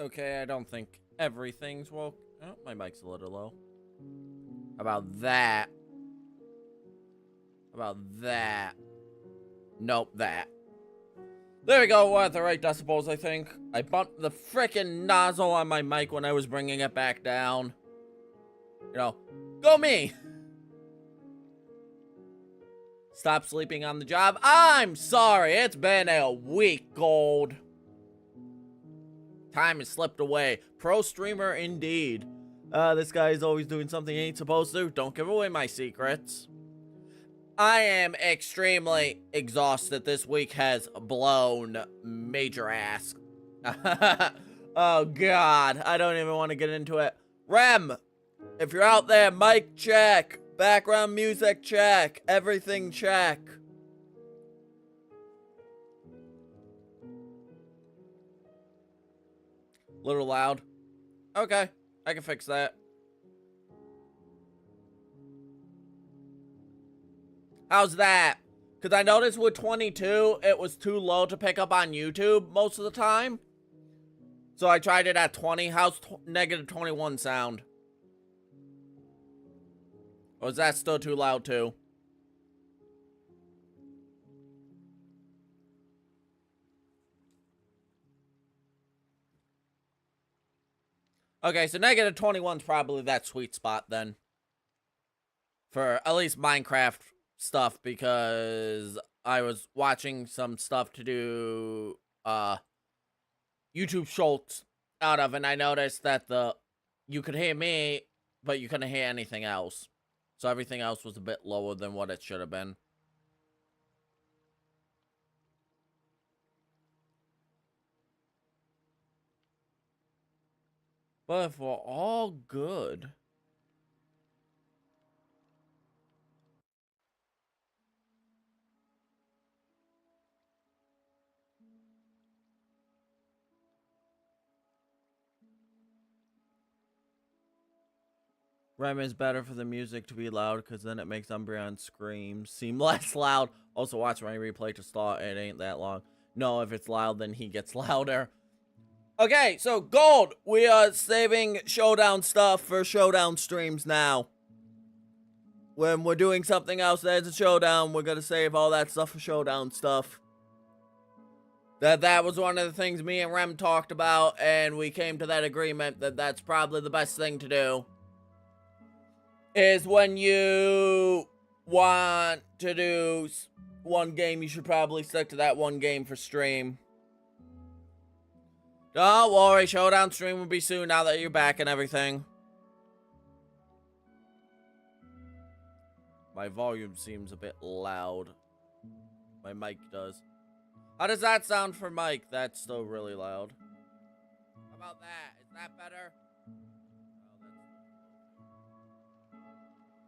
Okay, I don't think everything's woke. Oh, my mic's a little low. How about that? How about that? Nope, that. There we go, we're at the right decibels, I think. I bumped the frickin' nozzle on my mic when I was bringing it back down. You know, go me! Stop sleeping on the job. I'm sorry, it's been a week, Gold. Time has slipped away. Pro streamer indeed. This guy is always doing something he ain't supposed to. Don't give away my secrets. I am extremely exhausted. This week has blown major ass. Oh, God. I don't even want to get into it. Rem, if you're out there, mic check. Background music check. Everything check. Little loud. Okay, I can fix that. How's that? Because I noticed with 22, it was too low to pick up on YouTube most of the time. So I tried it at 20. How's negative 21 sound? Or is that still too loud too? Okay, so negative 21's probably that sweet spot then. For at least Minecraft stuff, because I was watching some stuff to do YouTube Schultz out of, and I noticed that you could hear me, but you couldn't hear anything else. So everything else was a bit lower than what it should have been. But if we're all good... Rem is better for the music to be loud, because then it makes Umbreon screams seem less loud. Also, watch my replay to start. It ain't that long. No, if it's loud, then he gets louder. Okay, so Gold, we are saving Showdown stuff for Showdown streams now. When we're doing something else that's a Showdown, we're gonna save all that stuff for Showdown stuff. That was one of the things me and Rem talked about, and we came to that agreement that that's probably the best thing to do. Is when you want to do one game, you should probably stick to that one game for stream. Don't worry, Showdown stream will be soon now that you're back and everything. My volume seems a bit loud. My mic does. How does that sound for Mike? That's still really loud. How about that? Is that better?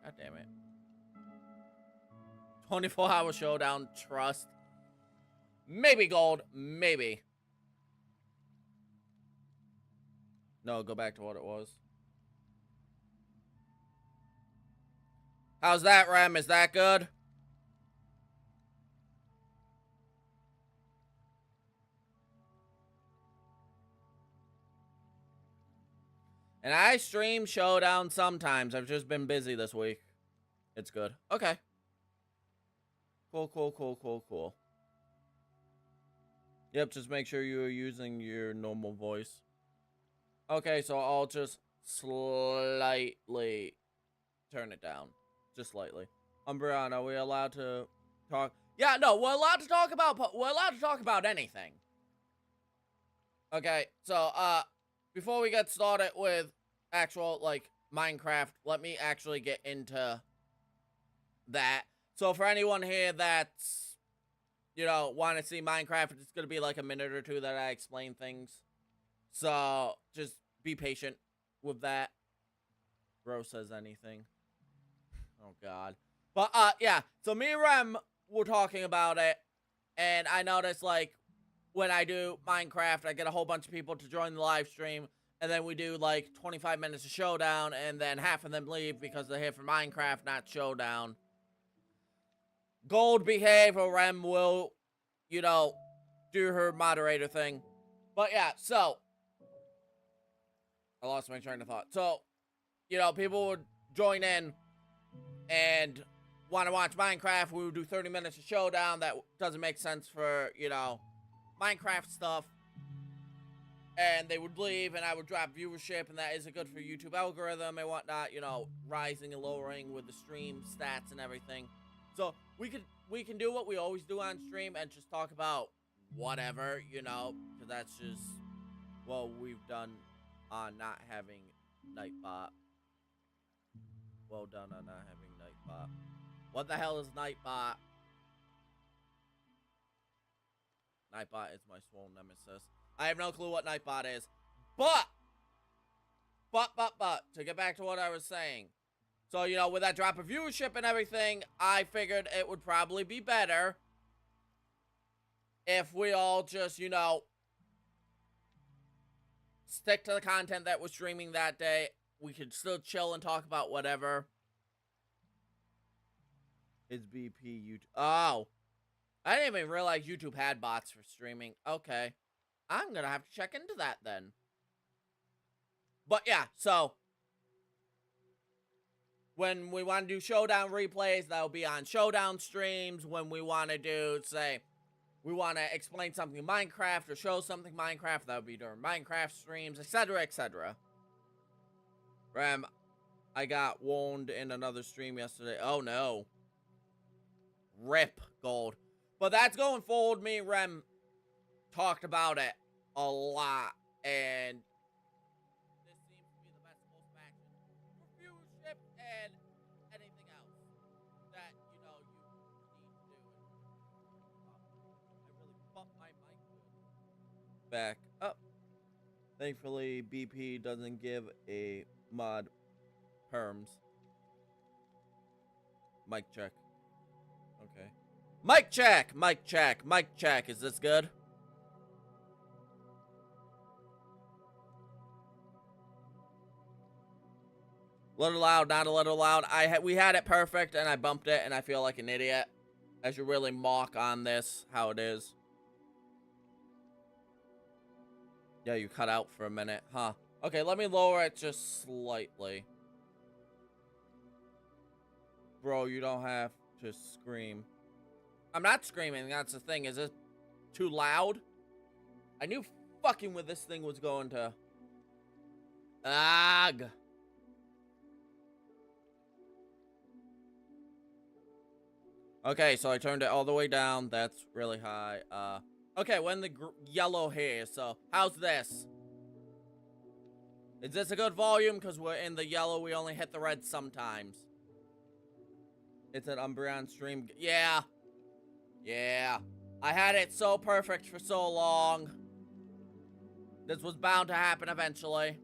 God damn it. 24-hour Showdown, trust. Maybe Gold, maybe. No, go back to what it was. How's that, Rem? Is that good? And I stream Showdown sometimes. I've just been busy this week. It's good. Okay. Cool. Yep, just make sure you're using your normal voice. Okay, so I'll just slightly turn it down. Just slightly. Umbreon, are we allowed to talk? Yeah, no, we're allowed to talk about anything. Okay, so, before we get started with actual, like, Minecraft, let me actually get into that. So for anyone here that's, you know, want to see Minecraft, it's going to be like a minute or two that I explain things. So just be patient with that. Bro says anything. Oh, God. But, yeah. So me and Rem were talking about it, and I noticed, like, when I do Minecraft, I get a whole bunch of people to join the live stream, and then we do, like, 25 minutes of Showdown, and then half of them leave because they're here for Minecraft, not Showdown. Gold behave, or Rem will, you know, do her moderator thing. But, yeah, so, I lost my train of thought. So, you know, people would join in and want to watch Minecraft. We would do 30 minutes of showdown. That doesn't make sense for, you know, Minecraft stuff. And they would leave, and I would drop viewership, and that isn't good for YouTube algorithm and whatnot, you know, rising and lowering with the stream stats and everything. So we can do what we always do on stream and just talk about whatever, you know, because that's just what we've done on not having Nightbot. Well done on not having Nightbot. What the hell is Nightbot? Nightbot is my sworn nemesis. I have no clue what Nightbot is. But, to get back to what I was saying. So, you know, with that drop of viewership and everything, I figured it would probably be better if we all just, you know, stick to the content that we're streaming that day. We could still chill and talk about whatever. It's BP YouTube. Oh. I didn't even realize YouTube had bots for streaming. Okay. I'm gonna have to check into that then. But yeah, so when we want to do showdown replays, that'll be on showdown streams. When we want to do, say, we want to explain something Minecraft or show something Minecraft, that'll be during Minecraft streams, etc., etc. Rem, I got warned in another stream yesterday. Oh no. Rip gold. But that's going forward. Me and Rem talked about it a lot, and this seems to be the best course of action for viewership and anything else that, you know, you need to do. I really bumped my mic good. Back up. Thankfully, BP doesn't give a mod perms. Mic check. Okay. Mic check! Mic check! Mic check. Is this good? Little loud, not a little loud. We had it perfect, and I bumped it, and I feel like an idiot. I should really mock on this, how it is. Yeah, you cut out for a minute, huh? Okay, let me lower it just slightly. Bro, you don't have to scream. I'm not screaming, that's the thing. Is it too loud? I knew fucking with this thing was going to... Ugh. Okay, so I turned it all the way down. That's really high. Okay, we're in the yellow here, so how's this? Is this a good volume? Because we're in the yellow, we only hit the red sometimes. It's an Umbreon stream. Yeah. Yeah. I had it so perfect for so long. This was bound to happen eventually.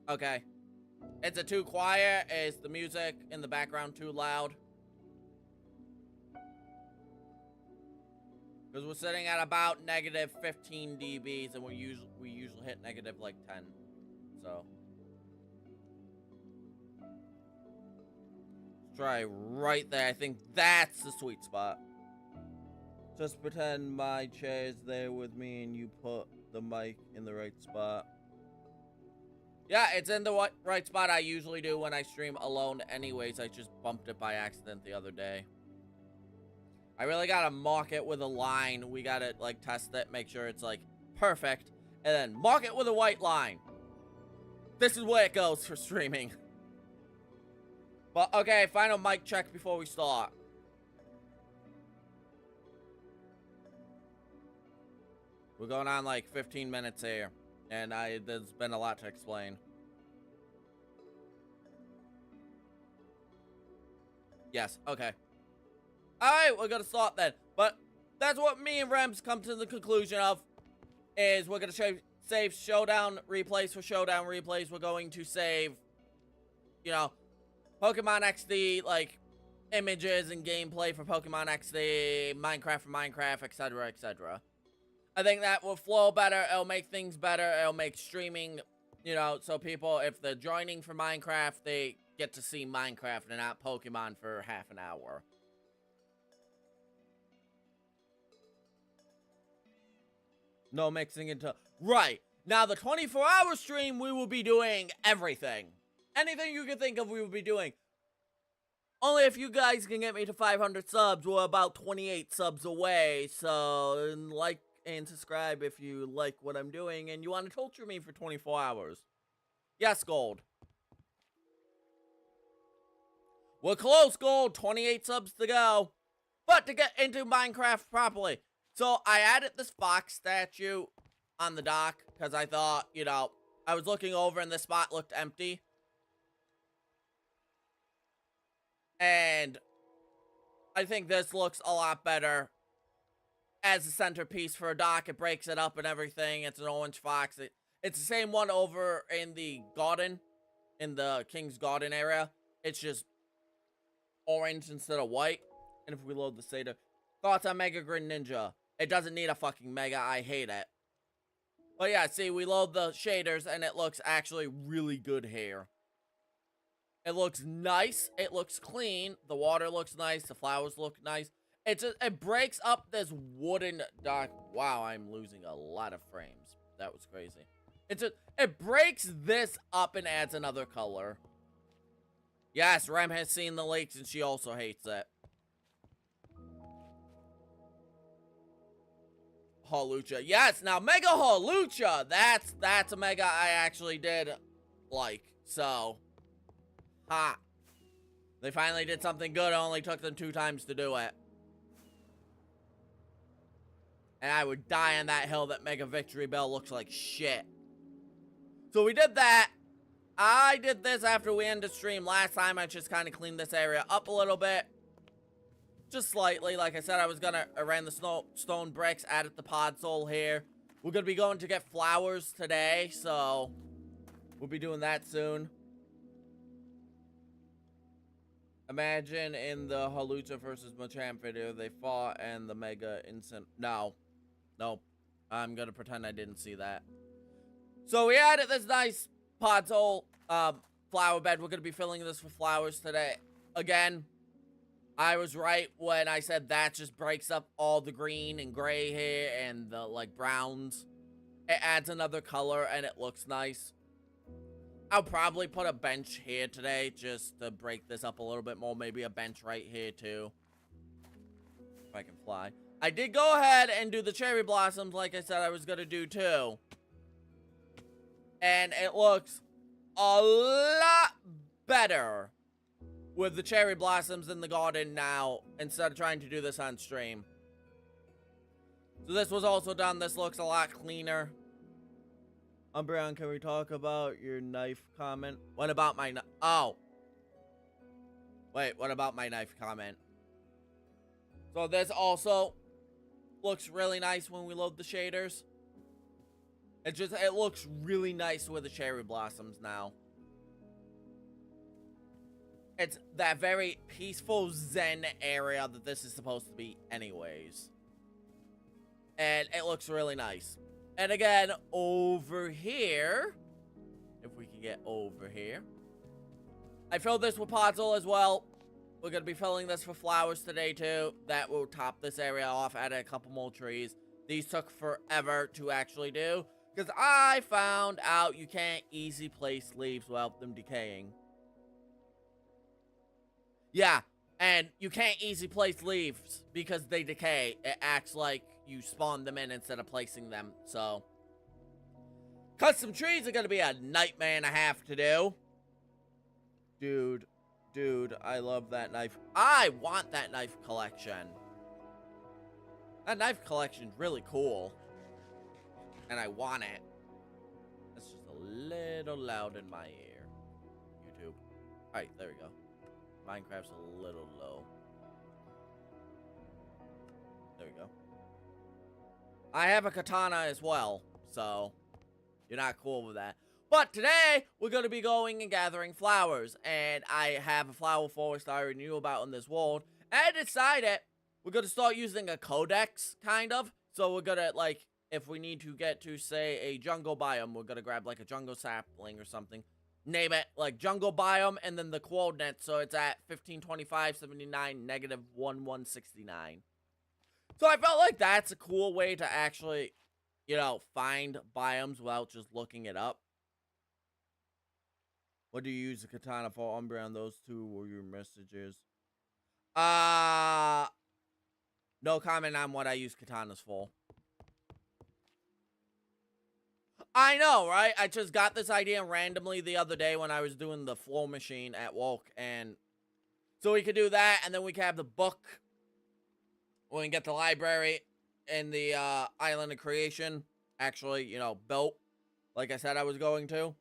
Okay. Is it too quiet? Is the music in the background too loud? Because we're sitting at about negative 15 dBs, and we usually hit negative like 10. So let's try right there. I think that's the sweet spot. Just pretend my chair's there with me, and you put the mic in the right spot. Yeah, it's in the right spot. I usually do when I stream alone anyways. I just bumped it by accident the other day. I really gotta mock it with a line. We gotta, like, test it, make sure it's, like, perfect. And then mock it with a white line. This is where it goes for streaming. But, okay, final mic check before we start. We're going on, like, 15 minutes here. And there's been a lot to explain. Yes, okay. Alright, we're gonna start then. But that's what me and Rems come to the conclusion of. Is we're gonna save showdown replays for showdown replays. We're going to save, you know, Pokemon XD, like, images and gameplay for Pokemon XD, Minecraft for Minecraft, etc., etc. I think that will flow better. It'll make things better. It'll make streaming, you know, so people, if they're joining for Minecraft, they get to see Minecraft and not Pokemon for half an hour. No mixing into... Right. Now, the 24-hour stream, we will be doing everything. Anything you can think of, we will be doing. Only if you guys can get me to 500 subs, we're about 28 subs away. So, like and subscribe if you like what I'm doing and you want to torture me for 24 hours. Yes, Gold. We're close, Gold. 28 subs to go. But to get into Minecraft properly. So, I added this fox statue on the dock because I thought, you know, I was looking over and this spot looked empty. And I think this looks a lot better as a centerpiece for a dock. It breaks it up and everything. It's an orange fox. It's the same one over in the garden, in the King's Garden area. It's just orange instead of white. And if we load the Seder, thoughts on Mega Grid Ninja? It doesn't need a fucking Mega. I hate it. But yeah, see, we load the shaders and it looks actually really good here. It looks nice. It looks clean. The water looks nice. The flowers look nice. It breaks up this wooden dock. Wow, I'm losing a lot of frames. That was crazy. It breaks this up and adds another color. Yes, Rem has seen the lakes and she also hates it. Halucha. Yes, now Mega Halucha. That's a Mega I actually did like. So, ha. They finally did something good. It only took them 2 times to do it. And I would die on that hill. That Mega Victory Bell looks like shit. So we did that. I did this after we ended stream last time. I just kind of cleaned this area up a little bit. Just slightly. Like I said, I was gonna ran the stone bricks, added the podzol here. We're gonna be going to get flowers today, so we'll be doing that soon. Imagine in the Halucha versus Machamp video, they fought and the Mega Instant. No. Nope. I'm gonna pretend I didn't see that. So we added this nice podzol flower bed. We're gonna be filling this with flowers today. Again, I was right when I said that just breaks up all the green and gray here and the, like, browns. It adds another color and it looks nice. I'll probably put a bench here today just to break this up a little bit more. Maybe a bench right here, too. If I can fly. I did go ahead and do the cherry blossoms like I said I was going to do, too. And it looks a lot better with the cherry blossoms in the garden now, instead of trying to do this on stream. So this was also done. This looks a lot cleaner. Umbreon, can we talk about your knife comment? What about my knife? Oh. Wait, what about my knife comment? So this also looks really nice when we load the shaders. It looks really nice with the cherry blossoms now. It's that very peaceful zen area that this is supposed to be anyways. And it looks really nice. And again, over here, if we can get over here, I filled this with podzol as well. We're going to be filling this for flowers today too. That will top this area off, add a couple more trees. These took forever to actually do, because I found out you can't easy place leaves without them decaying. Yeah, and you can't easy place leaves because they decay. It acts like you spawn them in instead of placing them, so. Custom trees are going to be a nightmare and a half to do. Dude, I love that knife. I want that knife collection. That knife collection's really cool. And I want it. It's just a little loud in my ear. YouTube. Alright, there we go. Minecraft's a little low. There we go. I have a katana as well, so you're not cool with that. But today, we're going to be going and gathering flowers. And I have a flower forest I already knew about in this world. And I decided we're going to start using a codex, kind of. So we're going to, like, if we need to get to, say, a jungle biome, we're going to grab, like, a jungle sapling or something. Name it, like, jungle biome, and then the coordinates. So it's at 1525, 79, -1169. So I felt like that's a cool way to actually you know, find biomes without just looking it up. What do you use the katana for, Umbreon? Those two were your messages. No comment on what I use katanas for. I know, right? I just got this idea randomly the other day when I was doing the flow machine at Woke, and so we could do that, and then we could have the book when we get the library and the Island of Creation actually, you know, built like I said I was going to.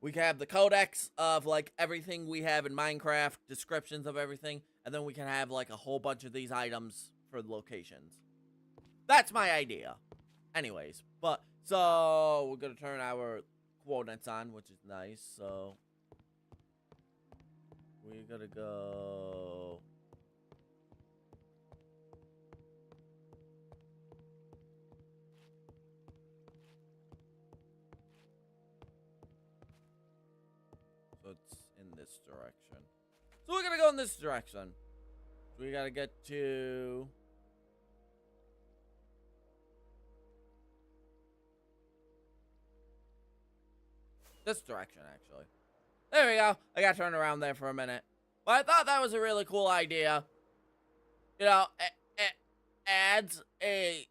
We can have the codex of like everything we have in Minecraft, descriptions of everything, and then we can have like a whole bunch of these items for the locations. That's my idea. Anyways, but so we're gonna turn our coordinates on, which is nice. So we're gonna go. So it's in this direction. So we're gonna go in this direction. So we gotta get to. This direction, actually. There we go. I got turned around there for a minute. But I thought that was a really cool idea. You know, it adds a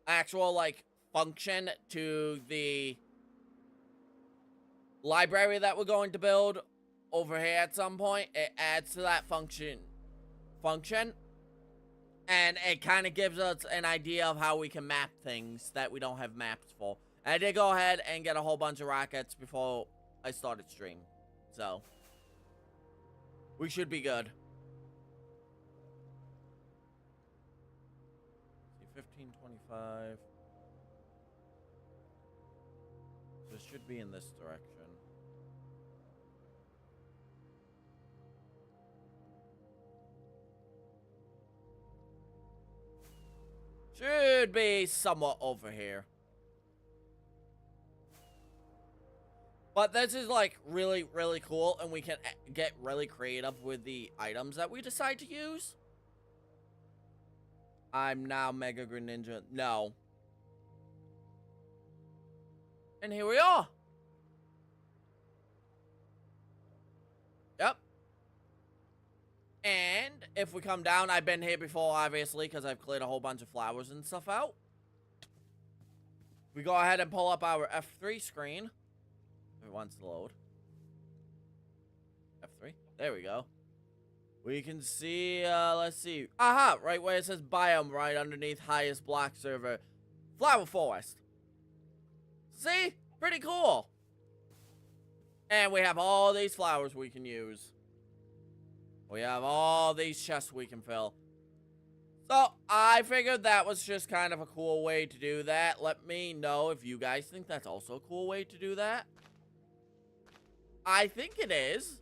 actual, like, function to the library that we're going to build over here at some point. It adds to that function. And it kind of gives us an idea of how we can map things that we don't have maps for. I did go ahead and get a whole bunch of rockets before I started stream. So, we should be good. See, 1525. This should be in this direction. Should be somewhat over here. But this is, like, really, really cool, and we can get really creative with the items that we decide to use. I'm now Mega Greninja. No. And here we are. Yep. And if we come down, I've been here before, obviously, because I've cleared a whole bunch of flowers and stuff out. We go ahead and pull up our F3 screen. If it wants to load. F3. There we go. We can see, let's see. Aha! Right where it says biome, right underneath highest block server. Flower forest. See? Pretty cool. And we have all these flowers we can use. We have all these chests we can fill. So, I figured that was just kind of a cool way to do that. Let me know if you guys think that's also a cool way to do that. I think it is.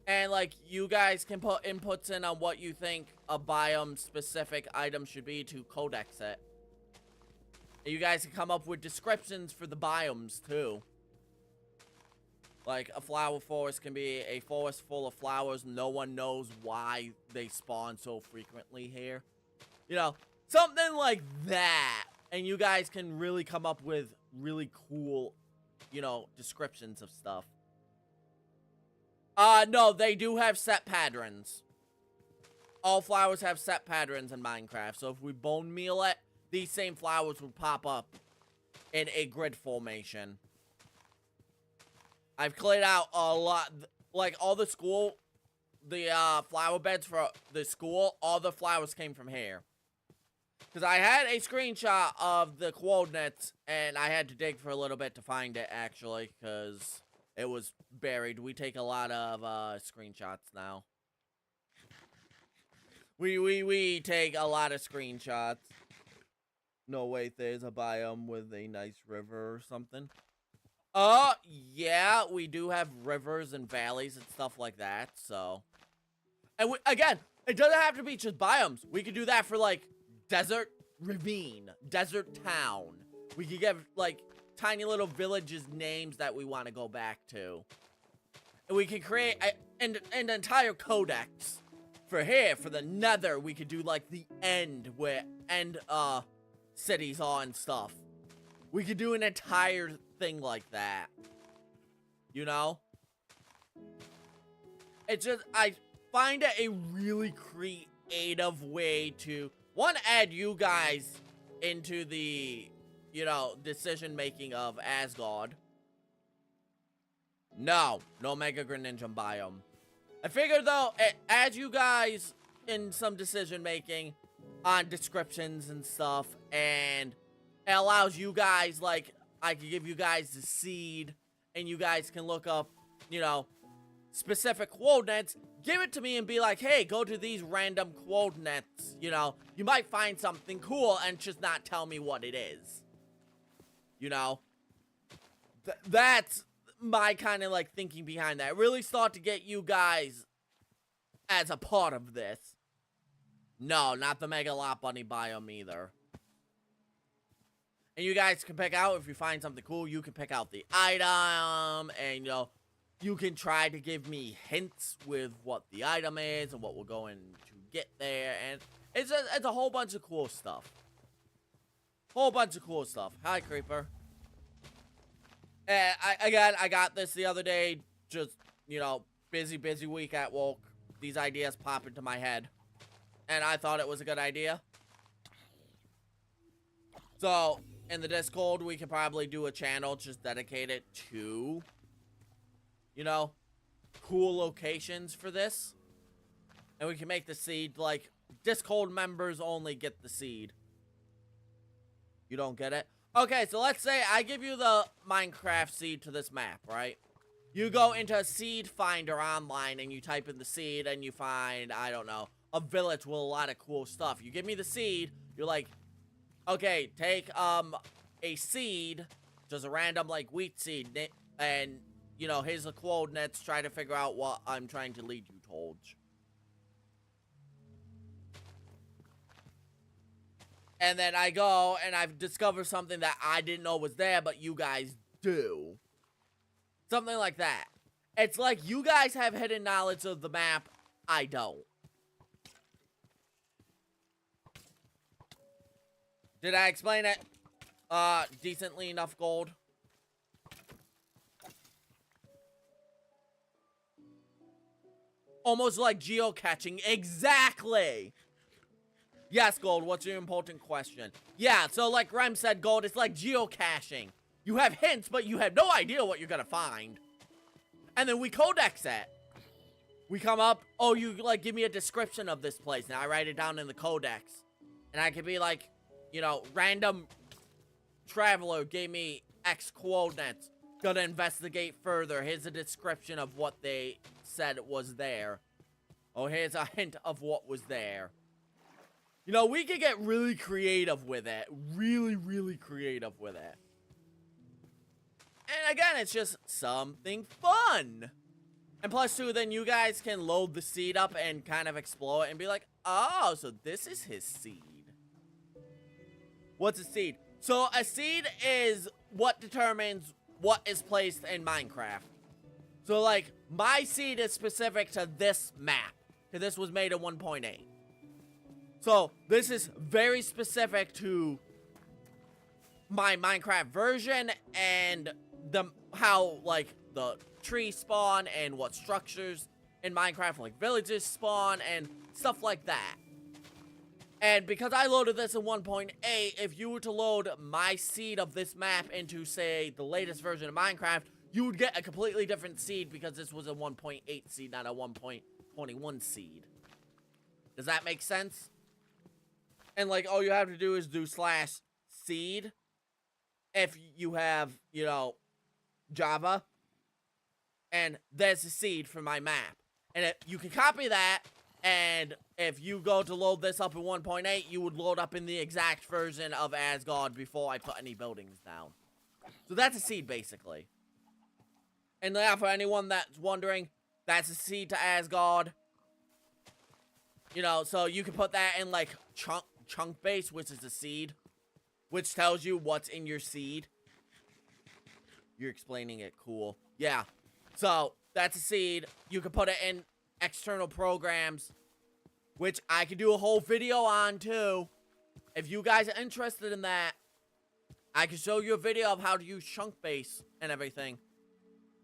And, like, you guys can put inputs in on what you think a biome-specific item should be to codex it. And you guys can come up with descriptions for the biomes, too. Like, a flower forest can be a forest full of flowers. No one knows why they spawn so frequently here. You know, something like that. And you guys can really come up with really cool, you know, descriptions of stuff. No, they do have set patterns. All flowers have set patterns in Minecraft. So if we bone meal it, these same flowers will pop up in a grid formation. I've cleared out a lot, like all the school, the flower beds for the school, all the flowers came from here. Because I had a screenshot of the coordinates, and I had to dig for a little bit to find it, actually, because it was buried. We take a lot of screenshots now. We take a lot of screenshots. No, wait, there's a biome with a nice river or something. Yeah, we do have rivers and valleys and stuff like that, so. And again, it doesn't have to be just biomes. We could do that for, like, desert ravine, desert town. We could get, like, tiny little villages names that we want to go back to. And we could create an entire codex for here, for the nether. We could do, like, the end, where end, cities are and stuff. We could do an entire thing like that. You know? It's just, I find it a really creative way to, one, add you guys into the, you know, decision-making of Asgard. No Mega Greninja biome. I figured, though, it adds you guys in some decision-making on descriptions and stuff, and it allows you guys, like, I can give you guys the seed, and you guys can look up, you know, specific coordinates, give it to me and be like, hey, go to these random coordinates, you know, you might find something cool and just not tell me what it is. You know? That's my kind of, like, thinking behind that. Really start to get you guys as a part of this. No, not the Mega Lot Bunny biome either. And you guys can pick out, if you find something cool, you can pick out the item, and, you know, you can try to give me hints with what the item is and what we're going to get there, and it's a whole bunch of cool stuff. Whole bunch of cool stuff. Hi, Creeper. I got this the other day, just, you know, busy week at work. These ideas pop into my head, and I thought it was a good idea. So, in the Discord, we could probably do a channel just dedicated to, you know, cool locations for this. And we can make the seed, like, Discord members only get the seed. You don't get it? Okay, so let's say I give you the Minecraft seed to this map, right? You go into a seed finder online and you type in the seed and you find, I don't know, a village with a lot of cool stuff. You give me the seed, you're like, okay, take a seed, just a random, like, wheat seed, and, you know, here's the coordinates, try to figure out what I'm trying to lead you towards. And then I go, and I've discovered something that I didn't know was there, but you guys do. Something like that. It's like you guys have hidden knowledge of the map, I don't. Did I explain it? Decently enough, Gold? Almost like geocaching. Exactly! Yes, Gold, what's your important question? Yeah, so like Rem said, Gold, it's like geocaching. You have hints, but you have no idea what you're gonna find. And then we codex it. We come up, oh, you, like, give me a description of this place. And I write it down in the codex. And I could be like, you know, random traveler gave me X coordinates. Gonna investigate further. Here's a description of what they said was there. Oh, here's a hint of what was there. You know, we could get really creative with it. Really creative with it. And again, it's just something fun. And plus, too, then you guys can load the seed up and kind of explore it and be like, oh, so this is his seed. What's a seed? So a seed is what determines what is placed in Minecraft. So, like, my seed is specific to this map. Because this was made in 1.8. So, this is very specific to my Minecraft version and how, like, the trees spawn and what structures in Minecraft, like villages spawn and stuff like that. And because I loaded this in 1.8, if you were to load my seed of this map into, say, the latest version of Minecraft, you would get a completely different seed because this was a 1.8 seed, not a 1.21 seed. Does that make sense? And, like, all you have to do is do /seed if you have, you know, Java. And there's a seed for my map. And you can copy that, and if you go to load this up in 1.8, you would load up in the exact version of Asgard before I put any buildings down. So that's a seed, basically. And now, for anyone that's wondering, that's a seed to Asgard. You know, so you can put that in, like, chunk base, which is a seed, which tells you what's in your seed. You're explaining it cool. Yeah. So, that's a seed. You can put it in external programs, which I could do a whole video on, too. if you guys are interested in that, I can show you a video of how to use chunk base and everything.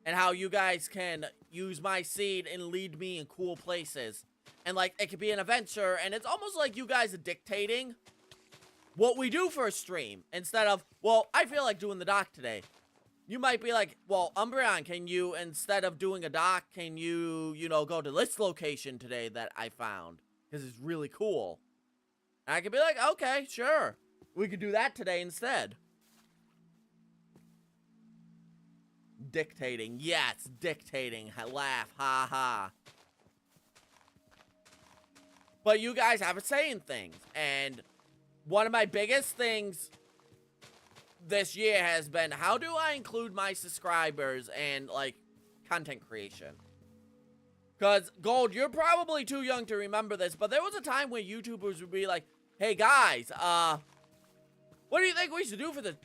And how you guys can use my seed and lead me in cool places. And, like, it could be an adventure, and it's almost like you guys are dictating what we do for a stream. Instead of, well, I feel like doing the doc today. You might be like, well, Umbreon, can you, instead of doing a doc, can you, you know, go to this location today that I found? Because it's really cool. And I could be like, okay, sure. We could do that today instead. Dictating. Yes, dictating. Laugh. Ha ha. But you guys have a say in things. And one of my biggest things this year has been, how do I include my subscribers and, like, content creation? Because, Gold, you're probably too young to remember this, but there was a time when YouTubers would be like, hey, guys, what do you think we should do for the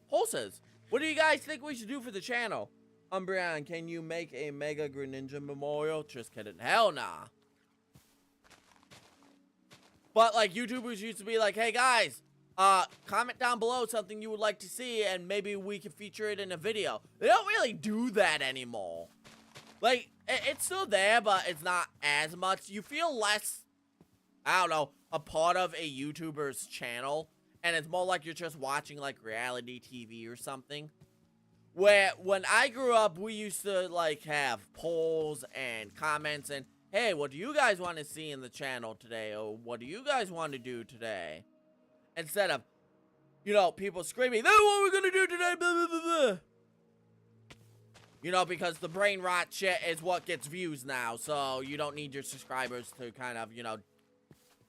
horses? What do you guys think we should do for the channel? Umbreon, can you make a Mega Greninja memorial? Just kidding. Hell nah. But, like, YouTubers used to be like, hey, guys, comment down below something you would like to see, and maybe we can feature it in a video. They don't really do that anymore. Like, it's still there, but it's not as much. You feel less, I don't know, a part of a YouTuber's channel. And it's more like you're just watching, like, reality TV or something. Where, when I grew up, we used to, like, have polls and comments and, hey, what do you guys want to see in the channel today? Or what do you guys want to do today? Instead of, you know, people screaming, that's what we're gonna do today, blah, blah, blah, blah. You know, because the brain rot shit is what gets views now. So, you don't need your subscribers to kind of, you know,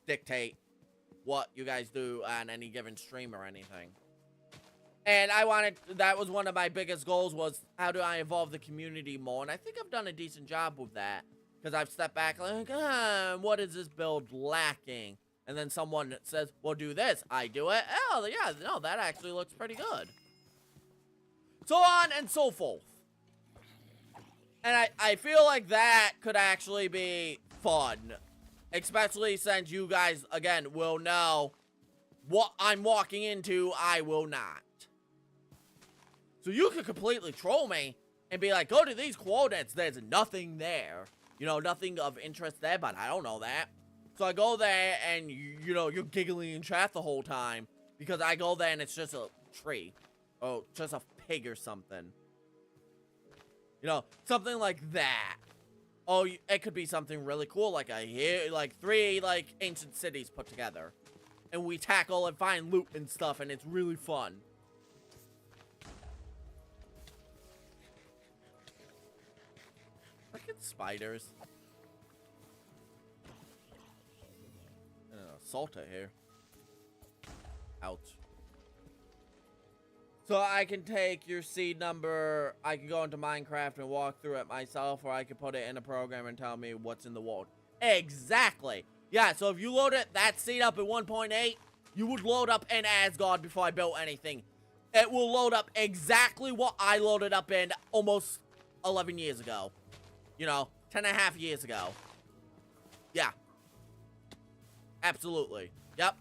dictate what you guys do on any given stream or anything. And that was one of my biggest goals, was how do I involve the community more? And I think I've done a decent job with that. Because I've stepped back like, what is this build lacking? And then someone says, well, do this. I do it. Oh, yeah, no, that actually looks pretty good. So on and so forth. And I feel like that could actually be fun. Especially since you guys, again, will know what I'm walking into, I will not. So you could completely troll me and be like, go to these coordinates, there's nothing there. You know, nothing of interest there, but I don't know that. So I go there and, you know, you're giggling in chat the whole time. Because I go there and it's just a tree. Oh, just a pig or something. You know, something like that. Oh, it could be something really cool, like three, like, ancient cities put together. And we tackle and find loot and stuff, and it's really fun. Frickin' spiders. Salta here. Ouch. So I can take your seed number, I can go into Minecraft and walk through it myself, or I can put it in a program and tell me what's in the world. Exactly. Yeah, so if you load that seed up at 1.8, you would load up in Asgard before I built anything. It will load up exactly what I loaded up in almost 11 years ago. You know, 10.5 years ago. Yeah. Absolutely. Yep.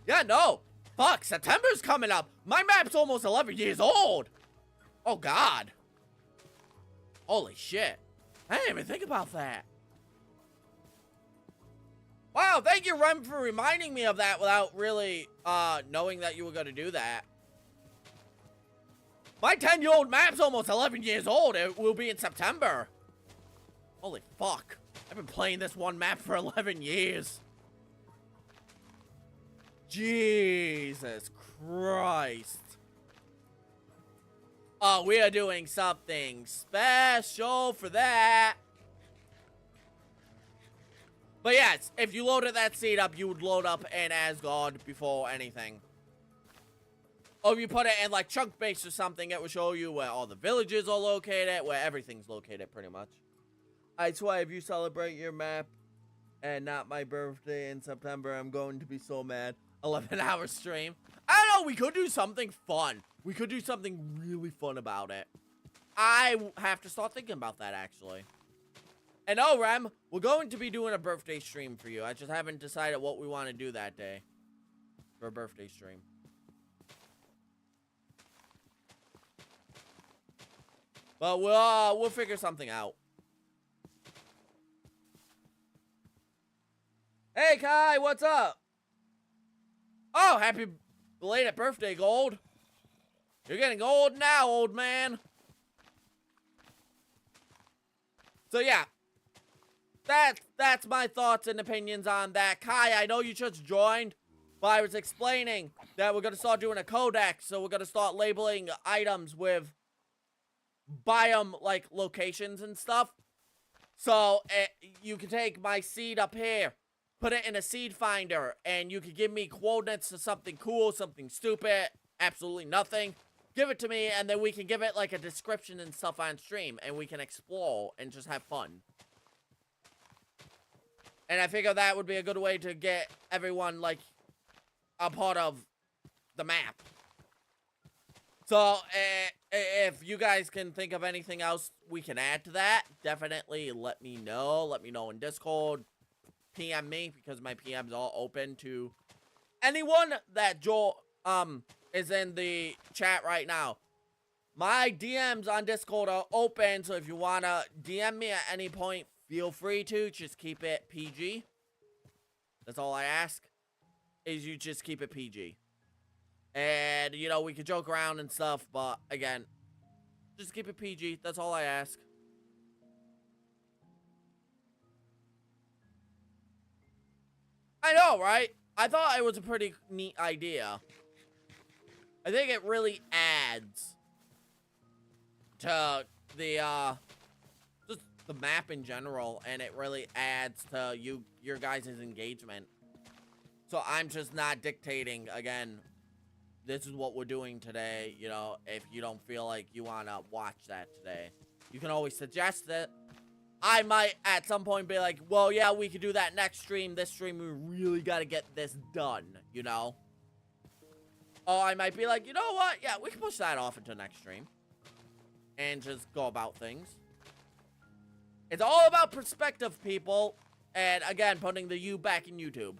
Yeah, no. Fuck, September's coming up. My map's almost 11 years old. Oh, God. Holy shit. I didn't even think about that. Wow, thank you, Rem, for reminding me of that without really, knowing that you were gonna do that. My 10-year-old map's almost 11 years old. It will be in September. Holy fuck. I've been playing this one map for 11 years. Jesus Christ. Oh, we are doing something special for that. But yes, if you loaded that seed up, you would load up in Asgard before anything. Or if you put it in like chunk base or something, it will show you where all the villages are located, where everything's located pretty much. I swear, if you celebrate your map and not my birthday in September, I'm going to be so mad. 11-hour stream. I don't know, we could do something fun. We could do something really fun about it. I have to start thinking about that, actually. And oh, Rem, we're going to be doing a birthday stream for you. I just haven't decided what we want to do that day for a birthday stream. But we'll figure something out. Hey, Kai, what's up? Oh, happy belated birthday, Gold. You're getting old now, old man. So, yeah. That's my thoughts and opinions on that. Kai, I know you just joined, but I was explaining that we're going to start doing a codex, so we're going to start labeling items with biome, like, locations and stuff. So, you can take my seed up here, put it in a seed finder, and you can give me coordinates to something cool, something stupid, absolutely nothing. Give it to me, and then we can give it, like, a description and stuff on stream, and we can explore and just have fun. And I figure that would be a good way to get everyone, like, a part of the map. So, if you guys can think of anything else we can add to that, definitely let me know. Let me know in Discord. PM me, because my PM's all open to anyone that is in the chat right now. My DMs on Discord are open, so if you want to DM me at any point, feel free to. Just keep it PG. That's all I ask, is you just keep it PG. And, you know, we could joke around and stuff, but, again, just keep it PG. That's all I ask. I know, right? I thought it was a pretty neat idea. I think it really adds to the, just the map in general, and it really adds to your guys' engagement. So I'm just not dictating, again, this is what we're doing today, you know, if you don't feel like you want to watch that today. You can always suggest it. I might, at some point, be like, well, yeah, we could do that next stream. This stream, we really got to get this done, you know? Or I might be like, you know what? Yeah, we can push that off into next stream. And just go about things. It's all about perspective, people. And, again, putting the U back in YouTube.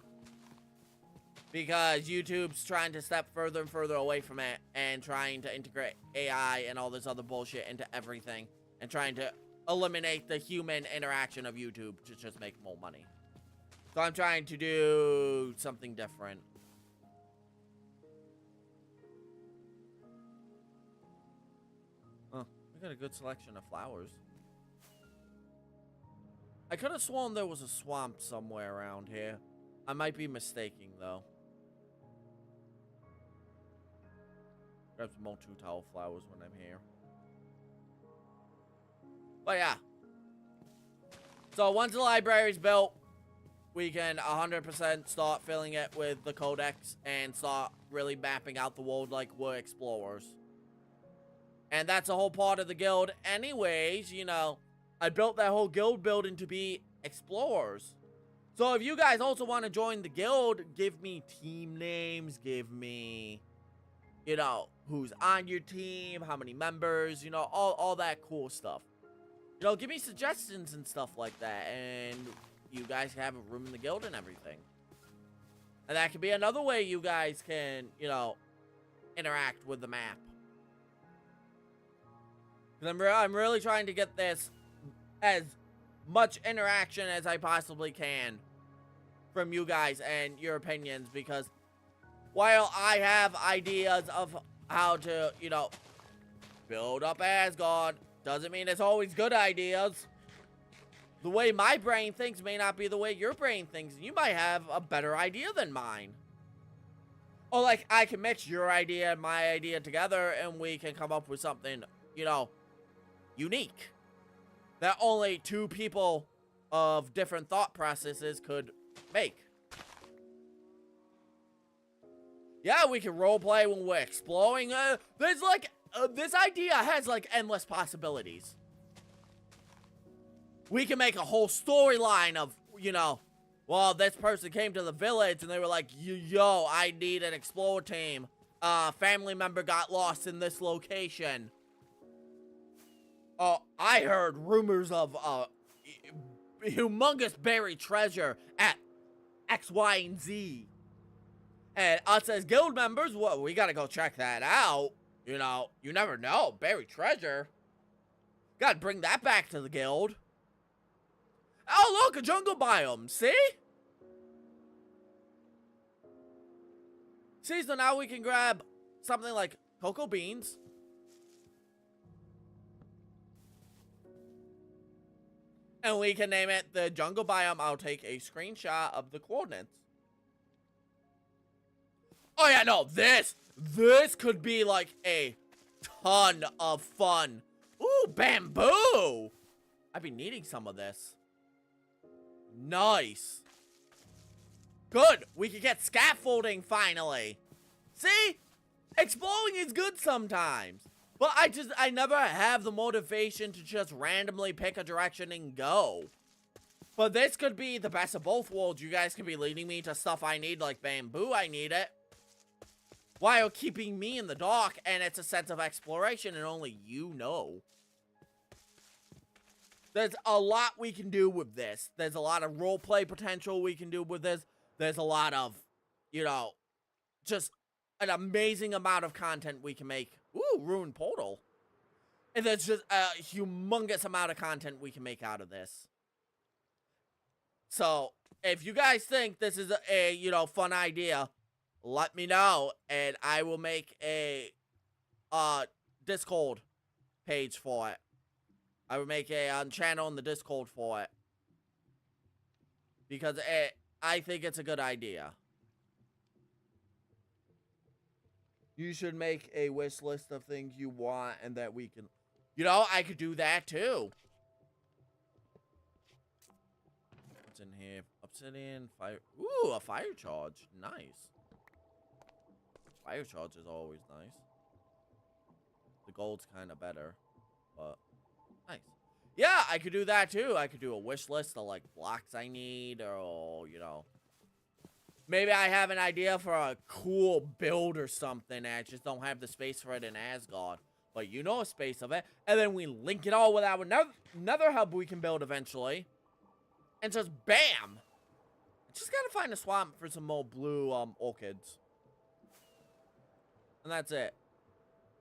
Because YouTube's trying to step further and further away from it. And trying to integrate AI and all this other bullshit into everything. And trying to eliminate the human interaction of YouTube to just make more money. So I'm trying to do something different. Oh, we got a good selection of flowers. I could have sworn there was a swamp somewhere around here. I might be mistaking, though. Grab some more 2-towel flowers when I'm here. But yeah. So once the library's built, we can 100% start filling it with the codex and start really mapping out the world like we're explorers. And that's a whole part of the guild anyways, you know. I built that whole guild building to be explorers. So if you guys also want to join the guild, give me team names, give me, you know, who's on your team, how many members, you know, all that cool stuff. You know, give me suggestions and stuff like that, and you guys can have a room in the guild and everything. And that could be another way you guys can, you know, interact with the map. Because I'm really trying to get this as much interaction as I possibly can from you guys and your opinions, because while I have ideas of how to, you know, build up Asgard, doesn't mean it's always good ideas. The way my brain thinks may not be the way your brain thinks. You might have a better idea than mine. Or, like, I can mix your idea and my idea together, and we can come up with something, you know, unique. That only two people of different thought processes could make. Yeah, we can roleplay when we're exploring. There's, like, this idea has, like, endless possibilities. We can make a whole storyline of, you know, well, this person came to the village and they were like, yo, I need an explore team. Family member got lost in this location. I heard rumors of, humongous buried treasure at X, Y, and Z. And us as guild members, well, we gotta go check that out. You know, you never know. Buried treasure. Gotta bring that back to the guild. Oh, look, a jungle biome. See? See, so now we can grab something like cocoa beans. And we can name it the jungle biome. I'll take a screenshot of the coordinates. Oh yeah, no, this could be like a ton of fun. Ooh, bamboo! I've been needing some of this. Nice. Good, we can get scaffolding finally. See? Exploring is good sometimes. But I never have the motivation to just randomly pick a direction and go. But this could be the best of both worlds. You guys can be leading me to stuff I need, like bamboo, I need it. While keeping me in the dark, and it's a sense of exploration, and only you know. There's a lot we can do with this. There's a lot of roleplay potential we can do with this. There's a lot of, you know, just an amazing amount of content we can make. Ooh, ruined portal. And there's just a humongous amount of content we can make out of this. So, if you guys think this is a you know, fun idea, let me know, and I will make a Discord page for it. I will make a channel in the Discord for it. Because I think it's a good idea. You should make a wish list of things you want and that we can... You know, I could do that too. What's in here? Obsidian, fire... Ooh, a fire charge. Nice. Fire charge is always nice. The gold's kind of better, but nice. Yeah, I could do that too. I could do a wish list of like blocks I need, or you know, maybe I have an idea for a cool build or something, and I just don't have the space for it in Asgard. But you know a space of it, and then we link it all with our another hub we can build eventually, and just bam. Just gotta find a swamp for some more blue orchids. And that's it.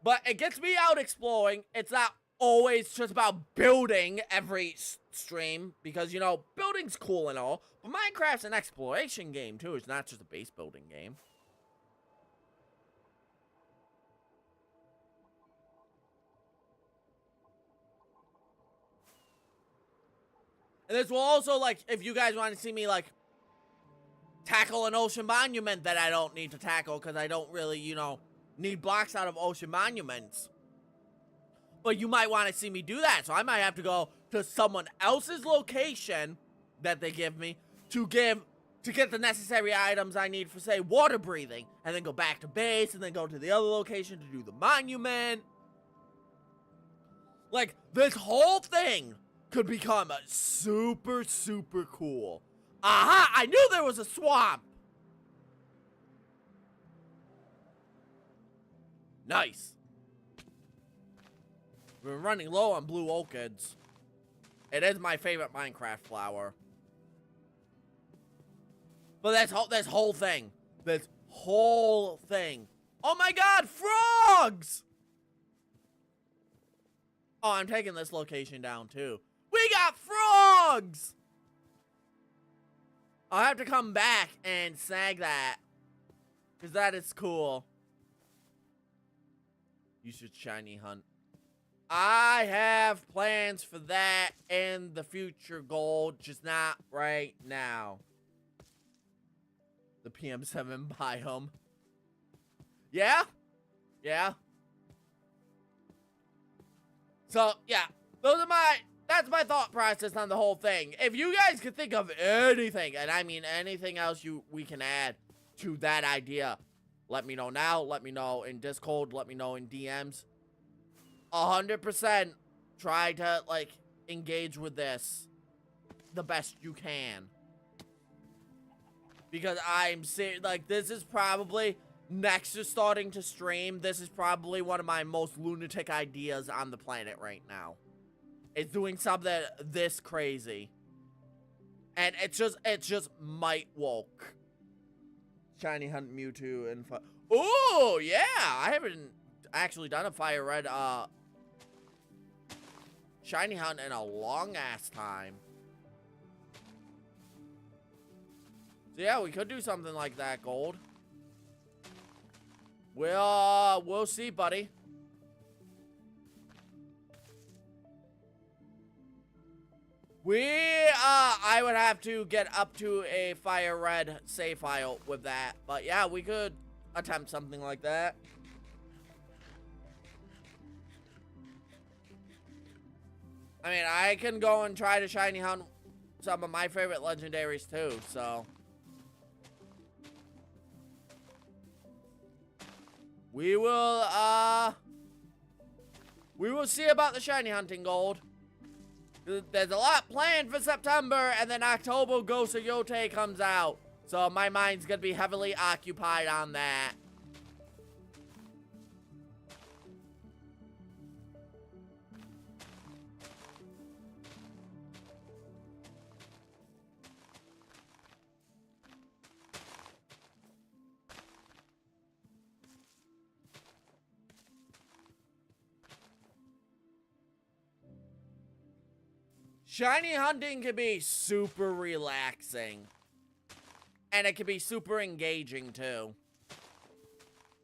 But it gets me out exploring. It's not always just about building every stream. Because, you know, building's cool and all. But Minecraft's an exploration game, too. It's not just a base building game. And this will also, like, if you guys want to see me, like, tackle an ocean monument that I don't need to tackle. Because I don't really, you know... need blocks out of ocean monuments. But you might want to see me do that, so I might have to go to someone else's location that they give me to get the necessary items I need for, say, water breathing, and then go back to base, and then go to the other location to do the monument. Like, this whole thing could become super, super cool. Aha! I knew there was a swamp! Nice. We're running low on blue orchids. It is my favorite Minecraft flower. But this whole thing. This whole thing. Oh my god, frogs! Oh, I'm taking this location down too. We got frogs! I'll have to come back and snag that. Because that is cool. You should shiny hunt. I have plans for that in the future, gold, just not right now. The PM7 biome. Yeah? Yeah. So, yeah. That's my thought process on the whole thing. If you guys could think of anything, and I mean anything else we can add to that idea, let me know now, let me know in Discord, let me know in DMs. 100% try to, like, engage with this the best you can. Because I'm serious, like, this is probably, next to starting to stream, this is probably one of my most lunatic ideas on the planet right now. It's doing something this crazy. And it's just might woke. Shiny Hunt Mewtwo and oh yeah, I haven't actually done a fire red shiny hunt in a long ass time. So yeah, we could do something like that, Gold. We'll see, buddy. I would have to get up to a fire red save file with that. But yeah, we could attempt something like that. I mean, I can go and try to shiny hunt some of my favorite legendaries too, so. We will see about the shiny hunting, Gold. There's a lot planned for September, and then October Ghost of Yote comes out. So my mind's gonna be heavily occupied on that. Shiny hunting can be super relaxing. And it can be super engaging, too.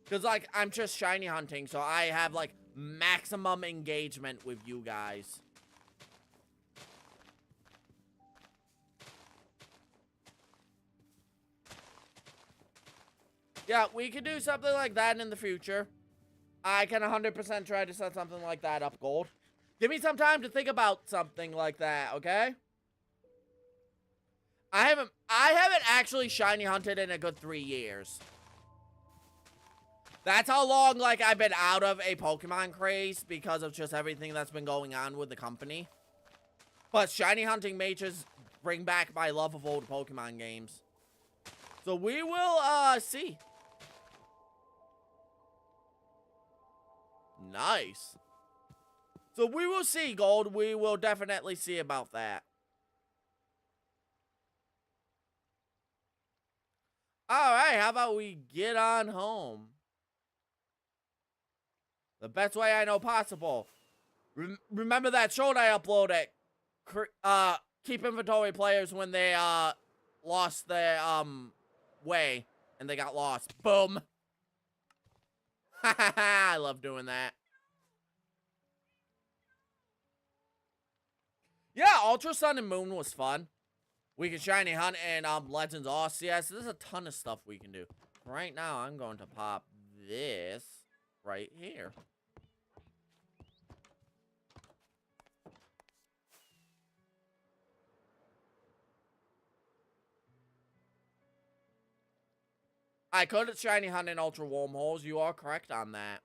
Because, like, I'm just shiny hunting, so I have, like, maximum engagement with you guys. Yeah, we could do something like that in the future. I can 100% try to set something like that up, Gold. Give me some time to think about something like that, okay? I haven't actually shiny hunted in a good 3 years. That's how long, like, I've been out of a Pokemon craze because of just everything that's been going on with the company. But shiny hunting may just bring back my love of old Pokemon games. So we will, see. Nice. So we will see, Gold. We will definitely see about that. Alright, how about we get on home? The best way I know possible. Remember that short I uploaded? Keep inventory players when they, lost their, way. And they got lost. Boom. Hahaha, I love doing that. Yeah, Ultra Sun and Moon was fun. We can shiny hunt and Legends Arceus. There's a ton of stuff we can do. Right now, I'm going to pop this right here. I could shiny hunt in Ultra Wormholes. You are correct on that.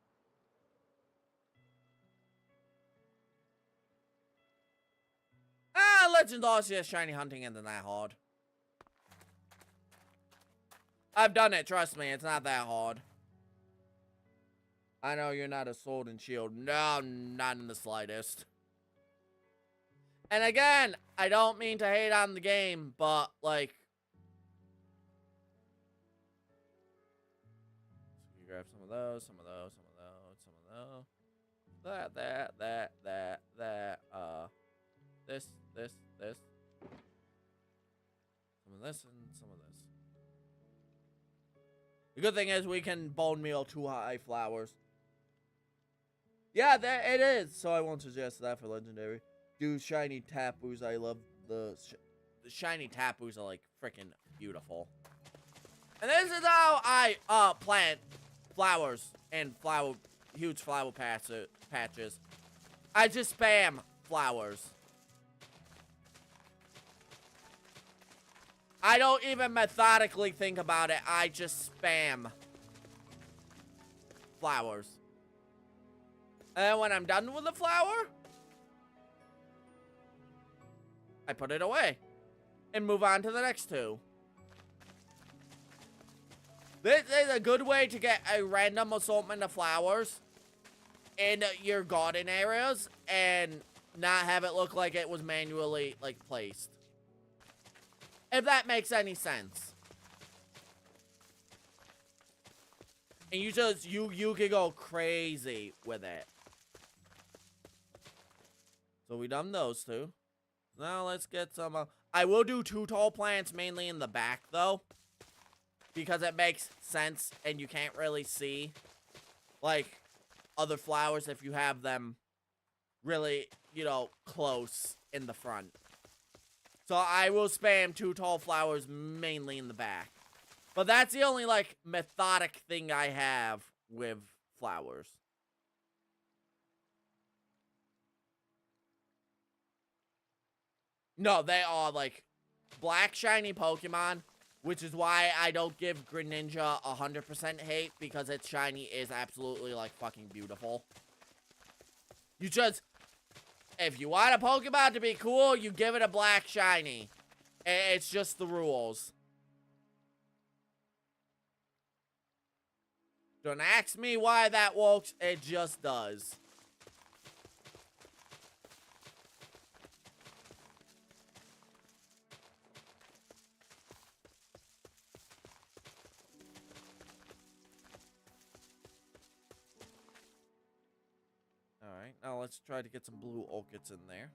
Legends Arceus shiny hunting isn't that hard. I've done it, trust me, it's not that hard. I know you're not a Sword and Shield. No, not in the slightest. And again, I don't mean to hate on the game, but, like... So you grab some of those, some of those, some of those, some of those. This. Some of this and some of this. The good thing is we can bone meal 2 high flowers. Yeah, there it is. So I won't suggest that for legendary. Do shiny Tapus. I love the shiny Tapus are like freaking beautiful. And this is how I plant flowers and huge flower patches. I just spam flowers. I don't even methodically think about it. I just spam flowers. And then when I'm done with the flower, I put it away and move on to the next 2. This is a good way to get a random assortment of flowers in your garden areas and not have it look like it was manually, like, placed. If that makes any sense. And you just, you can go crazy with it. So we done those two. Now let's get some, I will do 2 tall plants mainly in the back though. Because it makes sense and you can't really see, like, other flowers if you have them really, you know, close in the front. So I will spam 2 tall flowers mainly in the back. But that's the only, like, methodic thing I have with flowers. No, they are, like, black shiny Pokemon, which is why I don't give Greninja 100% hate, because its shiny is absolutely, like, fucking beautiful. You just, if you want a Pokemon to be cool, you give it a black shiny. It's just the rules. Don't ask me why that works, it just does. Alright, now let's try to get some blue orchids in there.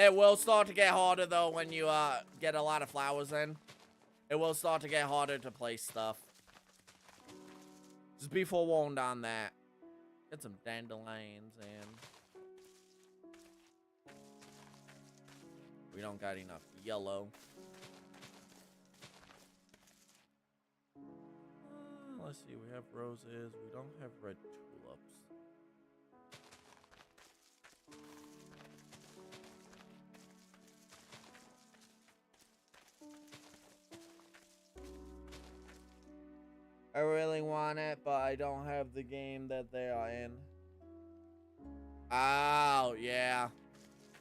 It will start to get harder, though, when you, get a lot of flowers in. It will start to get harder to place stuff. Just be forewarned on that. Get some dandelions in. We don't got enough yellow. Let's see, we have roses. We don't have red tulips. I really want it, but I don't have the game that they are in. Oh, yeah.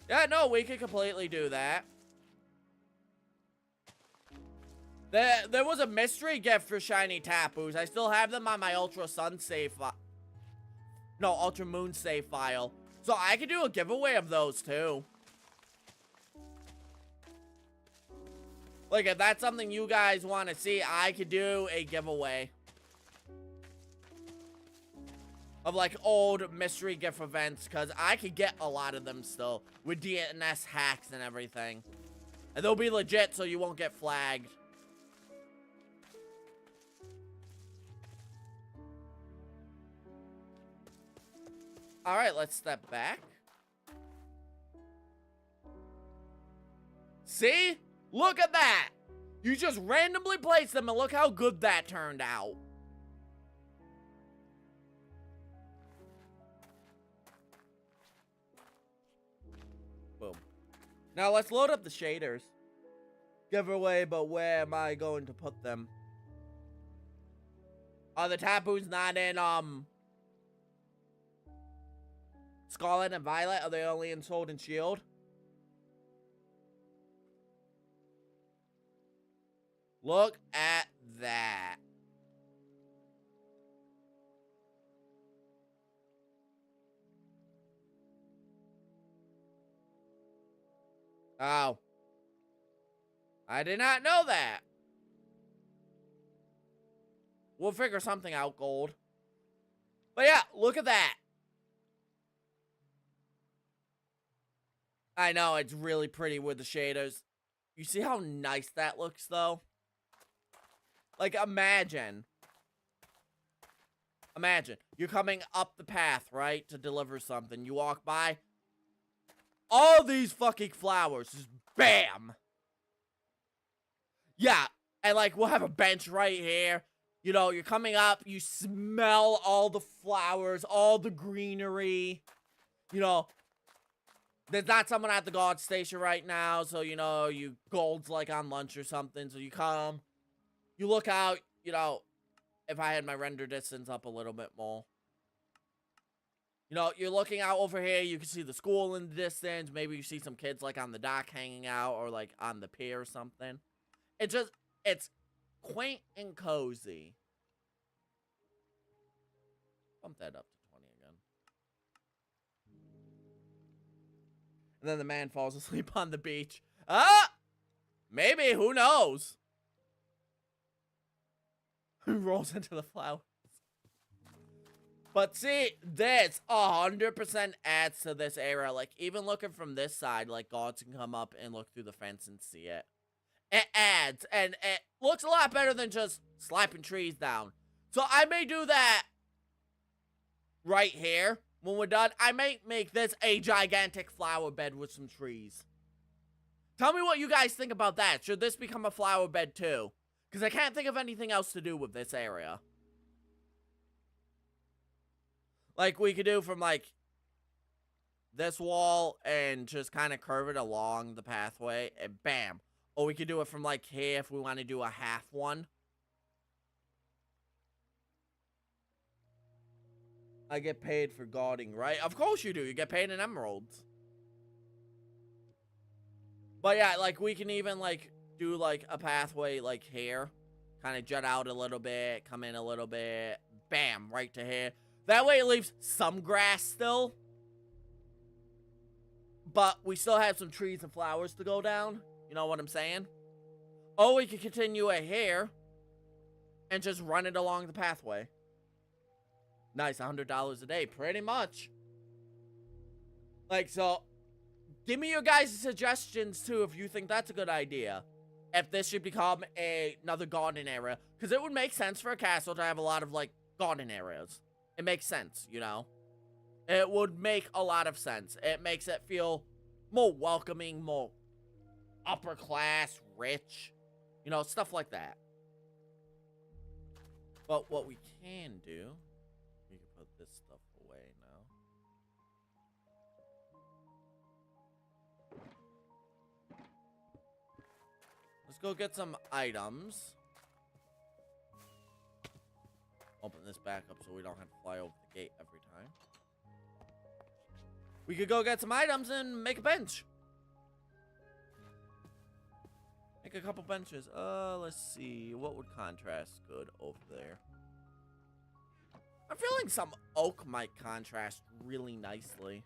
Yeah, no, we could completely do that. There was a mystery gift for shiny Tapus. I still have them on my Ultra Sun save no, Ultra Moon save file. So I could do a giveaway of those too. Like, if that's something you guys want to see, I could do a giveaway of, like, old mystery gift events, because I could get a lot of them still with DNS hacks and everything. And they'll be legit, so you won't get flagged. Alright, let's step back. See? Look at that! You just randomly placed them, and look how good that turned out. Boom. Now let's load up the shaders. Giveaway, but where am I going to put them? Are the Tapus not in, Scarlet and Violet? Are they only in Sword and Shield? Look at that. Oh. I did not know that. We'll figure something out, Gold. But yeah, look at that. I know, it's really pretty with the shaders. You see how nice that looks, though? Like, imagine. Imagine. You're coming up the path, right? To deliver something. You walk by. All these fucking flowers. Just bam. Yeah. And, like, we'll have a bench right here. You know, you're coming up. You smell all the flowers. All the greenery. You know. There's not someone at the guard station right now. So, you know, you Gold's, like, on lunch or something. So you come. You look out, you know, if I had my render distance up a little bit more. You know, you're looking out over here, you can see the school in the distance. Maybe you see some kids, like, on the dock hanging out or, like, on the pier or something. It's just, it's quaint and cozy. Bump that up to 20 again. And then the man falls asleep on the beach. Ah! Maybe, who knows? Who rolls into the flowers? But see, this 100% adds to this area. Like, even looking from this side, like, gods can come up and look through the fence and see it. It adds, and it looks a lot better than just slapping trees down. So I may do that right here when we're done. I may make this a gigantic flower bed with some trees. Tell me what you guys think about that. Should this become a flower bed too? Because I can't think of anything else to do with this area. Like, we could do from, like, this wall and just kind of curve it along the pathway, and bam. Or we could do it from, like, here if we want to do a half one. I get paid for guarding, right? Of course you do. You get paid in emeralds. But yeah, like, we can even, like, do, like, a pathway, like, here. Kind of jut out a little bit, come in a little bit, bam, right to here. That way it leaves some grass still. But we still have some trees and flowers to go down. You know what I'm saying? Or we could continue it here and just run it along the pathway. Nice, $100 a day, pretty much. Like, so, give me your guys' suggestions, too, if you think that's a good idea. If this should become another garden area. Because it would make sense for a castle to have a lot of, like, garden areas. It makes sense, you know? It would make a lot of sense. It makes it feel more welcoming, more upper class, rich. You know, stuff like that. But what we can do... We can put this stuff away now. Let's go get some items. Open this back up so we don't have to fly over the gate every time. We could go get some items and make a bench. Make a couple benches. Let's see. What would contrast good over there? I'm feeling some oak might contrast really nicely.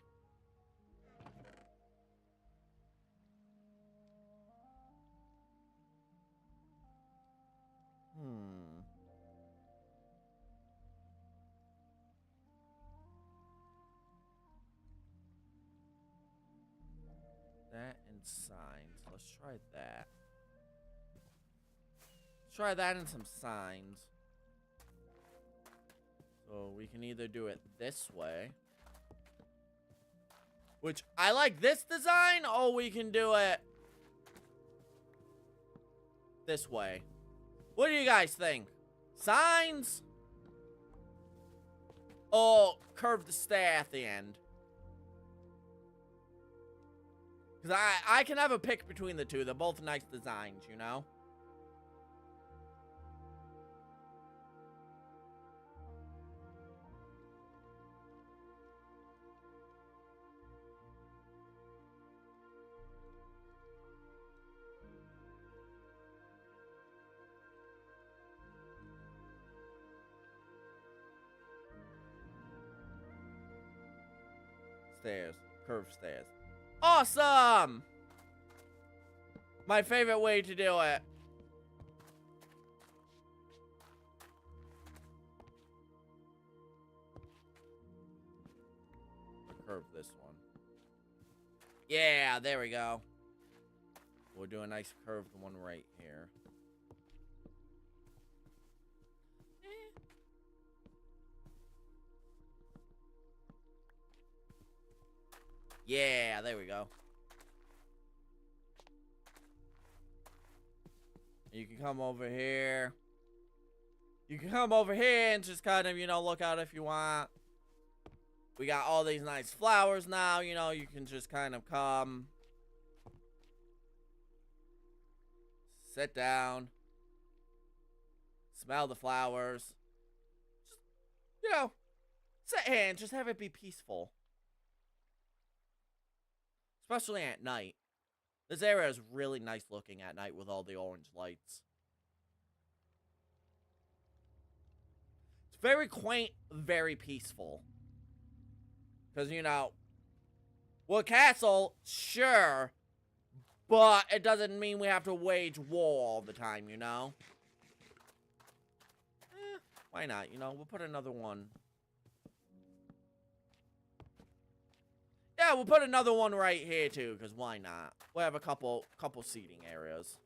That and signs. Let's try that. Let's try that and some signs. So we can either do it this way, which I like this design, or we can do it this way. What do you guys think? Signs? Or curve the stair at the end? Because I can have a pick between the two. They're both nice designs, you know? Stairs. Curved stairs. Awesome! My favorite way to do it. I'll curve this one. Yeah, there we go. We'll do a nice curved one right here. Yeah, there we go. You can come over here. You can come over here and just kind of, you know, look out if you want. We got all these nice flowers now, you know, you can just kind of come. Sit down. Smell the flowers. Just, you know, sit here and just have it be peaceful. Especially at night. This area is really nice looking at night with all the orange lights. It's very quaint, very peaceful. Because, you know, well, castle, sure, but it doesn't mean we have to wage war all the time, you know? Why not? You know, we'll put another one. Yeah, we'll put another one right here, too, because why not? We'll have a couple seating areas.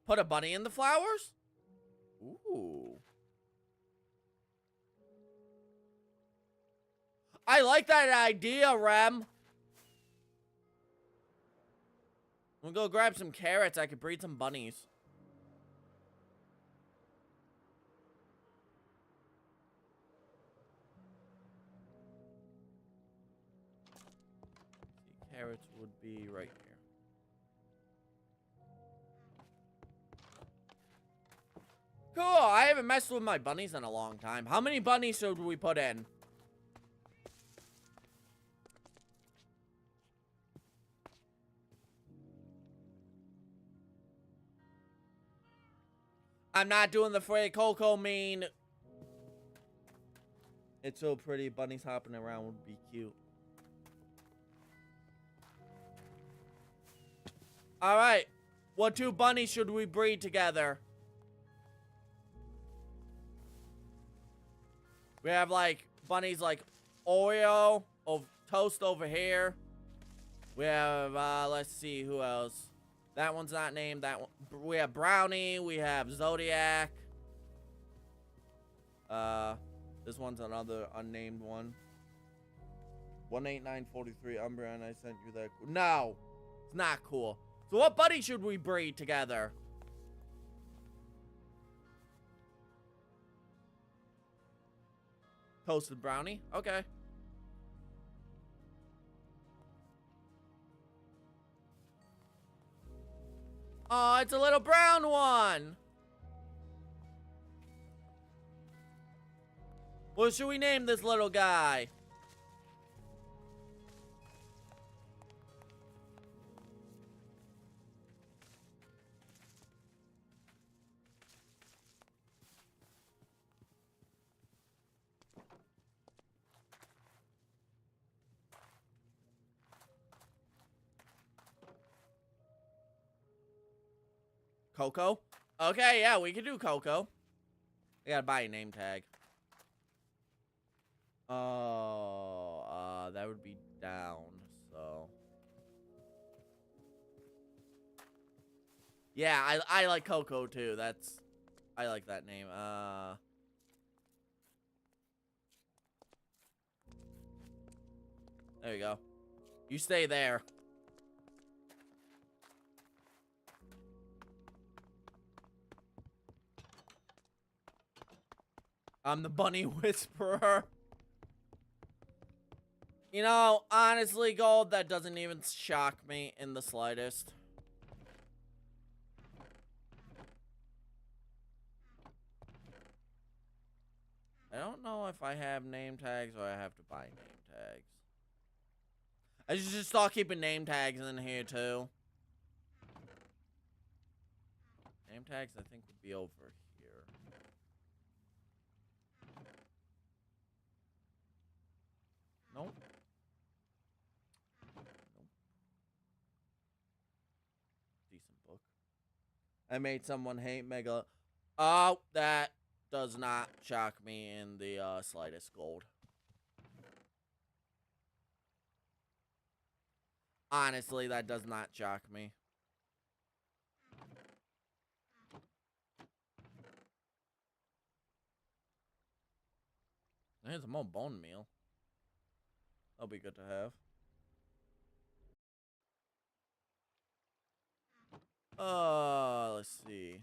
Put a bunny in the flowers? Ooh. I like that idea, Rem. We'll go grab some carrots. I could breed some bunnies. Carrots would be right here. Cool. I haven't messed with my bunnies in a long time. How many bunnies should we put in? I'm not doing the Frey Coco mean. It's so pretty. Bunnies hopping around would be cute. Alright. What two bunnies should we breed together? We have, like, bunnies like Oreo, Toast over here. We have, let's see, who else? That one's not named. That one. We have Brownie. We have Zodiac. This one's another unnamed one. 18943 Umbreon. I sent you that. No, it's not cool. So what buddy should we breed together? Toasted Brownie. Okay. Oh, it's a little brown one. What should we name this little guy? Coco? Okay, yeah, we can do Coco. I gotta buy a name tag. Oh, that would be down, so. Yeah, I like Coco too. I like that name. There you go. You stay there. I'm the bunny whisperer. You know, honestly, Gold, that doesn't even shock me in the slightest. I don't know if I have name tags or I have to buy name tags. I should just start keeping name tags in here, too. Name tags, I think, would be over here. Nope. Decent book. I made someone hate Mega. Oh, that does not shock me in the slightest, Gold. Honestly, that does not shock me. There's more bone meal. That'll be good to have. Let's see.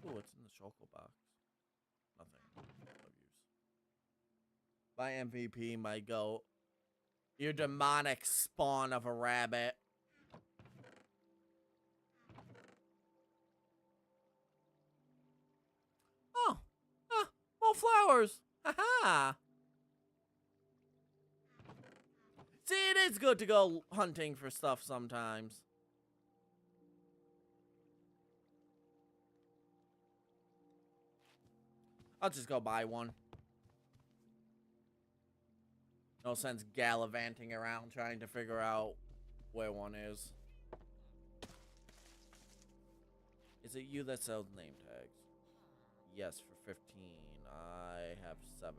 Oh, what's in the choco box? Nothing. No use. My MVP might go. You demonic spawn of a rabbit. Oh. More flowers. Haha. See, it is good to go hunting for stuff sometimes. I'll just go buy one. No sense gallivanting around trying to figure out where one is. Is it you that sells name tags? Yes, for 15. I have 7.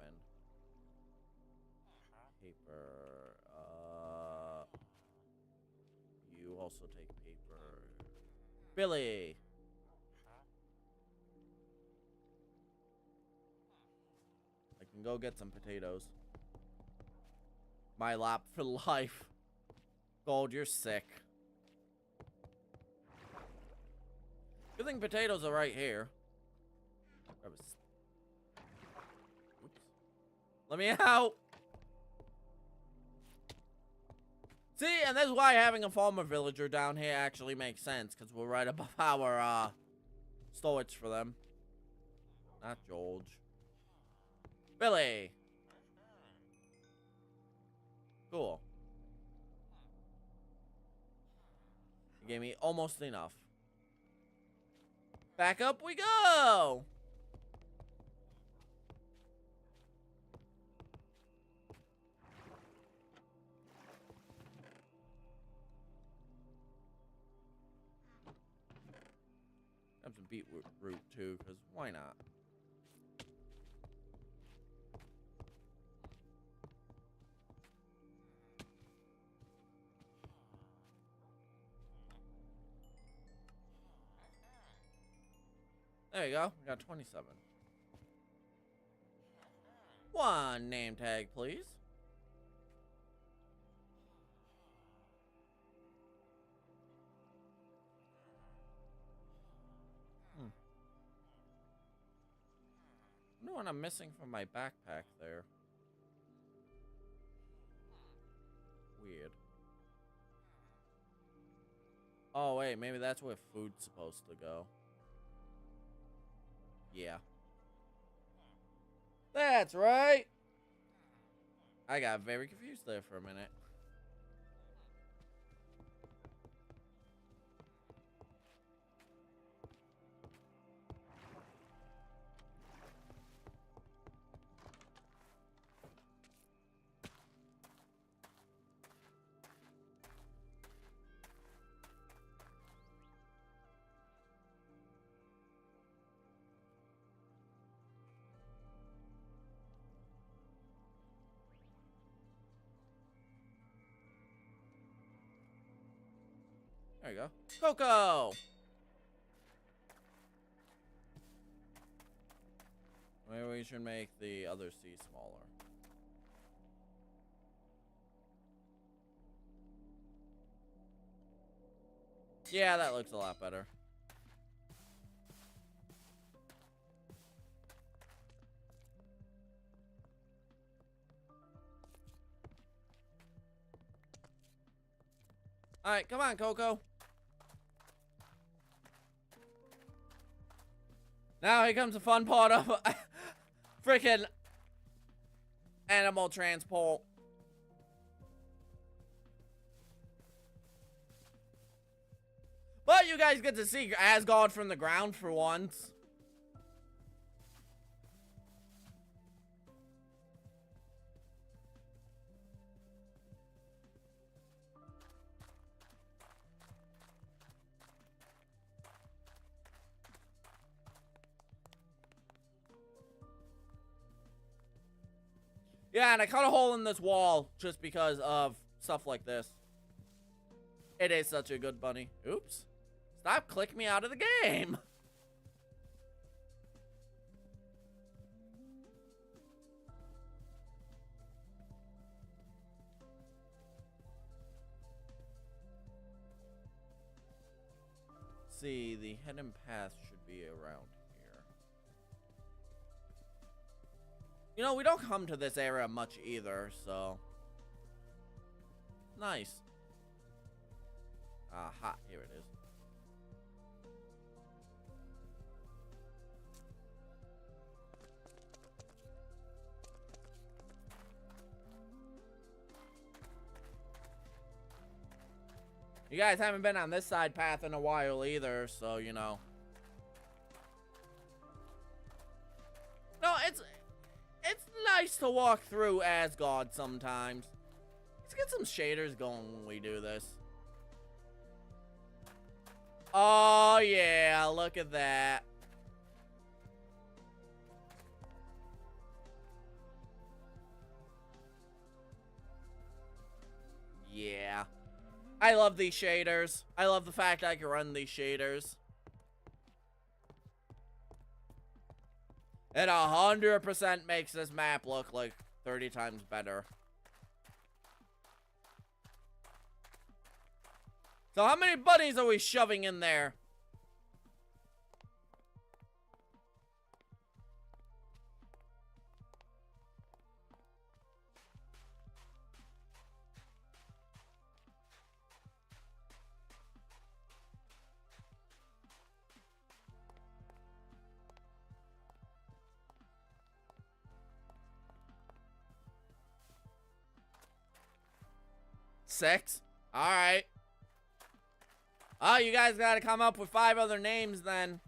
Paper. You also take paper. Billy! I can go get some potatoes. My lap for life. Gold, you're sick. Good thing potatoes are right here. Oops. Let me out! See, and that's why having a farmer villager down here actually makes sense, because we're right above our, storage for them. Not George. Billy! Cool. You gave me almost enough. Back up we go! Have some beetroot too, because why not? There you go. We got 27. One name tag, please. I wonder what I'm missing from my backpack there. Weird. Oh, wait. Maybe that's where food's supposed to go. Yeah. That's right. I got very confused there for a minute. There you go. Coco! Maybe we should make the other C smaller. Yeah, that looks a lot better. Alright, come on, Coco. Now here comes the fun part of freaking animal transport. But you guys get to see Asgard from the ground for once. Yeah, and I cut a hole in this wall just because of stuff like this. It is such a good bunny. Oops. Stop clicking me out of the game. See, the hidden path should be around here. You know, we don't come to this area much either, so. Nice. Aha, here it is. You guys haven't been on this side path in a while either, so, you know. No, nice to walk through Asgard sometimes. Let's get some shaders going when we do this. Oh, yeah, look at that. Yeah. I love these shaders. I love the fact I can run these shaders. It 100% makes this map look like 30 times better. So how many bunnies are we shoving in there? Six? Alright. Oh, you guys gotta come up with 5 other names then.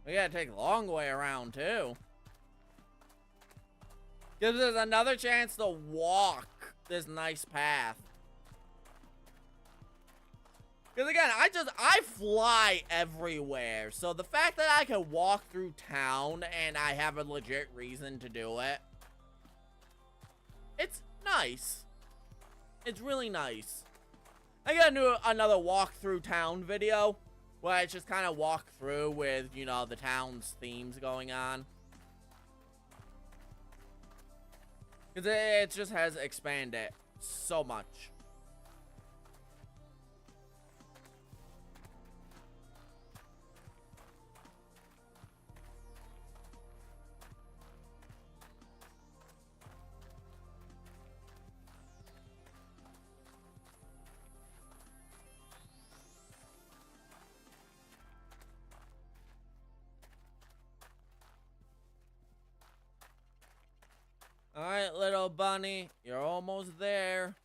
We gotta take the long way around, too. Gives us another chance to walk this nice path. Because again, I fly everywhere. So the fact that I can walk through town and I have a legit reason to do it, it's nice. It's really nice. I gotta do another walk through town video where I just kind of walk through with, you know, the town's themes going on. Because it just has expanded so much. Alright, little bunny, you're almost there.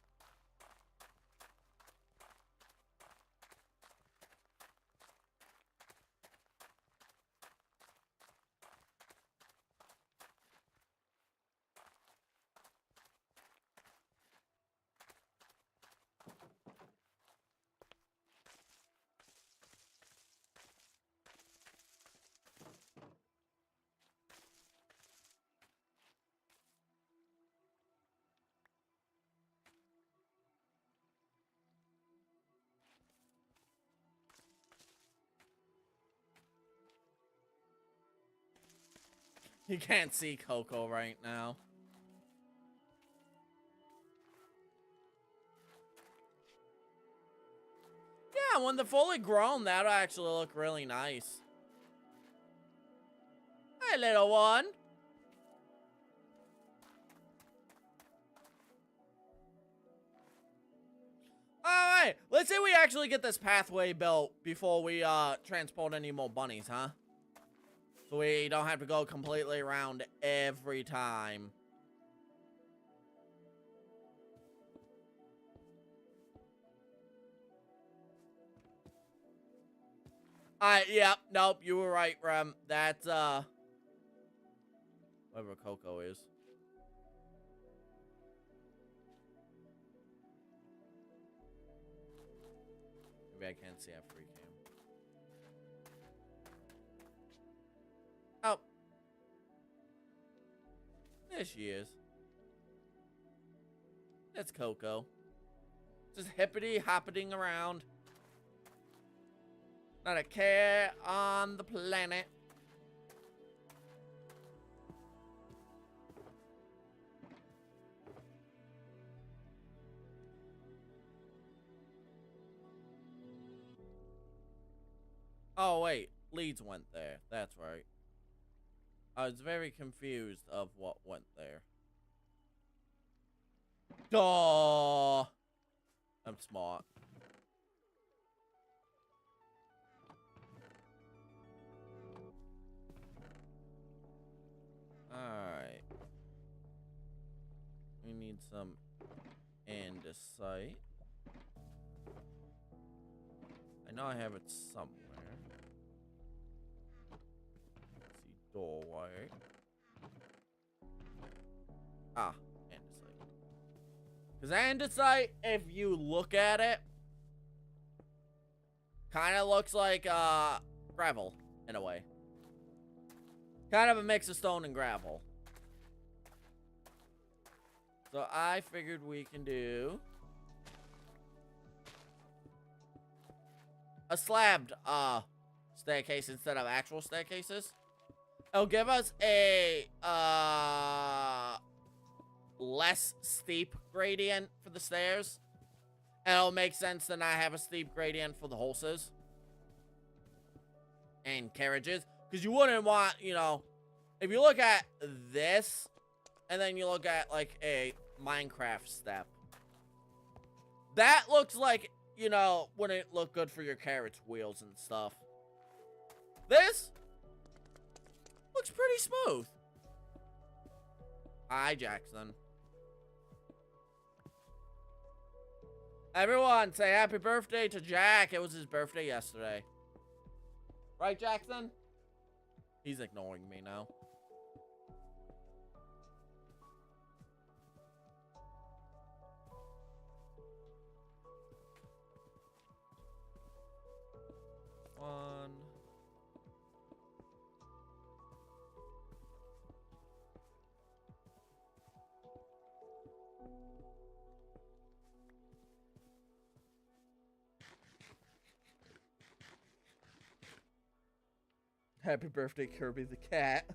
You can't see Coco right now. Yeah, when they're fully grown, that'll actually look really nice. Hey, little one. Alright, let's say we actually get this pathway built before we transport any more bunnies, huh? So we don't have to go completely around every time. Yep, nope, you were right, Rem. That's, whatever Coco is. Maybe I can't see a free cam. Oh. There she is. That's Coco. Just hippity-hoppiting around. Not a care on the planet. Oh, wait. Leeds went there. That's right. I was very confused of what went there. Duh! I'm smart. Alright. We need some andesite. I know I have it somewhere. Let's see, doorway. Ah, andesite. Because andesite, if you look at it, kind of looks like gravel in a way. Kind of a mix of stone and gravel. So I figured we can do a slabbed staircase instead of actual staircases. It'll give us a less steep gradient for the stairs. And it'll make sense to not have a steep gradient for the horses and carriages. Because you wouldn't want, you know, if you look at this, and then you look at, like, a Minecraft step. That looks like, you know, wouldn't look good for your carriage wheels and stuff. This looks pretty smooth. Hi, Jackson. Everyone, say happy birthday to Jack. It was his birthday yesterday. Right, Jackson? He's ignoring me now. One. Happy birthday, Kirby the cat.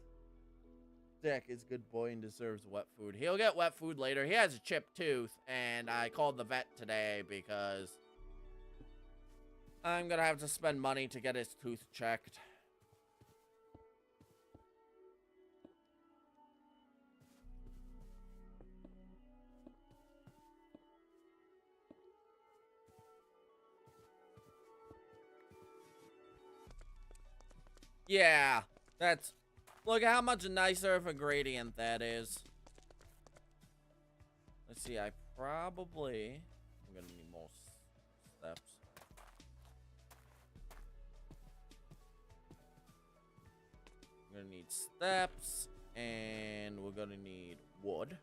Jack is a good boy and deserves wet food. He'll get wet food later. He has a chipped tooth, and I called the vet today because I'm gonna have to spend money to get his tooth checked. Yeah, that's... Look at how much nicer of a gradient that is. Let's see, I probably... I'm gonna need more steps. We're gonna need steps, and we're gonna need wood.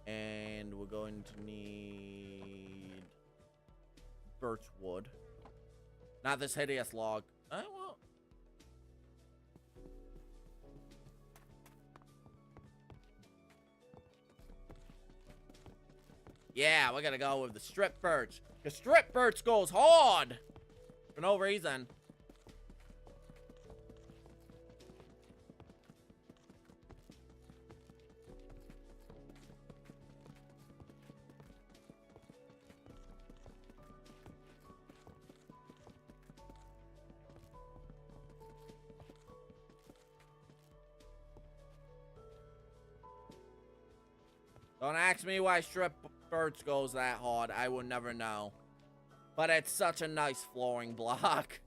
And we're going to need... birch wood. Not this hideous log. Oh, well... Yeah, we're gonna go with the strip birch. The strip birch goes hard! For no reason. Don't ask me why strip birch goes that hard. I will never know. But it's such a nice flooring block.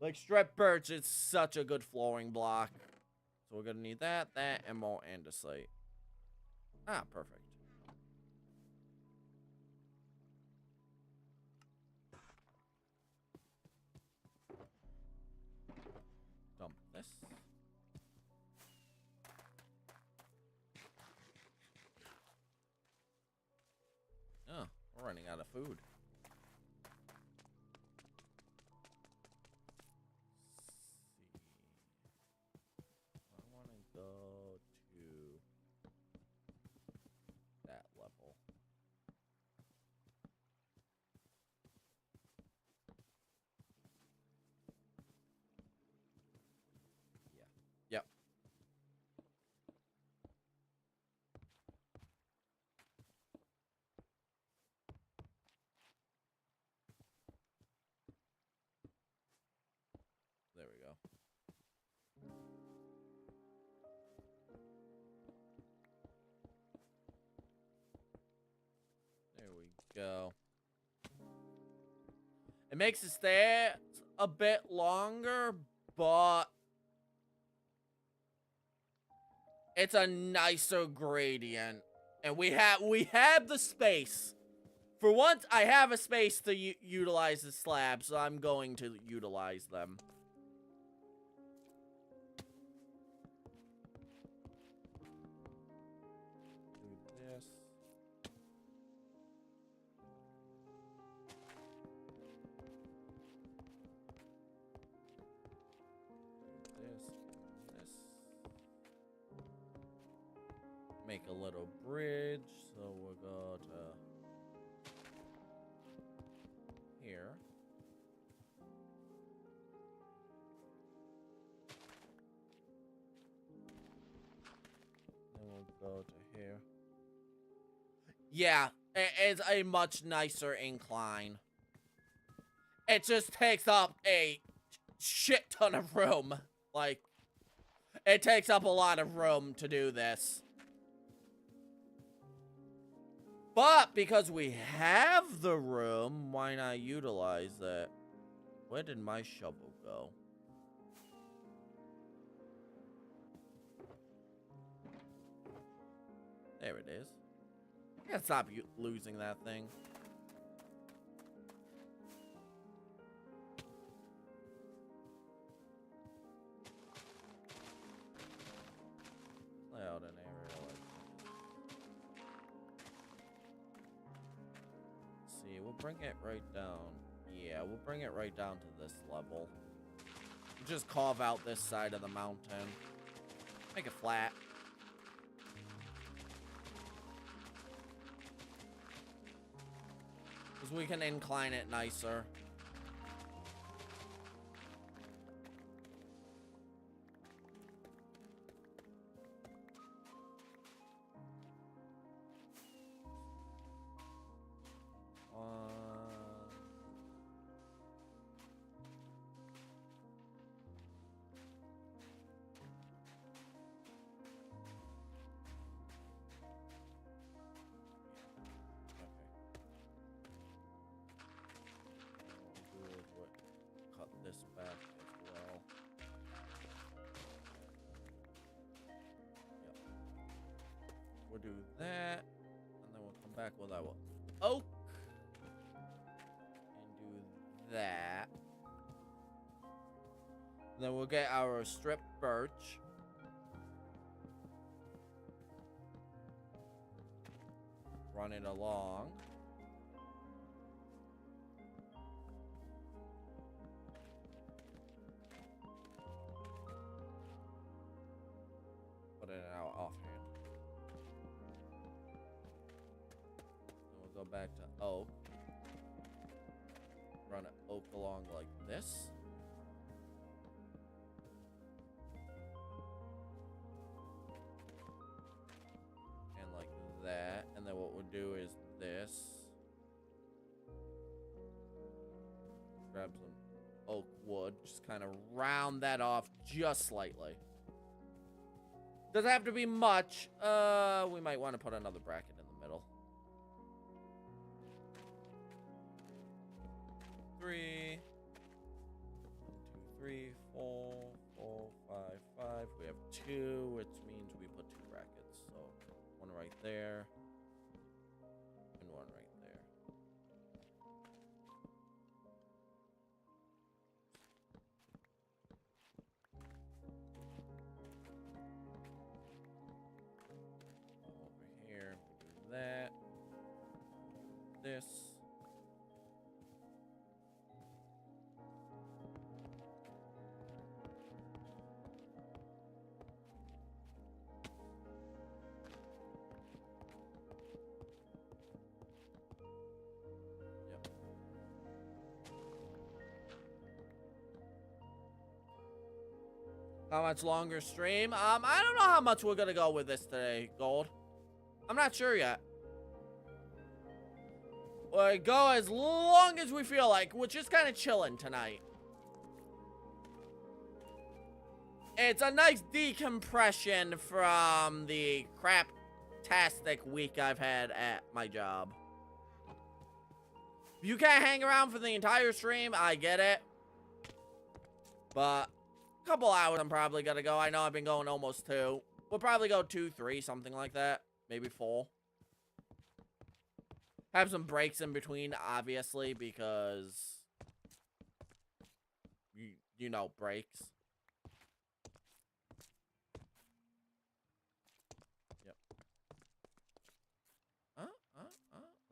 Like, strip birch is such a good flooring block. So we're gonna need that, and more andesite. Ah, perfect. Dump this. Oh, we're running out of food. I want to go to that level. Yeah. Yep. There we go. go. It makes the stairs a bit longer, but it's a nicer gradient. And we have the space. For once, I have a space to utilize the slabs, so I'm going to utilize them. Do this. This. Make a little bridge, so we'll go to here. Then we'll go to here. Yeah, it's a much nicer incline. It just takes up a shit ton of room. Like, it takes up a lot of room to do this. But because we have the room, why not utilize it? Where did my shovel go? There it is. I gotta stop losing that thing. Lay out an area like this. See, we'll bring it right down. Yeah, we'll bring it right down to this level. Just carve out this side of the mountain. Make it flat. Because we can incline it nicer. This back as well. Yep. We'll do that, and then we'll come back with our oak and do that. And then we'll get our strip birch. Run it along. Out offhand. Then we'll go back to oak. Run an oak along like this. And like that. And then what we'll do is this. Grab some oak wood. Just kind of round that off just slightly. Doesn't have to be much. We might want to put another bracket in the middle. 3. 1, 2, 3, 4, 4, 5, 5. We have 2, which means we put 2 brackets. So one right there. And one right there. That, this, yep. How much longer stream? I don't know how much we're gonna go with this today, Gold. I'm not sure yet. We'll go as long as we feel like. We're just kind of chilling tonight. It's a nice decompression from the crap-tastic week I've had at my job. If you can't hang around for the entire stream, I get it. But a couple hours I'm probably gonna go. I know I've been going almost 2. We'll probably go 2, 3, something like that. Maybe 4. Have some breaks in between, obviously, because... You know, breaks. Yep.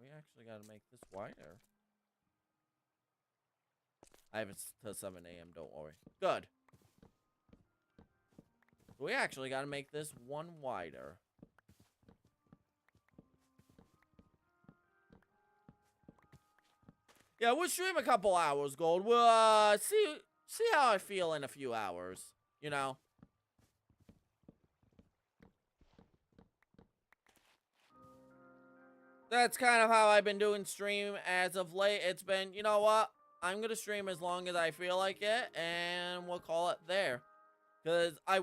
We actually gotta make this wider. I have it till 7 a.m., don't worry. Good. We actually gotta make this one wider. Yeah, we'll stream a couple hours, Gold. We'll, see how I feel in a few hours. You know? That's kind of how I've been doing stream as of late. It's been, you know what? I'm gonna stream as long as I feel like it, and we'll call it there. Because I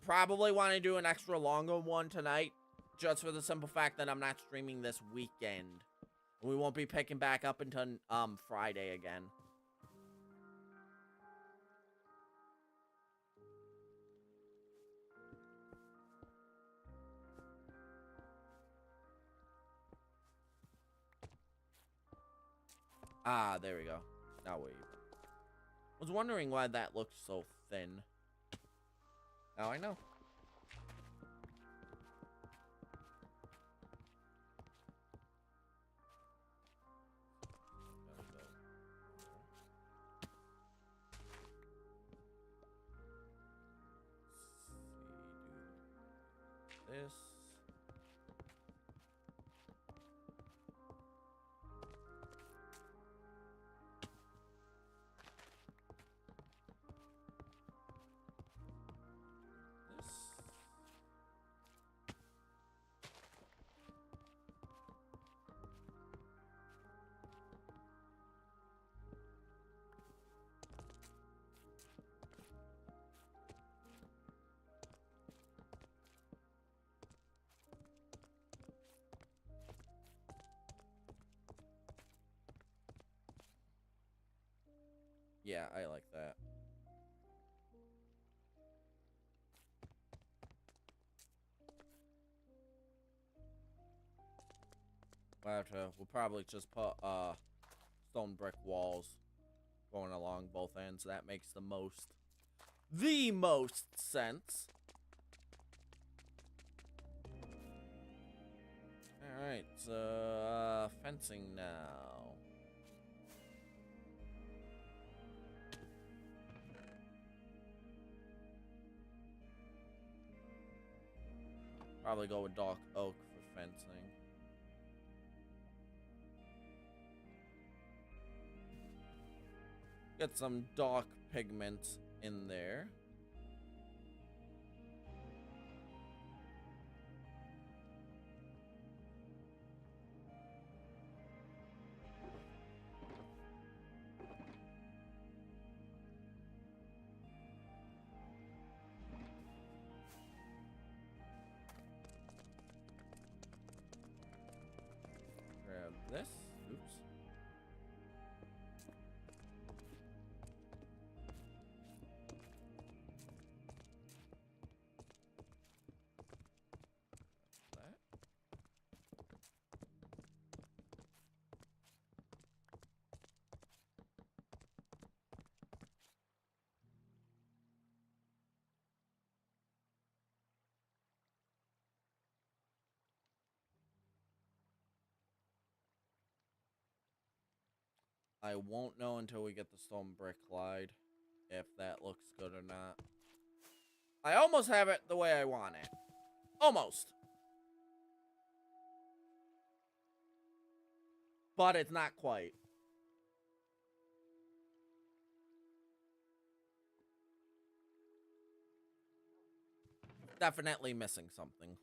probably want to do an extra longer one tonight, just for the simple fact that I'm not streaming this weekend. We won't be picking back up until Friday again. Ah, there we go. Now we're even. Was wondering why that looked so thin. Now I know. This. Yeah, I like that. We'll probably just put stone brick walls going along both ends. That makes the most sense. Alright, so fencing now. Probably go with dark oak for fencing. Get some dark pigment in there. Grab this. Oops. I won't know until we get the stone brick lied if that looks good or not. I almost have it the way I want it. Almost. But it's not quite. Definitely missing something.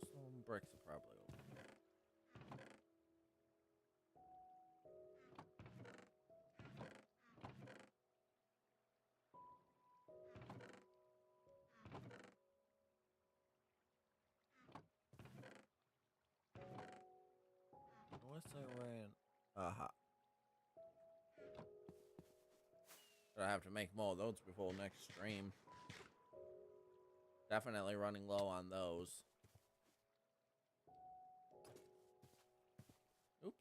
The stone bricks are probably over here. Unless I ran. Aha. I have to make more of those before next stream. Definitely running low on those. Oops.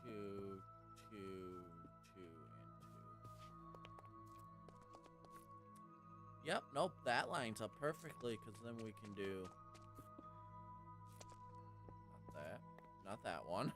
Two, and two. Yep, nope, that lines up perfectly, because then we can do... Not that. Not that one.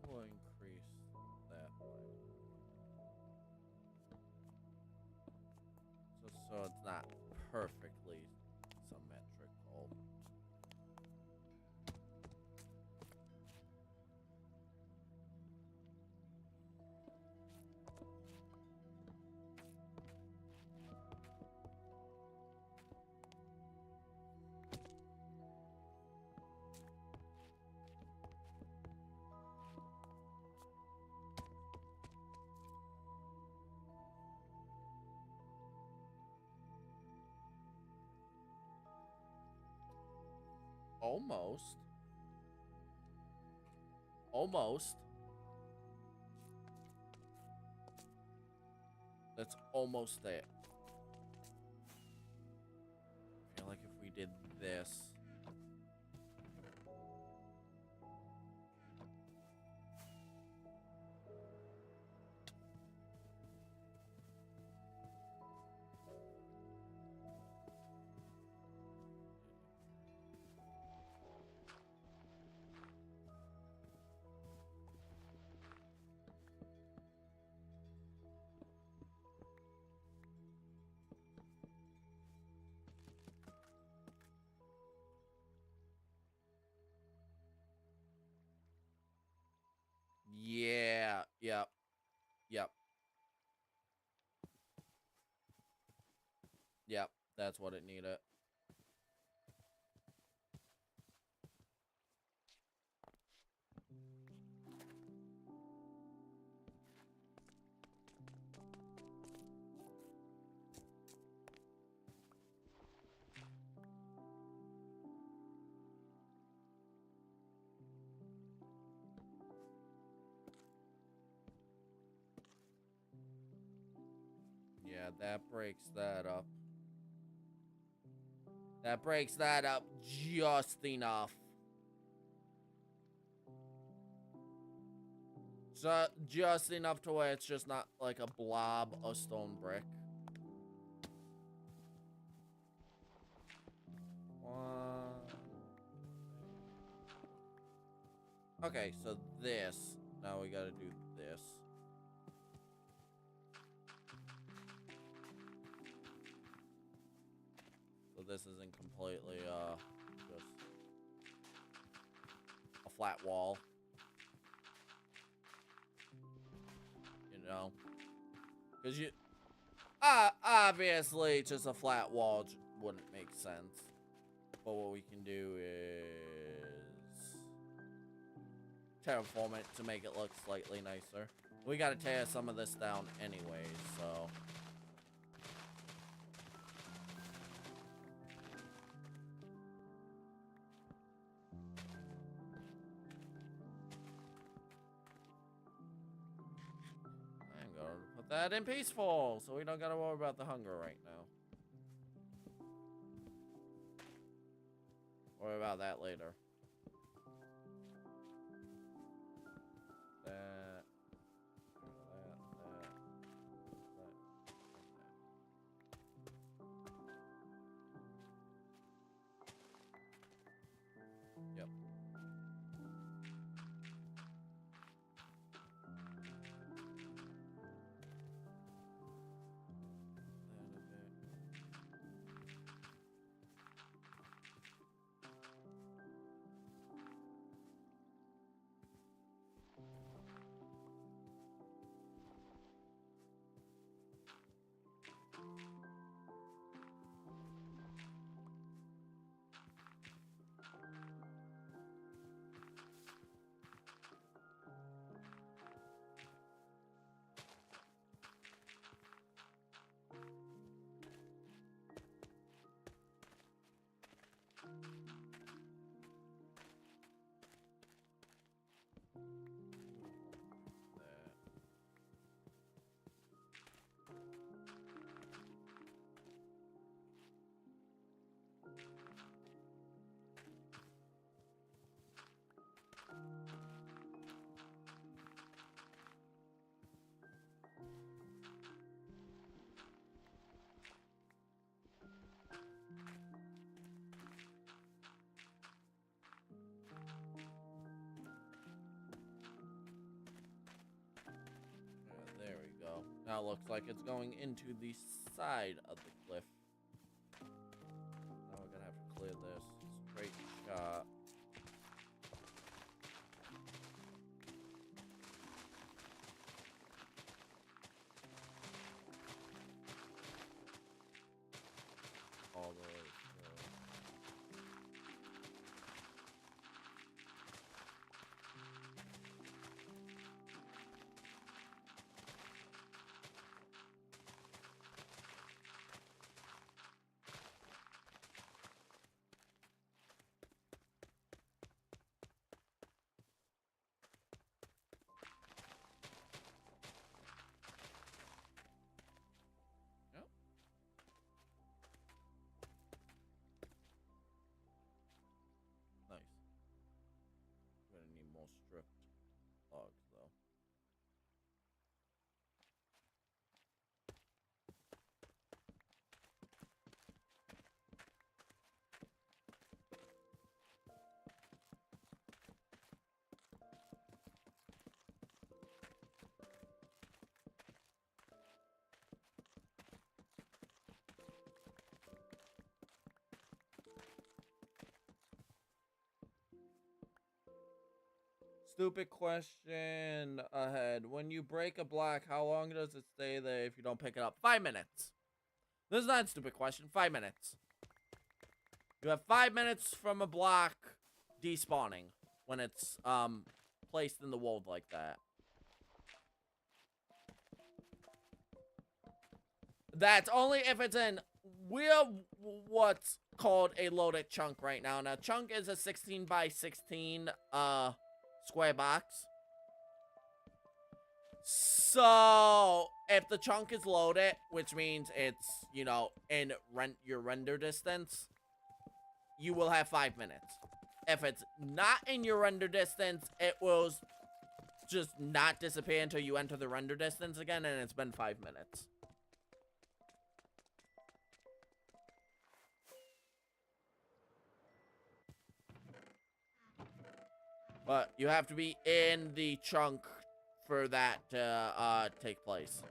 We'll increase that one. So it's not perfectly symmetrical. Almost. Almost. That's almost there. I feel like if we did this. Yeah. Yep. Yep. Yep. That's what it needed. Yeah, that breaks that up. That breaks that up just enough. So, just enough to where it's just not like a blob of stone brick. Okay, so this. Now we gotta do this. So this isn't completely, just a flat wall. You know? Because Obviously, just a flat wall wouldn't make sense. But what we can do is terraform it to make it look slightly nicer. We gotta tear some of this down anyways, so. I'm gonna put that in peaceful, so we don't gotta worry about the hunger right now. Worry about that later. That. Yep. There we go. Now it looks like it's going into the side of the cliff. Now we're gonna have to clear this straight shot. All the way through. Stripped logs, though. Stupid question ahead. When you break a block, how long does it stay there if you don't pick it up? 5 minutes. This is not a stupid question. 5 minutes. You have 5 minutes from a block despawning when it's placed in the world like that. That's only if it's in what's called a loaded chunk right now. Now, chunk is a 16 by 16 square box. So if the chunk is loaded, which means it's, you know, in your render distance, you will have 5 minutes. If it's not in your render distance, it will just not disappear until you enter the render distance again, and it's been 5 minutes. But you have to be in the chunk for that to take place.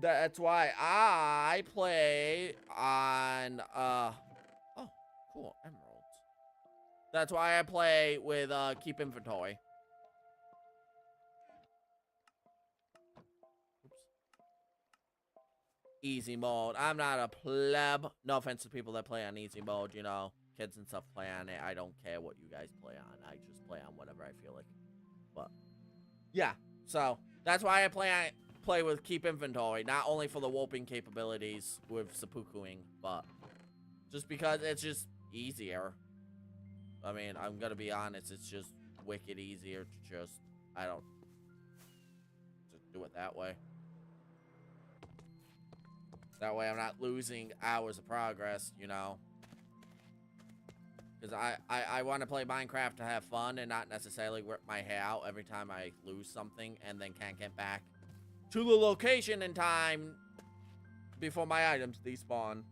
That's why I play on, oh, cool, emeralds. That's why I play with, keep inventory. easy mode. I'm not a pleb. No offense to people that play on easy mode, you know. Kids and stuff play on it. I don't care what you guys play on. I just play on whatever I feel like. But yeah, so that's why I play with keep inventory, not only for the warping capabilities with seppukuing, but just because it's just easier. I mean, I'm gonna be honest, it's just wicked easier to just do it that way. That way I'm not losing hours of progress, you know. Because I want to play Minecraft to have fun and not necessarily rip my hair out every time I lose something and then can't get back to the location in time before my items despawn.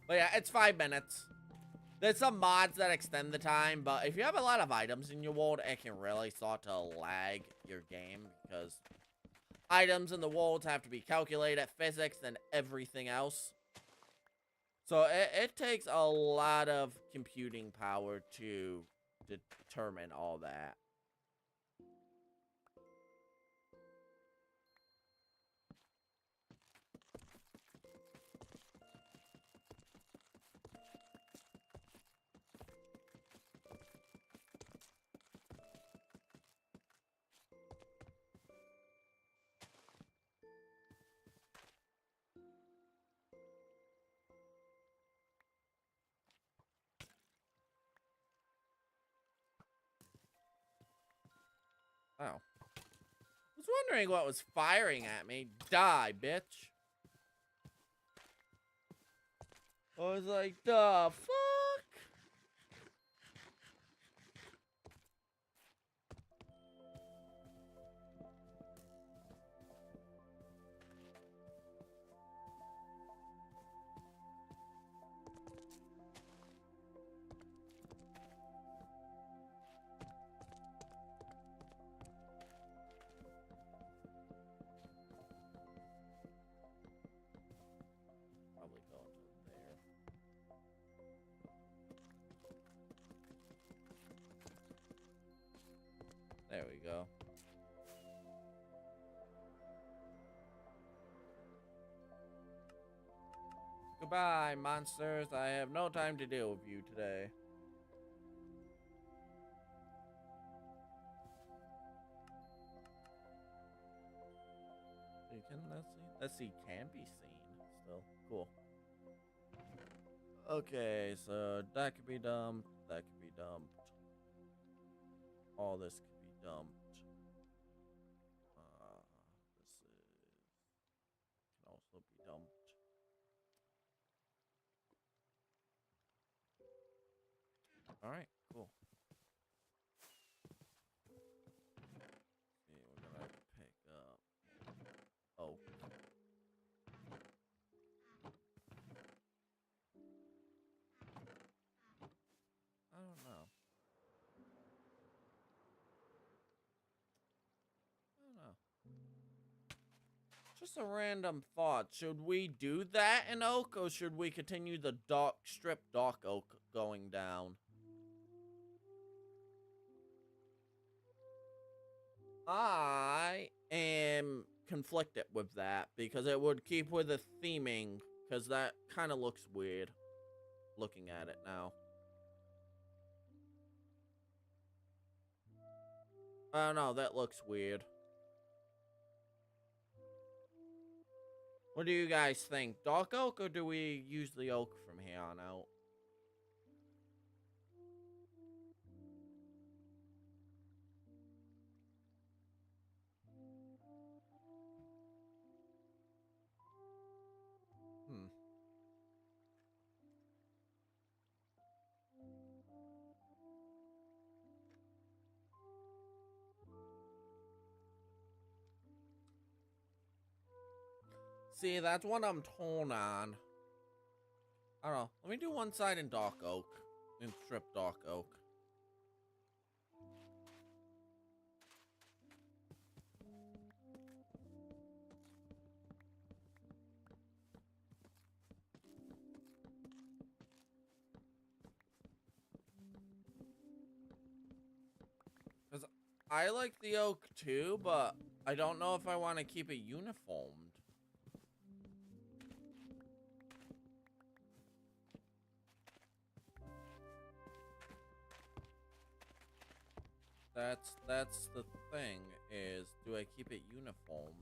But yeah, it's 5 minutes. There's some mods that extend the time, but if you have a lot of items in your world, it can really start to lag your game because items in the worlds have to be calculated, physics, and everything else. So it takes a lot of computing power to determine all that. Oh. I was wondering what was firing at me. Die, bitch. I was like, the fuck? Probably go into there. There we go. Goodbye, monsters. I have no time to deal with you today. So you can let's see can be seen still. Cool. Okay, so that could be dumped. That could be dumped. All this could be dumped. This can also be dumped. All right, cool. See, we're gonna pick up. Oh. I don't know. I don't know. Just a random thought. Should we do that in oak, or should we continue the strip dark oak going down? I am conflicted with that because it would keep with the theming, because that kind of looks weird looking at it now. I don't know, that looks weird. What do you guys think? Dark oak, or do we use the oak from here on out? See, that's what I'm torn on. I don't know. Let me do one side in dark oak. In strip dark oak. Because I like the oak too, but I don't know if I want to keep it uniformed. That's the thing, is do I keep it uniformed?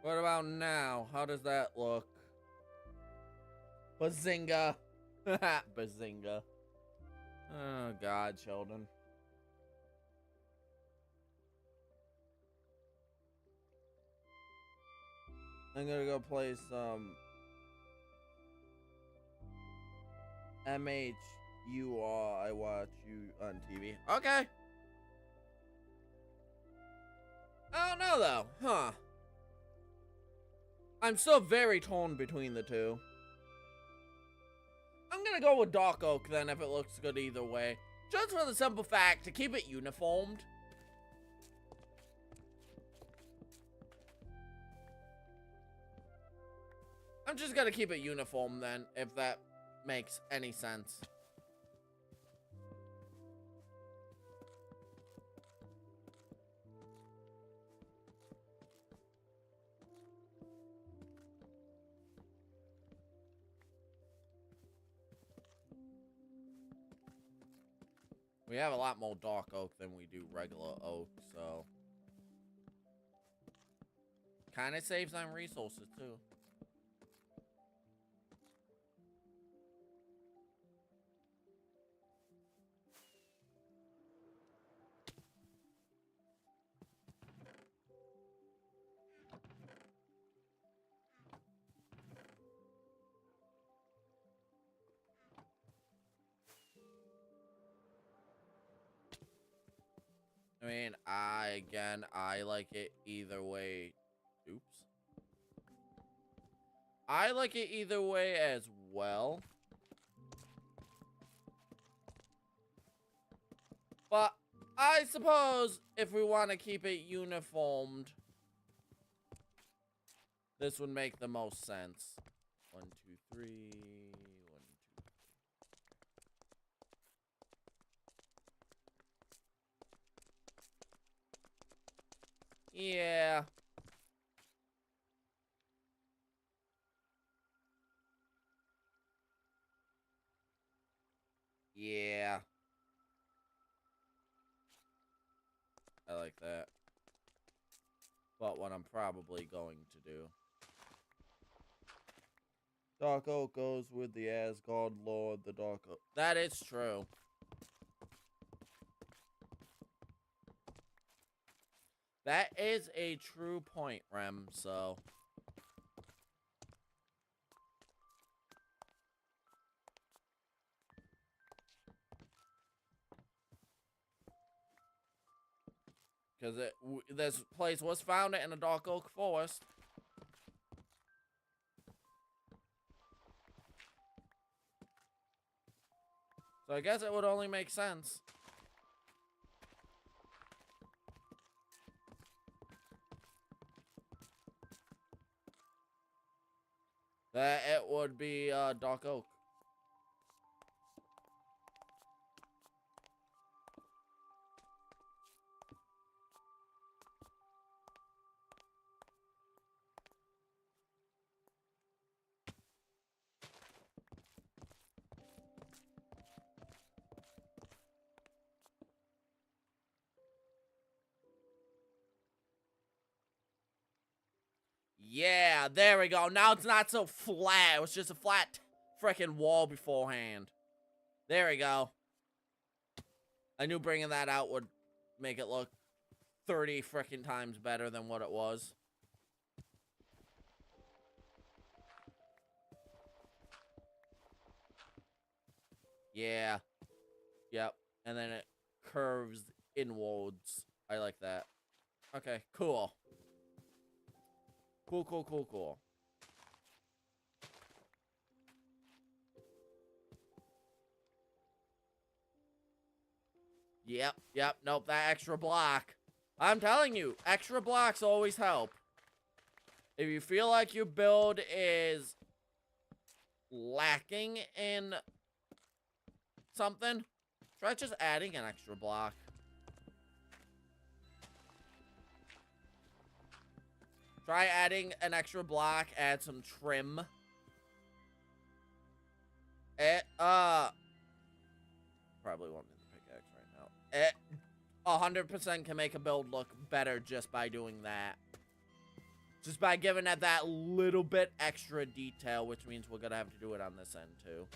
What about now? How does that look? Bazinga. Bazinga. Oh, God, Sheldon. I'm gonna go play some MHUR. I watch you on TV. Okay. I don't know, though. Huh. I'm still very torn between the two. I'm gonna go with Dark Oak then if it looks good either way. Just for the simple fact to keep it uniformed. I'm just gonna keep it uniform then, if that makes any sense. We have a lot more dark oak than we do regular oak, so kind of saves on resources too. I mean, I like it either way. Oops. I like it either way as well. But I suppose if we want to keep it uniformed, this would make the most sense. 1, 2, 3. 1, 2. Yeah. Yeah. I like that. But what I'm probably going to do. Dark Oak goes with the Asgard Lord, the Dark Oak. That is true. That is a true point, Rem, so. Because this place was founded in a dark oak forest. So I guess it would only make sense. That it would be dark oak. Yeah, there we go. Now it's not so flat. It was just a flat freaking wall beforehand. There we go. I knew bringing that out would make it look 30 freaking times better than what it was. Yeah. Yep. And then it curves inwards. I like that. Okay, cool. Cool, cool, cool, cool. Yep, yep, nope, that extra block. I'm telling you, extra blocks always help. If you feel like your build is lacking in something, try just adding an extra block. Try adding an extra block, add some trim. It, probably won't need the pickaxe right now. It 100% can make a build look better just by doing that. Just by giving it that little bit extra detail, which means we're gonna have to do it on this end too.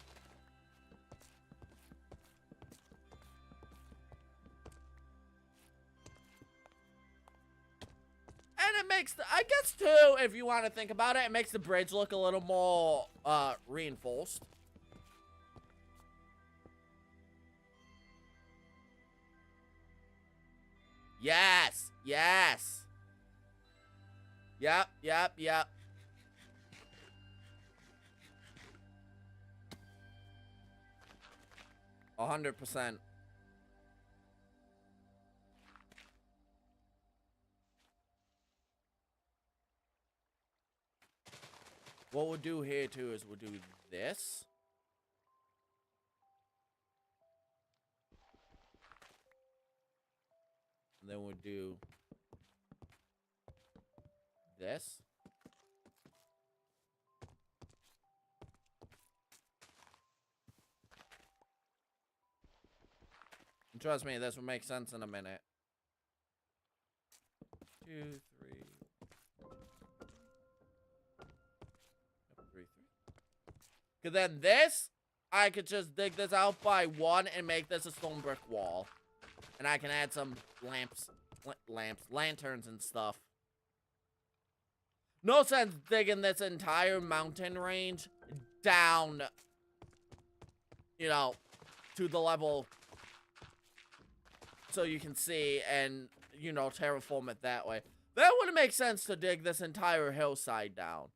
And it makes the, I guess too, if you want to think about it, it makes the bridge look a little more, reinforced. Yes, yes. Yep, yep, yep. A 100%. What we'll do here too is we'll do this. And then we'll do this. And trust me, this will make sense in a minute. 2, 3. Yep, 3, 3. Cause then this, I could just dig this out by 1 and make this a stone brick wall. And I can add some lanterns and stuff. No sense digging this entire mountain range down, you know, to the level so you can see and, you know, terraform it that way. That wouldn't make sense to dig this entire hillside down.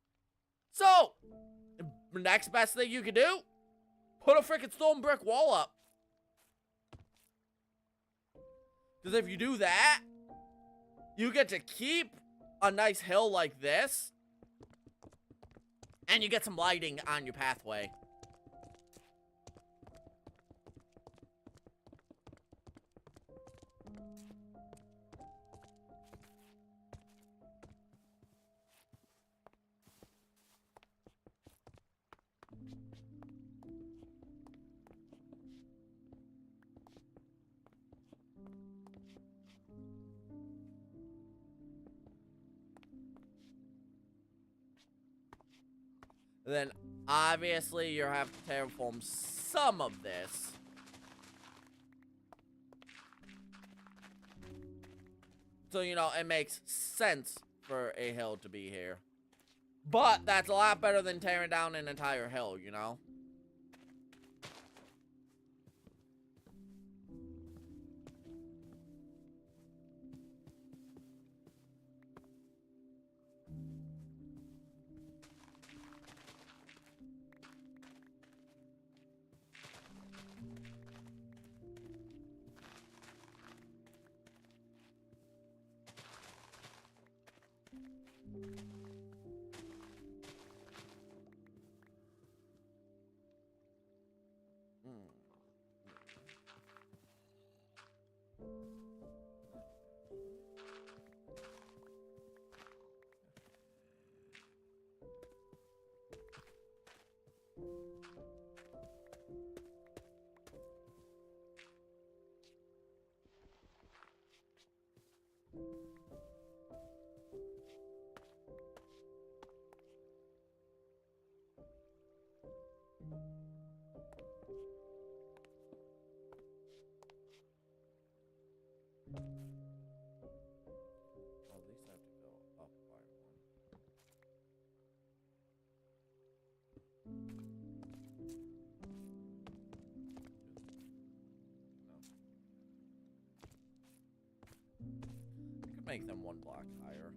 So, the next best thing you could do, put a freaking stone brick wall up. Because if you do that, you get to keep a nice hill like this, and you get some lighting on your pathway. Then, obviously, you have to terraform some of this. So, you know, it makes sense for a hill to be here. But that's a lot better than tearing down an entire hill, you know? make them 1 block higher.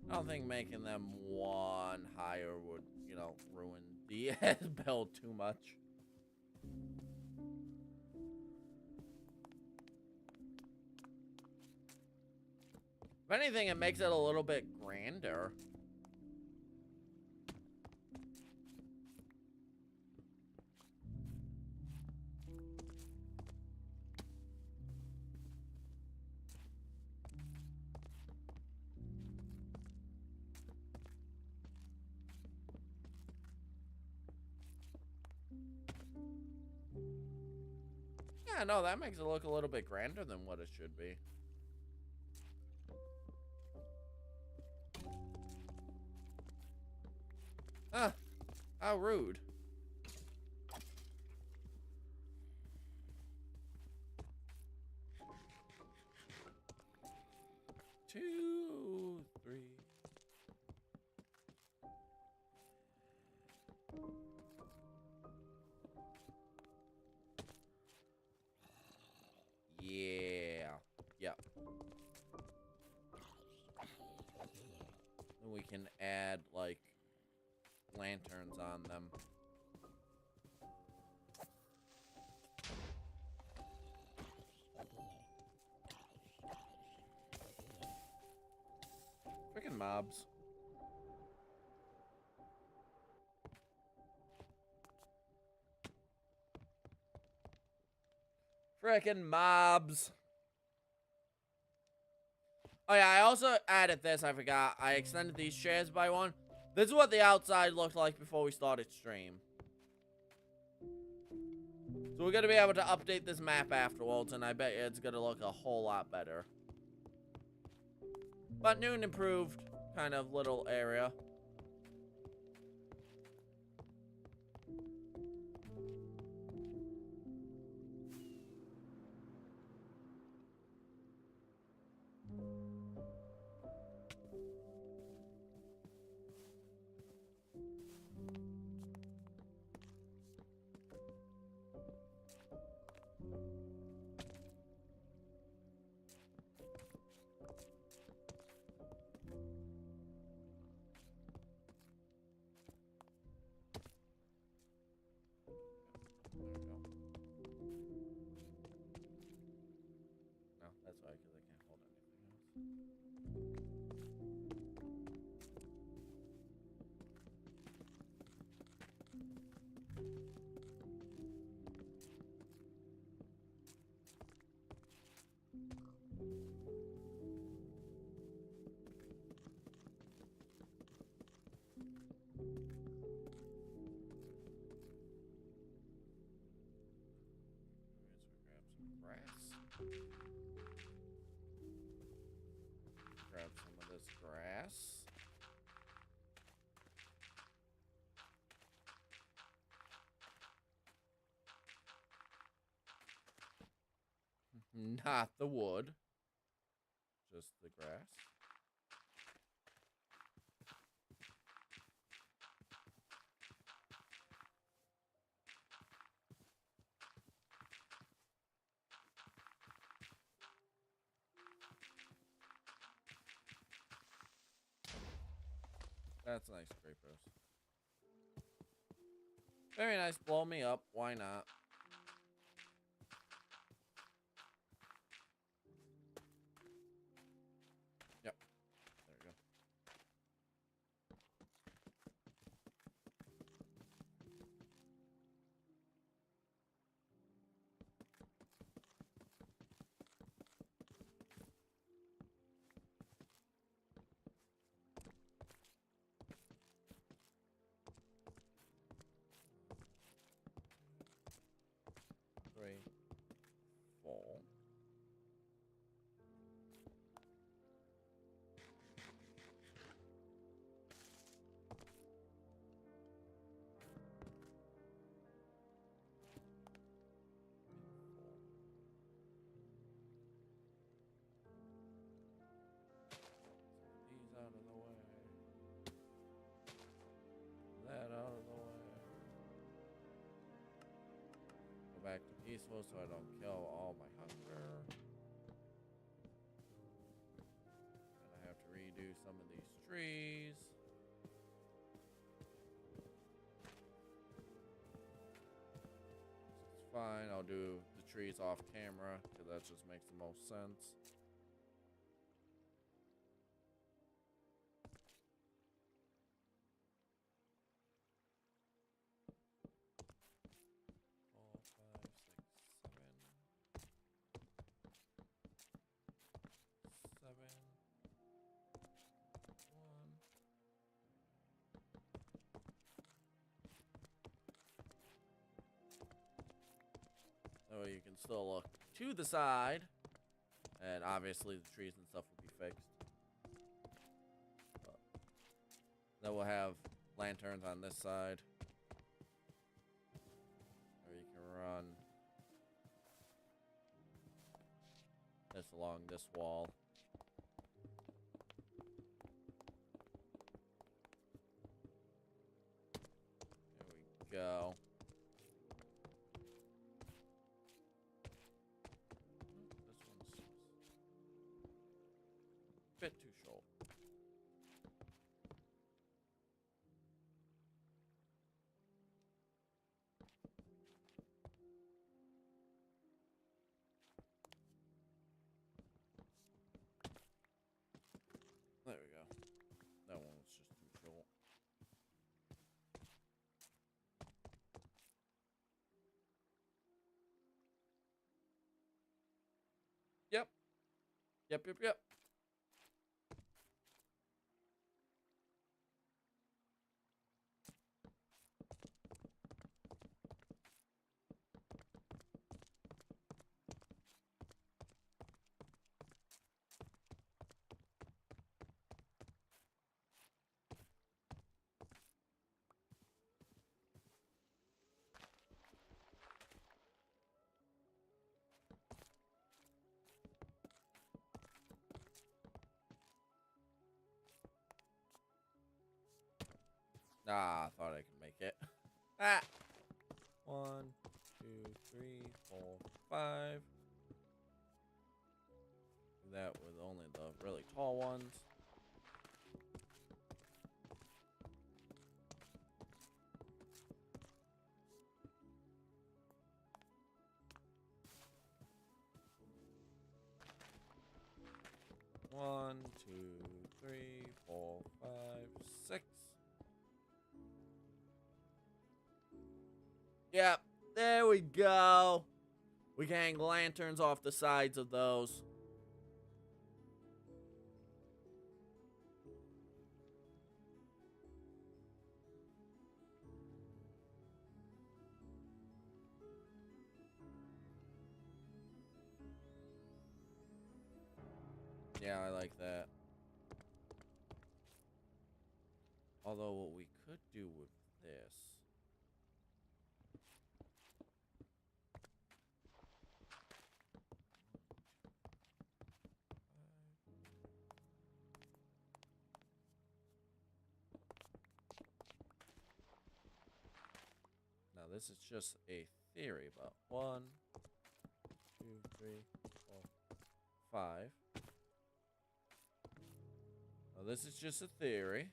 I don't think making them 1 higher would, you know, ruin the build too much. If anything, it makes it a little bit grander. Yeah, no, that makes it look a little bit grander than what it should be. Ah, how rude. Two, three. Yeah. Yep. Then we can add, like, lanterns on them. Freaking mobs. Frickin' mobs. Oh yeah, I also added this, I forgot. I extended these chairs by 1. This is what the outside looked like before we started stream. So we're gonna be able to update this map afterwards, and I bet you it's gonna look a whole lot better. But new and improved kind of little area. There we go. No, that's why, because I can't hold anything else. Grab some of this grass. Not the wood. Just the grass. That's nice, Scrapers. Very nice. Blow me up. Why not? Yep. There we go. back to peaceful so I don't kill all my hunger. And I have to redo some of these trees. It's fine. I'll do the trees off camera because that just makes the most sense. So you can still look to the side, and obviously the trees and stuff will be fixed. But then we'll have lanterns on this side, or you can run this along this wall. There we go. Bit too short. There we go. That one was just too short. Yep. Yep. Ah, I thought I could make it. Ah! 1, 2, 3, 4, 5. Do that with only the really tall ones. One, 2, 3, 4, 5, 6. Yep, there we go. We can hang lanterns off the sides of those. Yeah, I like that. Although what we could do with this. Now this is just a theory, but 1, 2, 3, 4, 5. Now this is just a theory.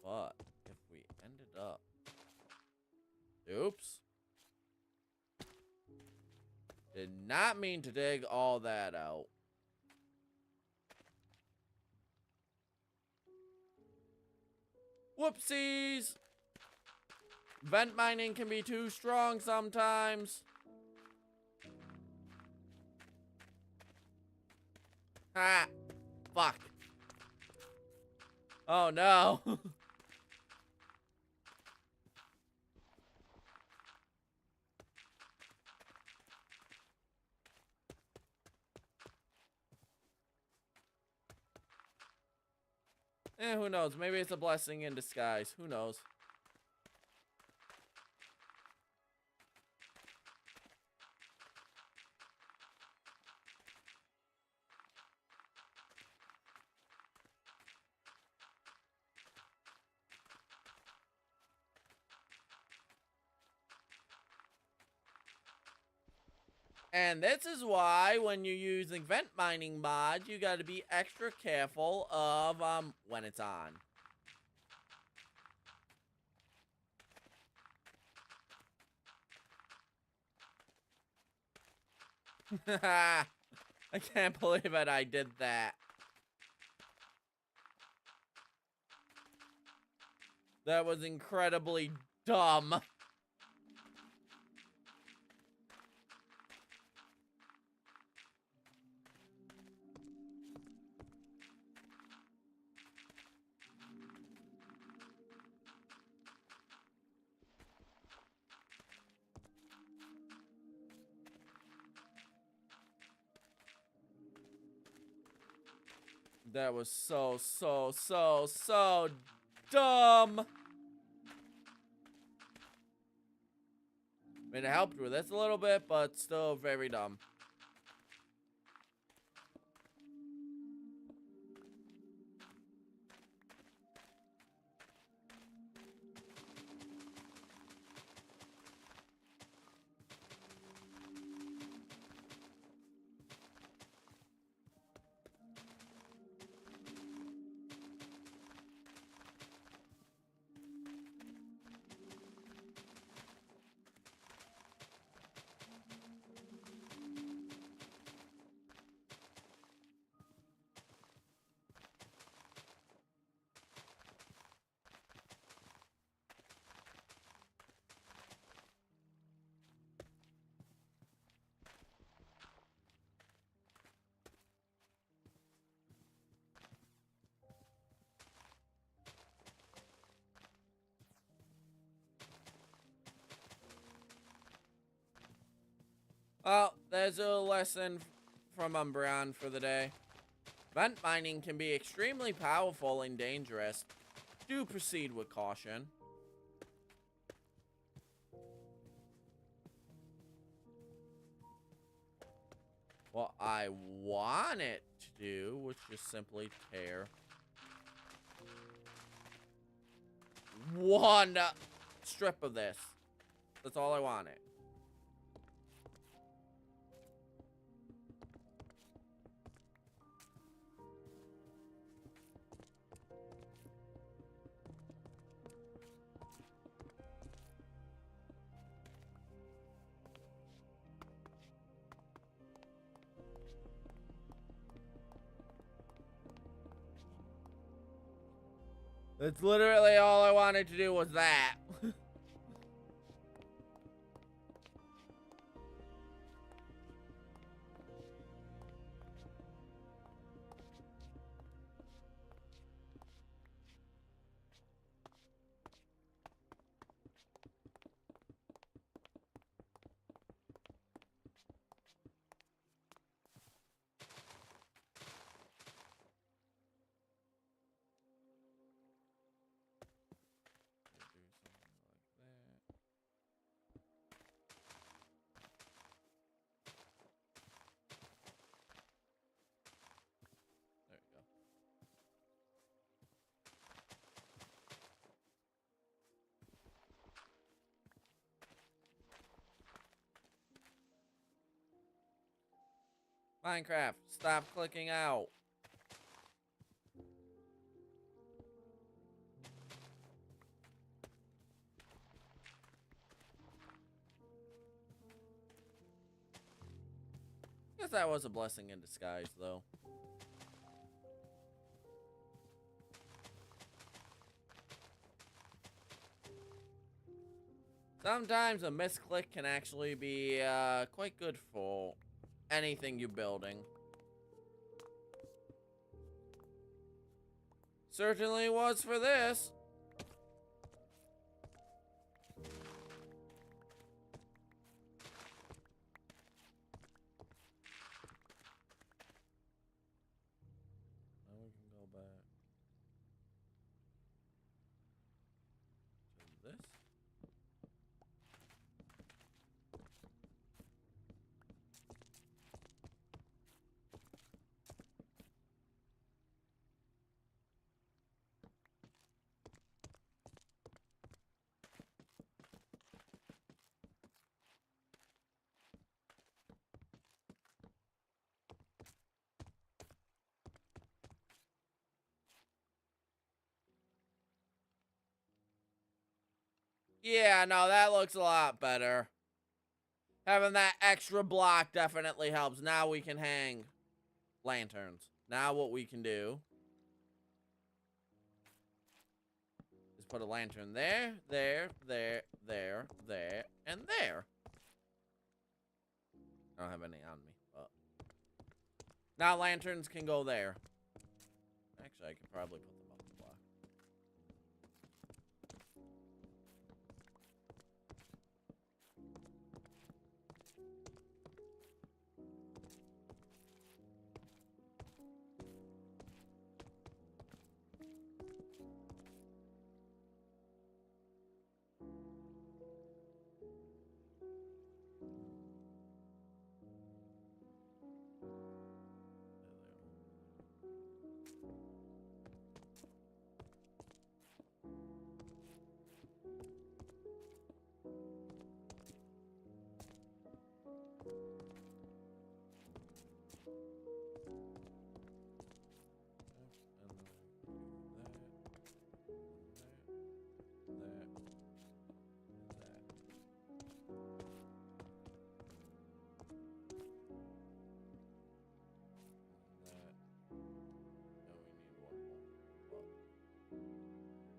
But if we ended up... Oops. Did not mean to dig all that out. Whoopsies! Vent mining can be too strong sometimes. Ha! Fuck. Oh no. Who knows? Maybe it's a blessing in disguise. Who knows? And this is why when you're using vent mining mods, you gotta be extra careful of, when it's on. I can't believe it, I did that. That was incredibly dumb. That was so dumb. I mean, it helped with this a little bit, but still very dumb. Well, there's a lesson from Umbreon for the day. Vent mining can be extremely powerful and dangerous. Do proceed with caution. What I want it to do was just simply tear one strip of this. That's all I wanted. That's literally all I wanted to do was that. Minecraft, stop clicking out. Guess that was a blessing in disguise, though. Sometimes a misclick can actually be quite good for anything you're building. Certainly was for this. Now we can go back to this. Yeah, no, that looks a lot better. Having that extra block definitely helps. Now we can hang lanterns. Now what we can do is put a lantern there, there, there, there, there, and there. I don't have any on me, but now lanterns can go there. Actually, I could probably put them up the block.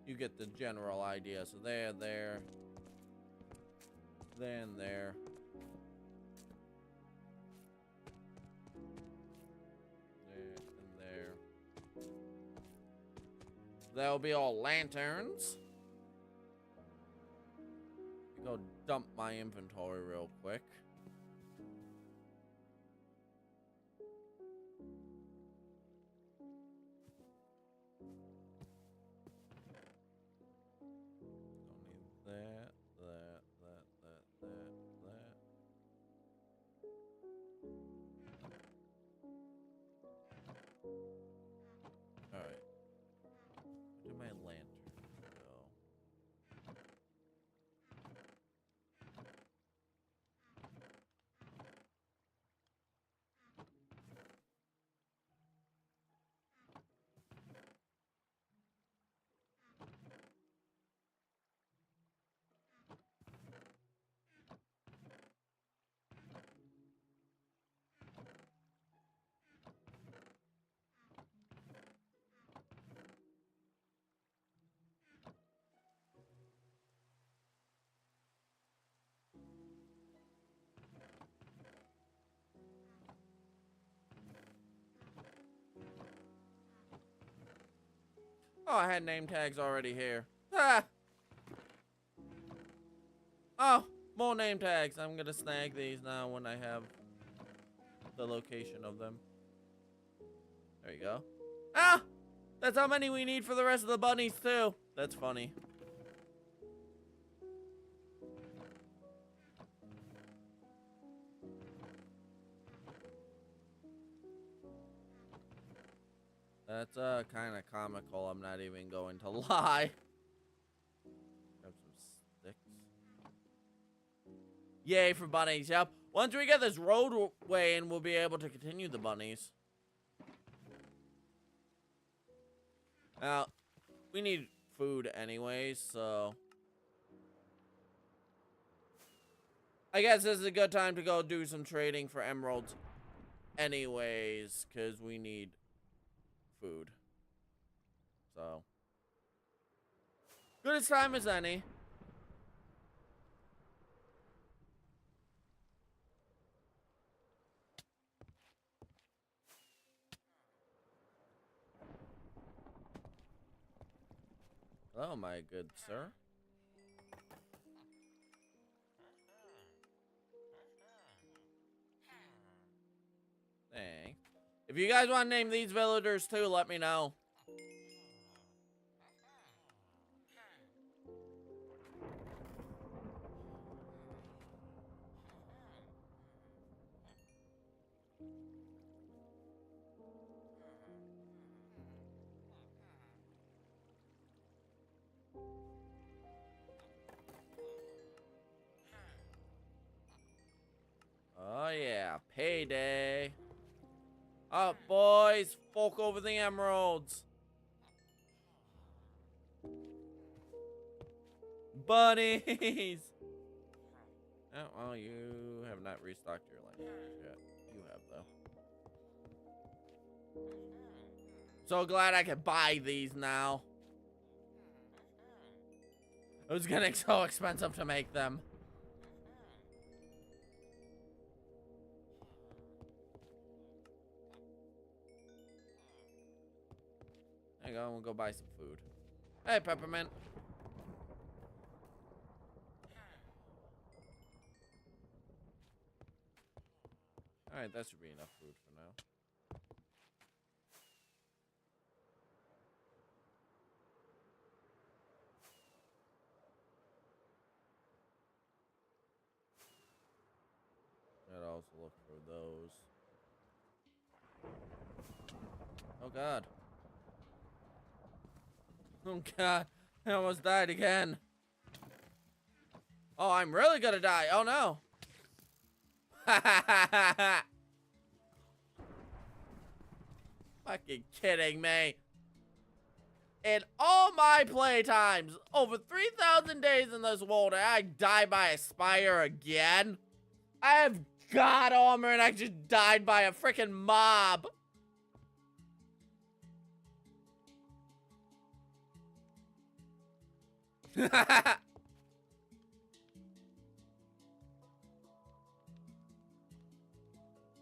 You get the general idea. So there, there, then there. There and there. That'll be all lanterns. Go dump my inventory real quick. Oh, I had name tags already here. Ah! Oh, more name tags. I'm gonna snag these now when I have the location of them. There you go. Ah! That's how many we need for the rest of the bunnies, too. That's funny. That's kind of comical. I'm not even going to lie. Grab some sticks. Yay for bunnies. Yep. Once we get this roadway in, we'll be able to continue the bunnies. Now, we need food anyways, so I guess this is a good time to go do some trading for emeralds anyways, because we need food. So, good as time as any. Oh, my good sir. Thanks. If you guys want to name these villagers too, let me know. Oh yeah, payday. Up, boys, fork over the emeralds. Bunnies! Oh, well, you have not restocked your language yet. You have, though. So glad I can buy these now. It was getting so expensive to make them. There you go, we'll go buy some food. Hey, Peppermint. Alright, that should be enough food for now. I'd also look for those. Oh god. Oh god. I almost died again. Oh, I'm really gonna die. Oh no. Fucking kidding me. In all my playtimes, over 3,000 days in this world, and I die by a spire again? I have god armor and I just died by a freaking mob.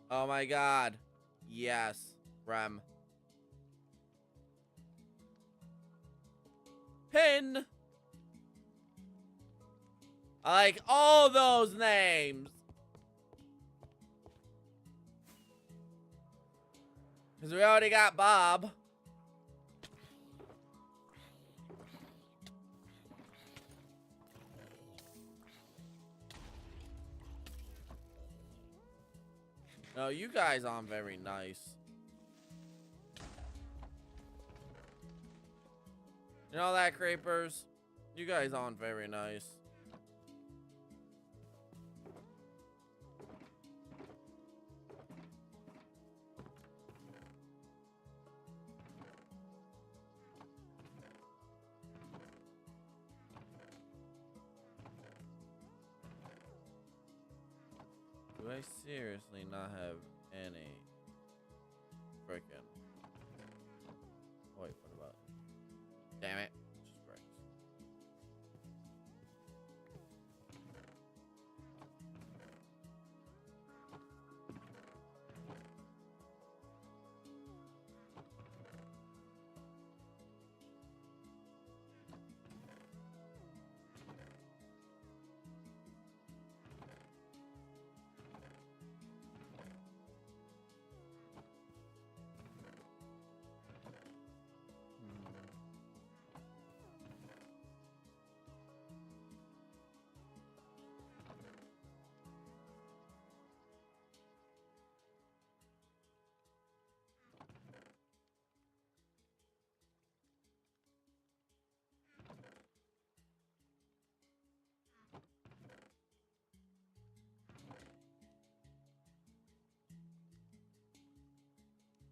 Oh my god. Yes, Rem. Pin. I like all those names. Because we already got Bob. No, you guys aren't very nice. You know that, creepers? You guys aren't very nice. Do I seriously not have any freaking... Wait, what about... Damn it. Just breaks.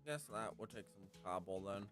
Guess that will take some cobble then.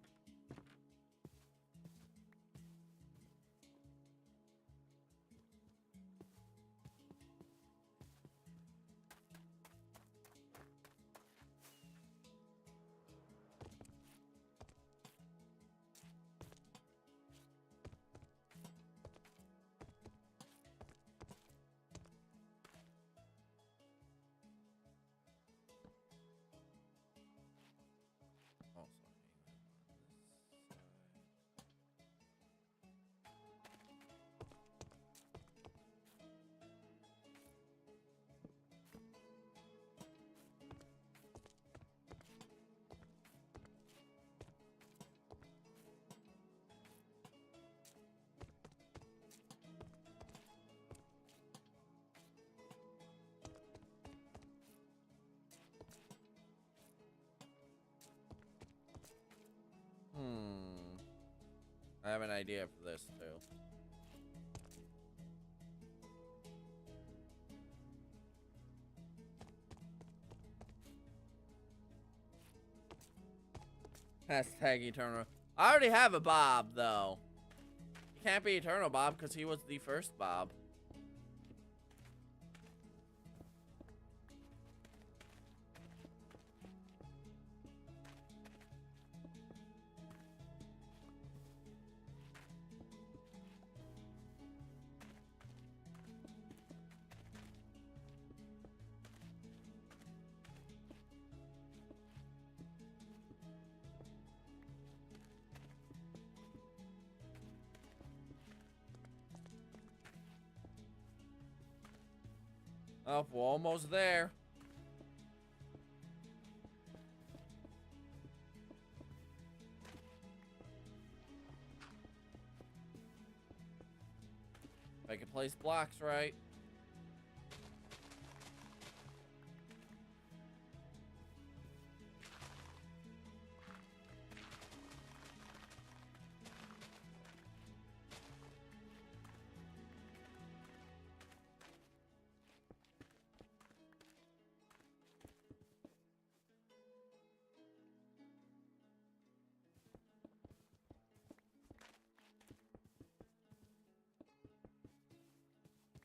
I have an idea for this too. Hashtag eternal. I already have a Bob though. can't be Eternal Bob because he was the first Bob. Oh, we're almost there. If I can place blocks right.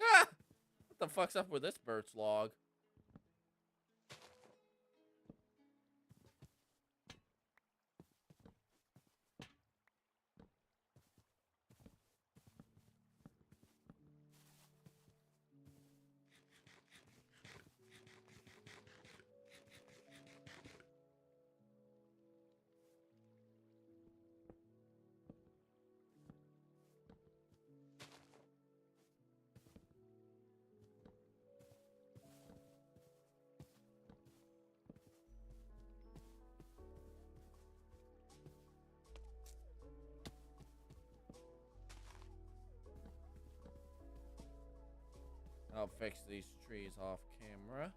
Ah! What the fuck's up with this birch log? I'll fix these trees off camera.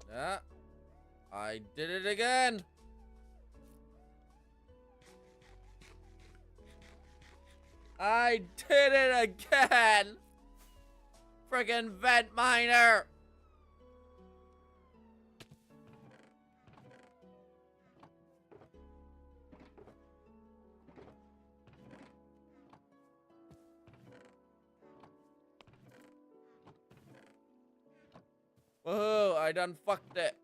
Yeah, I did it again. I did it again. Friggin' vent miner. Woohoo, I done fucked it.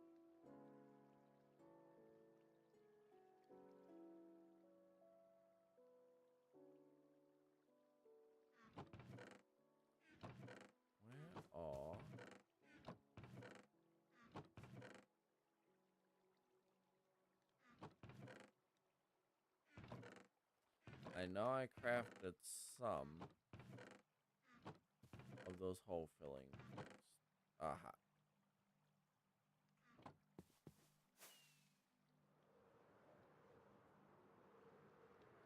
Where are... I know I crafted some of those hole filling things. Aha.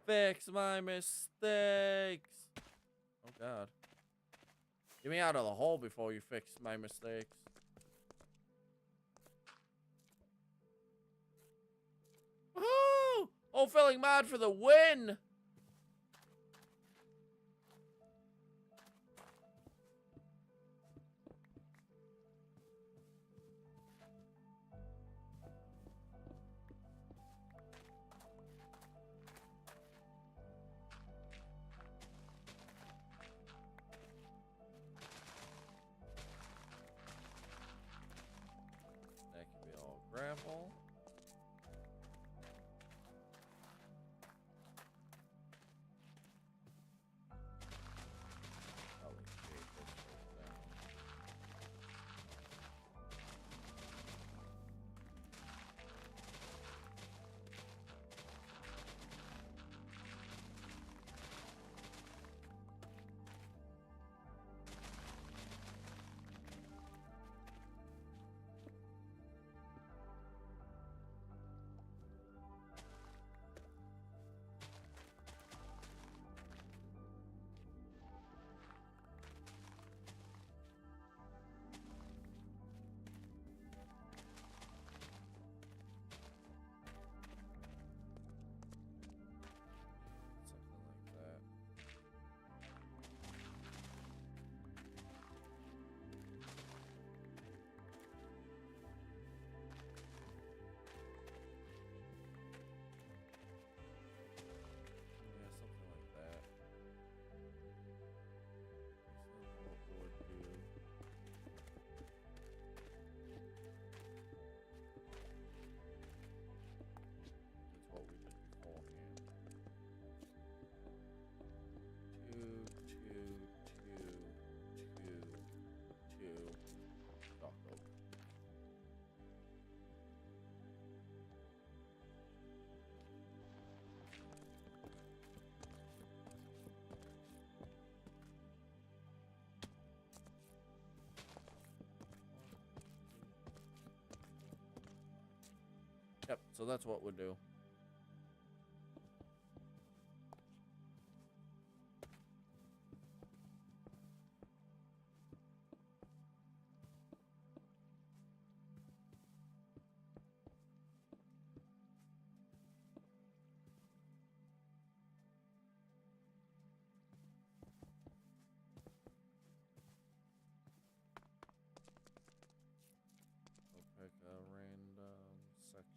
Fix my mistakes. Oh god. Get me out of the hole before you fix my mistakes. Woohoo! Hole filling mod for the win! That can be all gravel. Probably create this first down. Yep, so that's what we'll do. We'll pick a random section.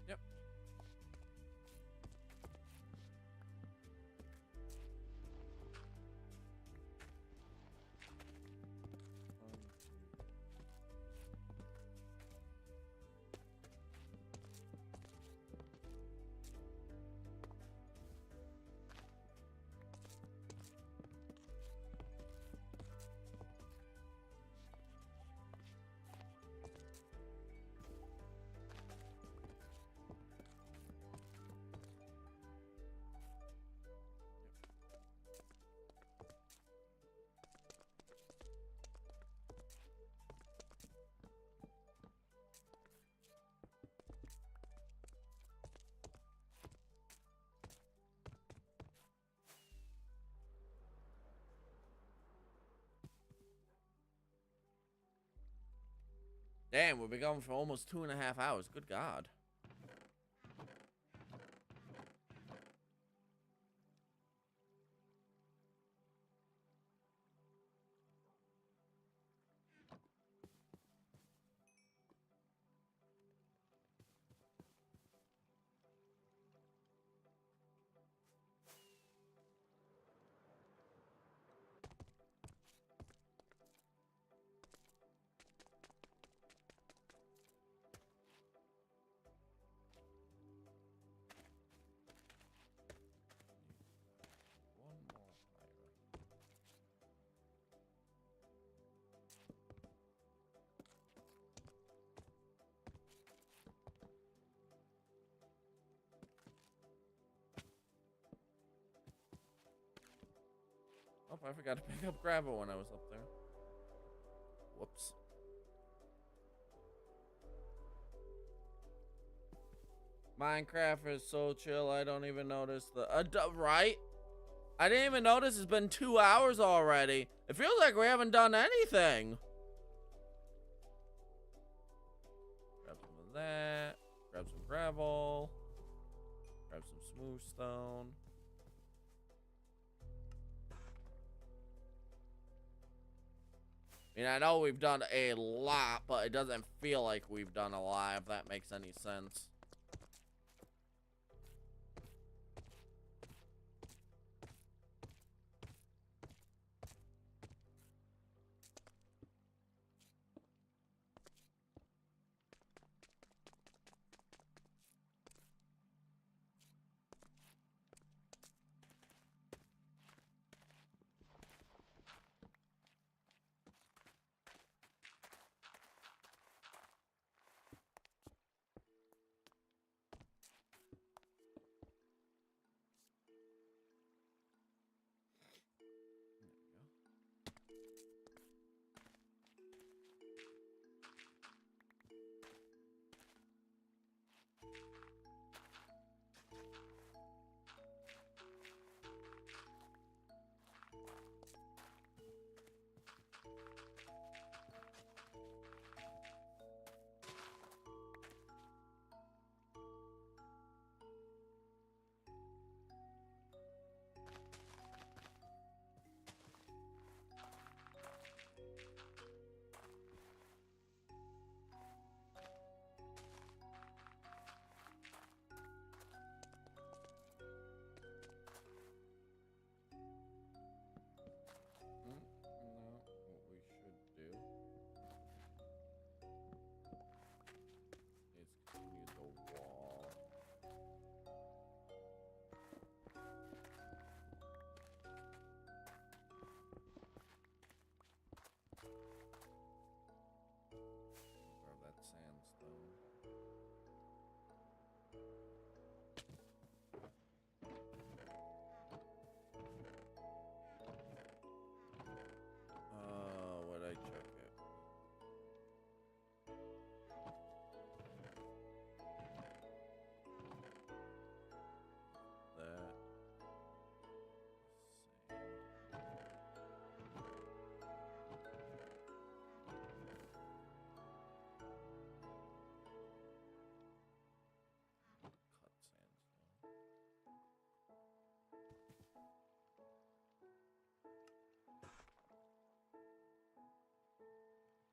Yep. Damn, we've been going for almost 2.5 hours. Good God. One more iron. Oh, I forgot to pick up gravel when I was up there. Whoops. Minecraft is so chill, I don't even notice the... right? I didn't even notice it's been 2 hours already. It feels like we haven't done anything. Grab some of that. Grab some gravel. Grab some smooth stone. I mean, I know we've done a lot, but it doesn't feel like we've done a lot, if that makes any sense.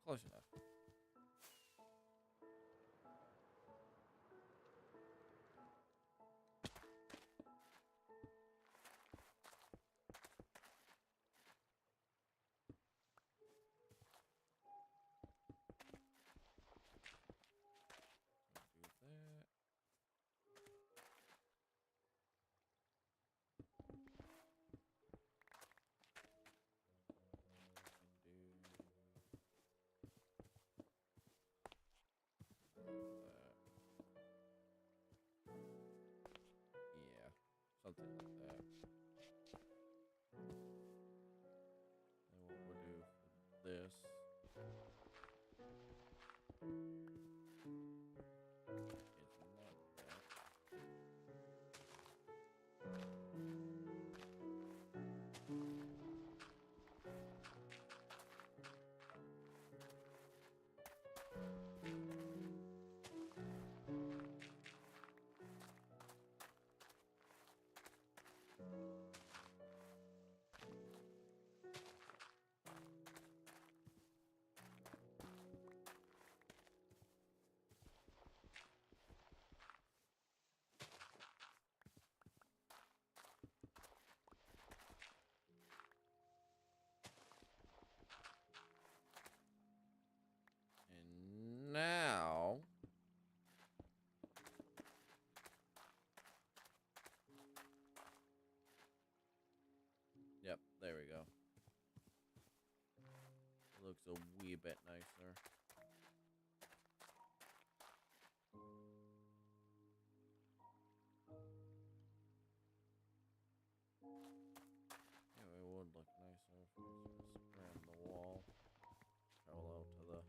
Close enough. Something like that. And what we'll do for this is not that. And now yep, there we go. It looks a wee bit nicer. Yeah, it would look nicer if we just ran the wall parallel to the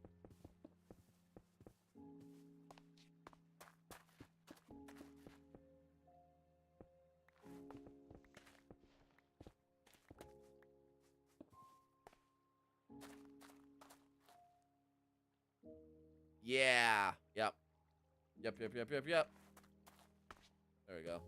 yeah. Yep. Yep. There we go.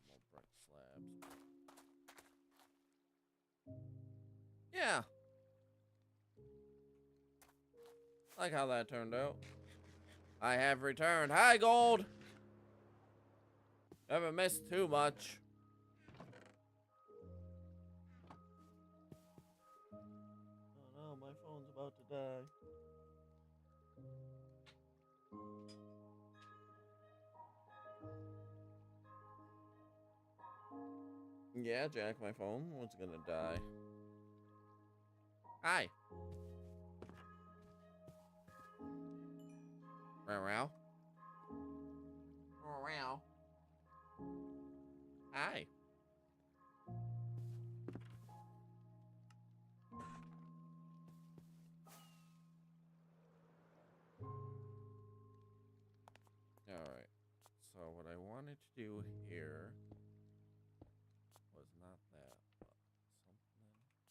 More brick slabs. Yeah. Like how that turned out. I have returned. Hi, Gold! Haven't missed too much. Oh no, my phone's about to die. Yeah, Jack, my phone was gonna die. Hi. Meow. Meow. Hi. Alright. So what I wanted to do here was not that, but something like this.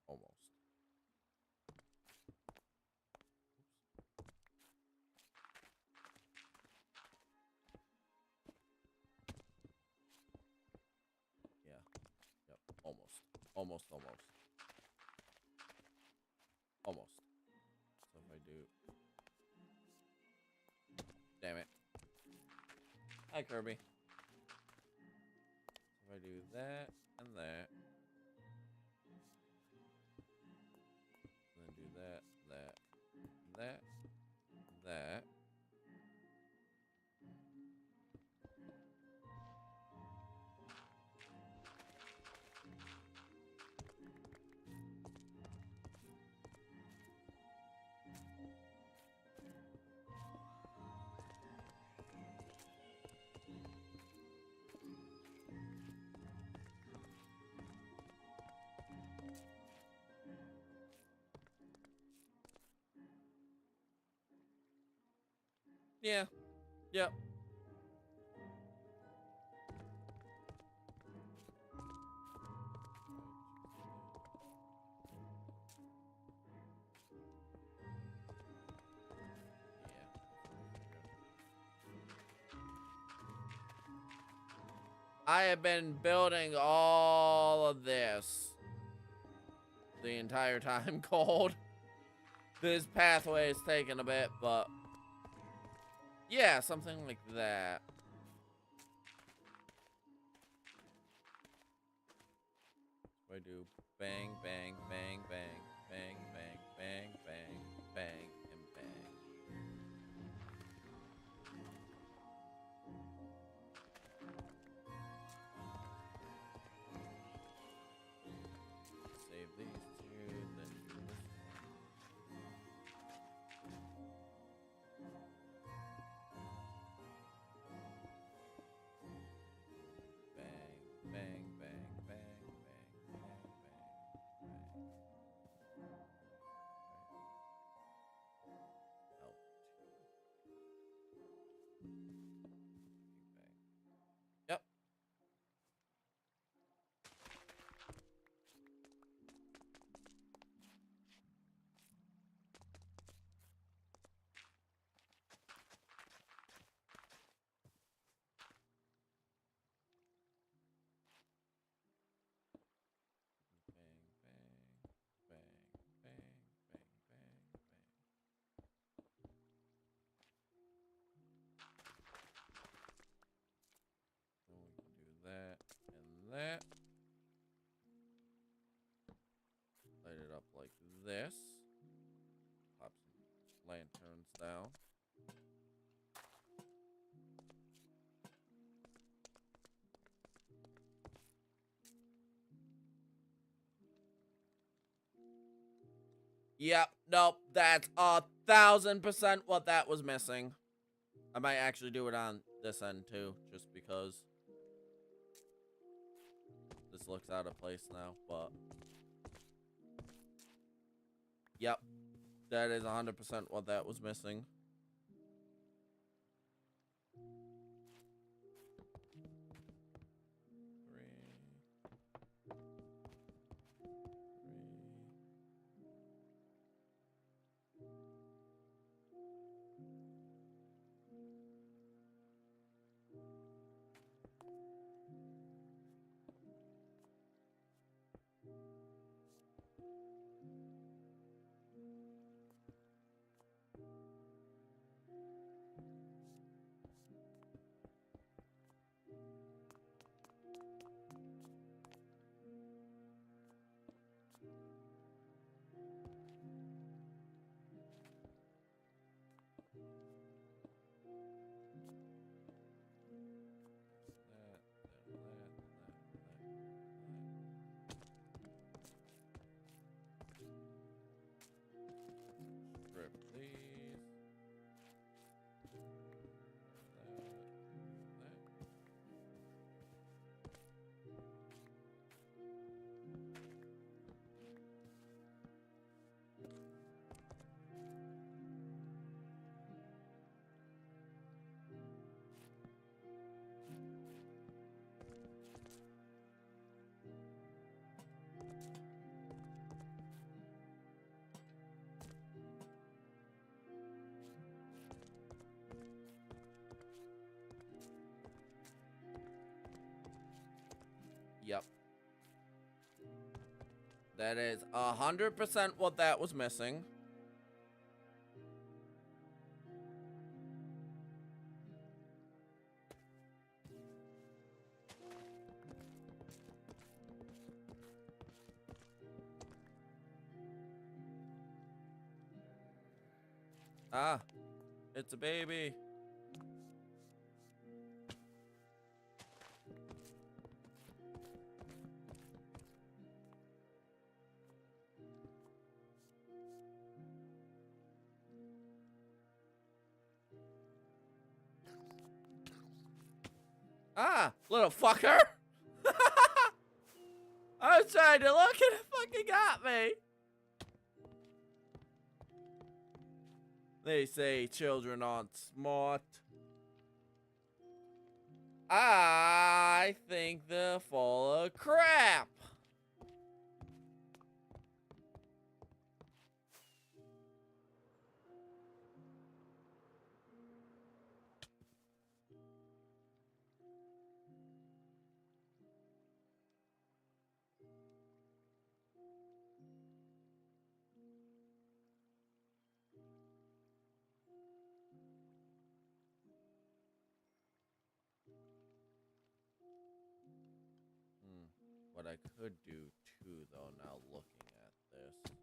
Almost. Yeah. Yep. Almost. Almost. So if I do... Damn it. Hi, Kirby. So if I do that and that. Then do that. Yeah. Yep. I have been building all of this the entire time, Cold. This pathway is taking a bit, but yeah, something like that. I do bang, bang, bang, bang, bang, bang, bang, bang, bang, and bang. Save these two, then do this one. Bang, bang, bang, bang, bang, bang, bang, bang. Out. Bang. Yep. That and that. Light it up like this. Pop some lanterns down. Yep, nope, that's 1,000% what that was missing. I might actually do it on this end too, just because this looks out of place now, but yep, that is 100% what that was missing. Strip these. Yep. That is 100% what that was missing. Ah, it's a baby. Ah, little fucker. I was trying to look and it fucking got me. They say children aren't smart. I think they're full of crap. What I could do too, though, now looking at this.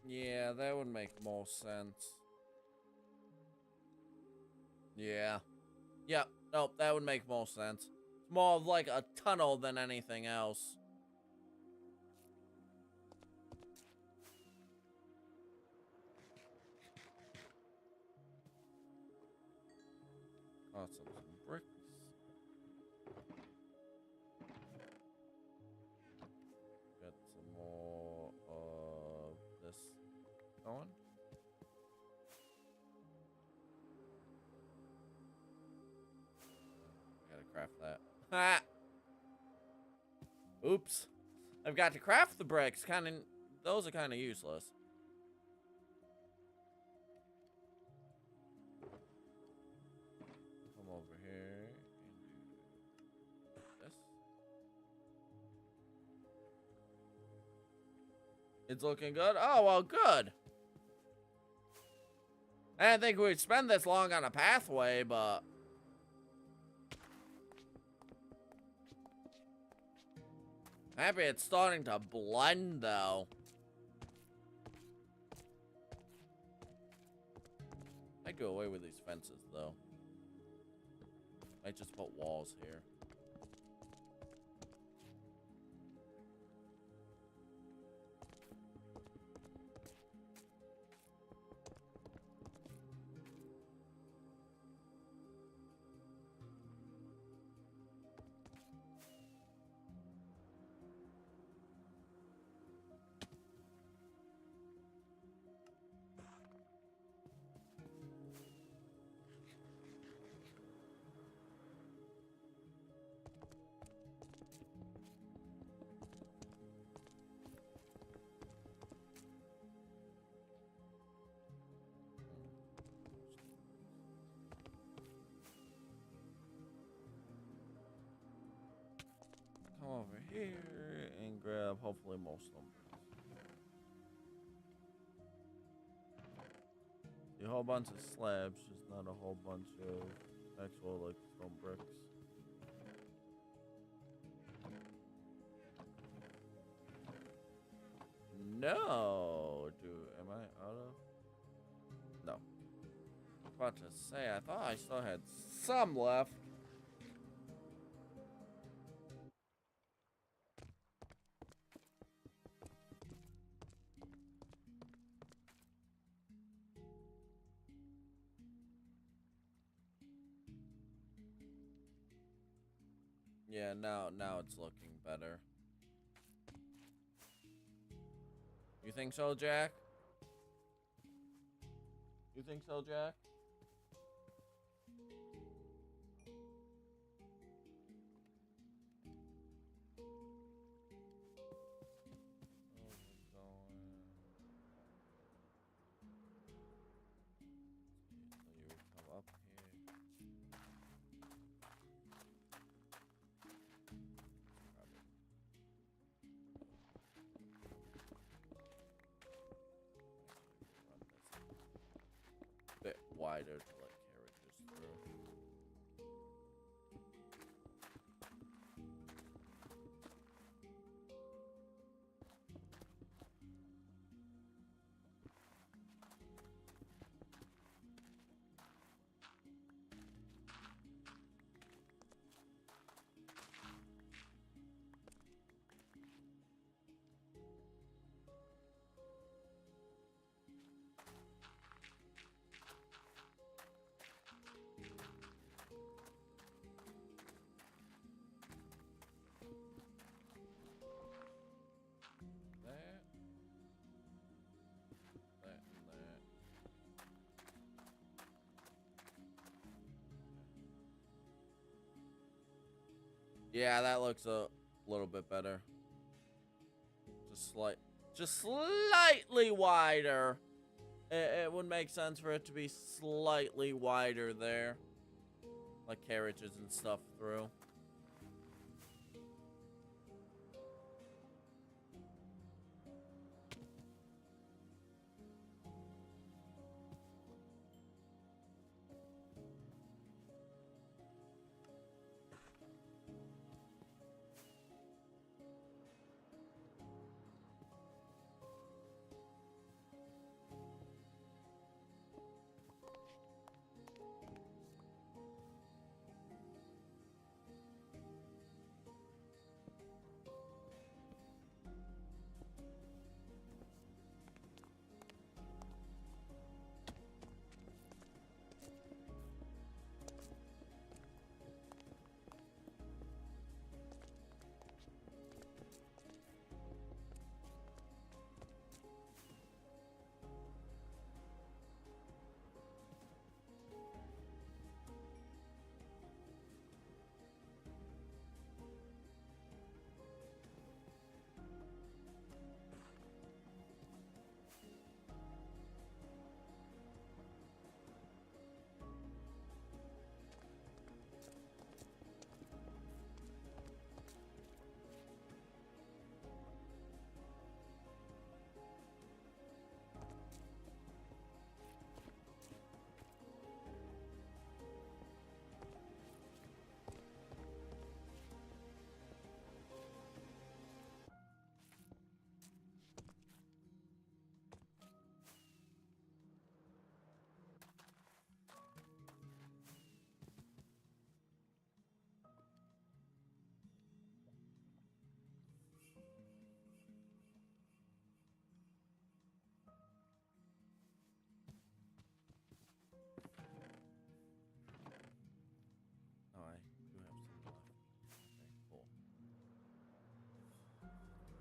Yeah, that would make more sense. Yeah. Yep. Nope, that would make more sense. It's more of like a tunnel than anything else. Awesome. Some bricks. Got some more of this going. I gotta craft that. Ha! Oops. I've got to craft the bricks. Those are kind of useless. Come over here and do this. It's looking good. Oh, well, good. I didn't think we'd spend this long on a pathway, but... happy it's starting to blend, though. I'd go away with these fences, though. Might just put walls here. here and grab hopefully most of them. A whole bunch of slabs, just not a whole bunch of actual like stone bricks. No, dude, am I out of? No. I was about to say, I thought I still had some left. Yeah, now it's looking better. You think so, Jack? You think so, Jack? Up here. Bit wider to let carriages through. Yeah, that looks a little bit better. Just slightly wider. It would make sense for it to be slightly wider there. Like carriages and stuff through.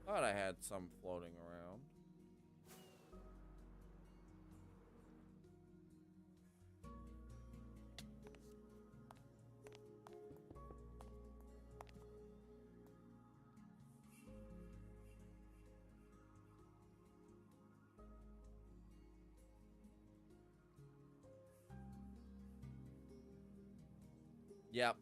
Thought I had some floating around. Yep.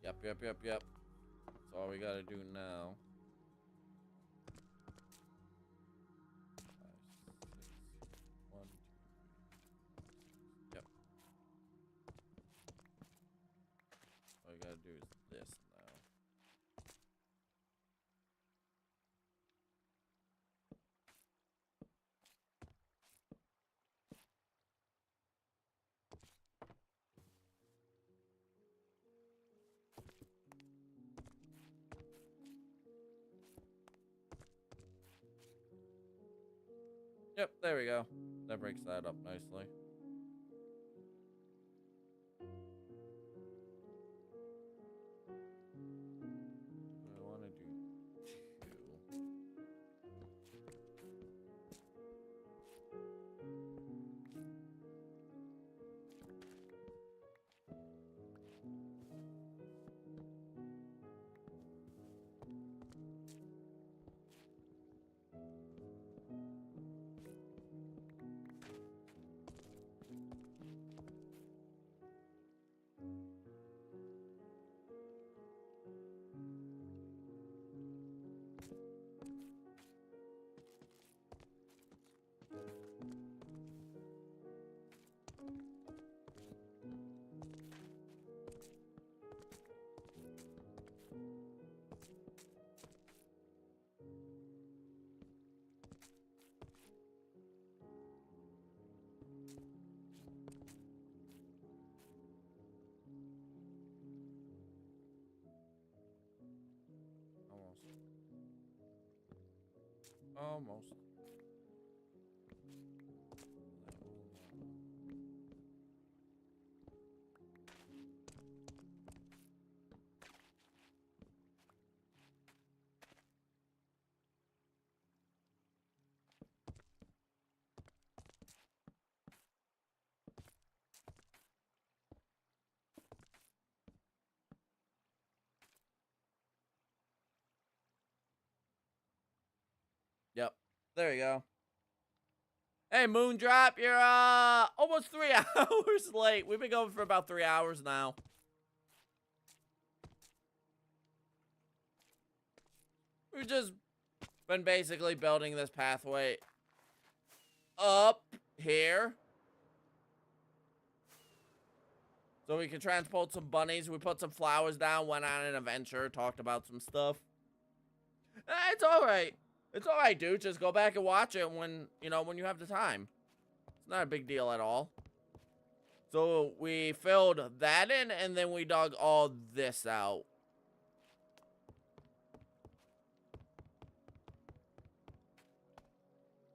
Yep. That's all we gotta do now. 5, 6, 1, 2, 3. Yep. All we gotta do is this now. Yep, there we go. That breaks that up nicely. I want to do 2. Almost. Yep. There you go. Hey, Moondrop, you're almost 3 hours late. We've been going for about 3 hours now. We've just been basically building this pathway up here. So we can transport some bunnies. We put some flowers down, went on an adventure, talked about some stuff. It's alright. It's alright, dude. Just go back and watch it when, when you have the time. It's not a big deal at all. So we filled that in, and then we dug all this out.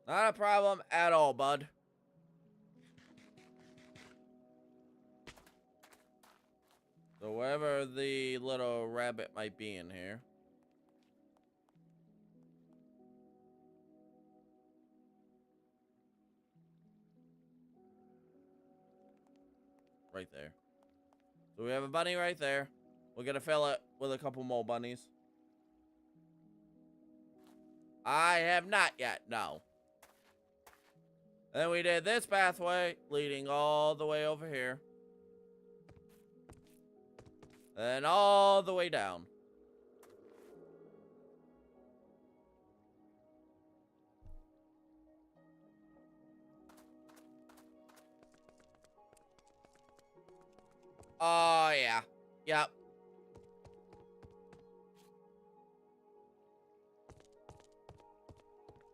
Not a problem at all, bud. So wherever the little rabbit might be in here. Right there. So we have a bunny right there. We're gonna fill it with a couple more bunnies. I have not yet, no. And then we did this pathway leading all the way over here. And all the way down. Oh, yeah. Yep.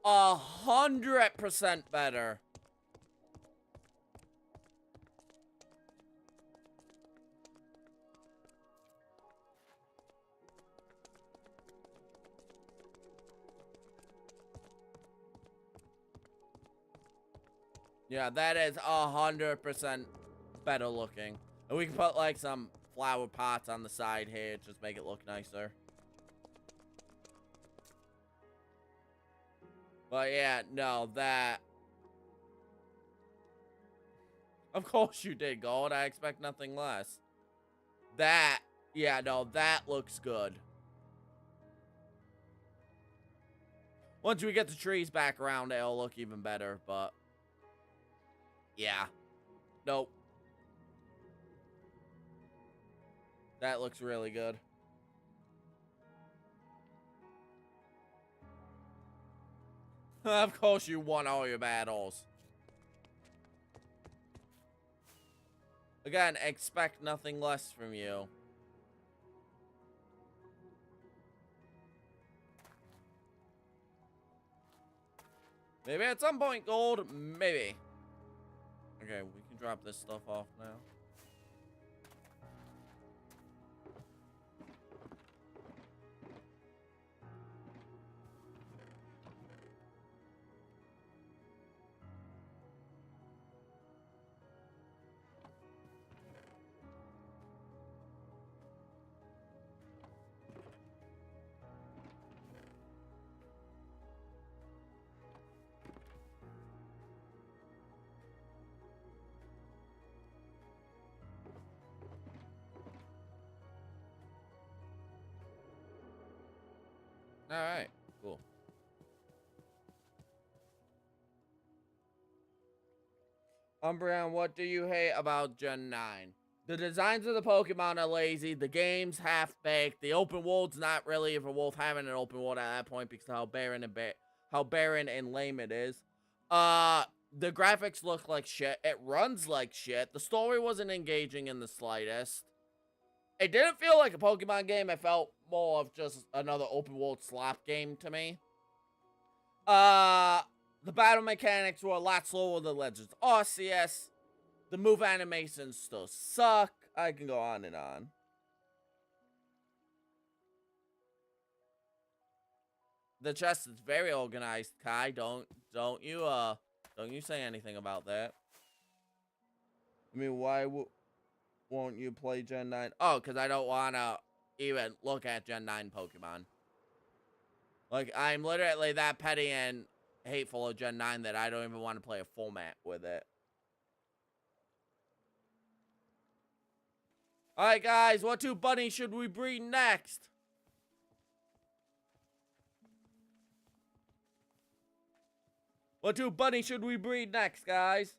A 100% better. Yeah, that is 100% better looking. And we can put like some flower pots on the side here, just make it look nicer. But yeah, no, that... Of course you did, Gold. I expect nothing less. That, yeah, no, that looks good. Once we get the trees back around, it'll look even better, but... Yeah. Nope. That looks really good. Of course you won all your battles. Again, expect nothing less from you. Maybe at some point, gold. Maybe. Okay, we can drop this stuff off now. Alright, cool. Umbreon, what do you hate about Gen 9? The designs of the Pokemon are lazy, the game's half-baked, the open world's not really of a wolf having an open world at that point because of how barren and lame it is. The graphics look like shit, it runs like shit, the story wasn't engaging in the slightest. It didn't feel like a Pokemon game. It felt more of just another open world slap game to me. The battle mechanics were a lot slower than Legends Arceus. The move animations still suck. I can go on and on. The chest is very organized, Kai. Don't you say anything about that. I mean, why won't you play Gen 9? Oh, because I don't want to even look at Gen 9 Pokemon. Like, I'm literally that petty and hateful of Gen 9 that I don't even want to play a format with it. Alright, guys, what two bunnies should we breed next? What two bunnies should we breed next, guys?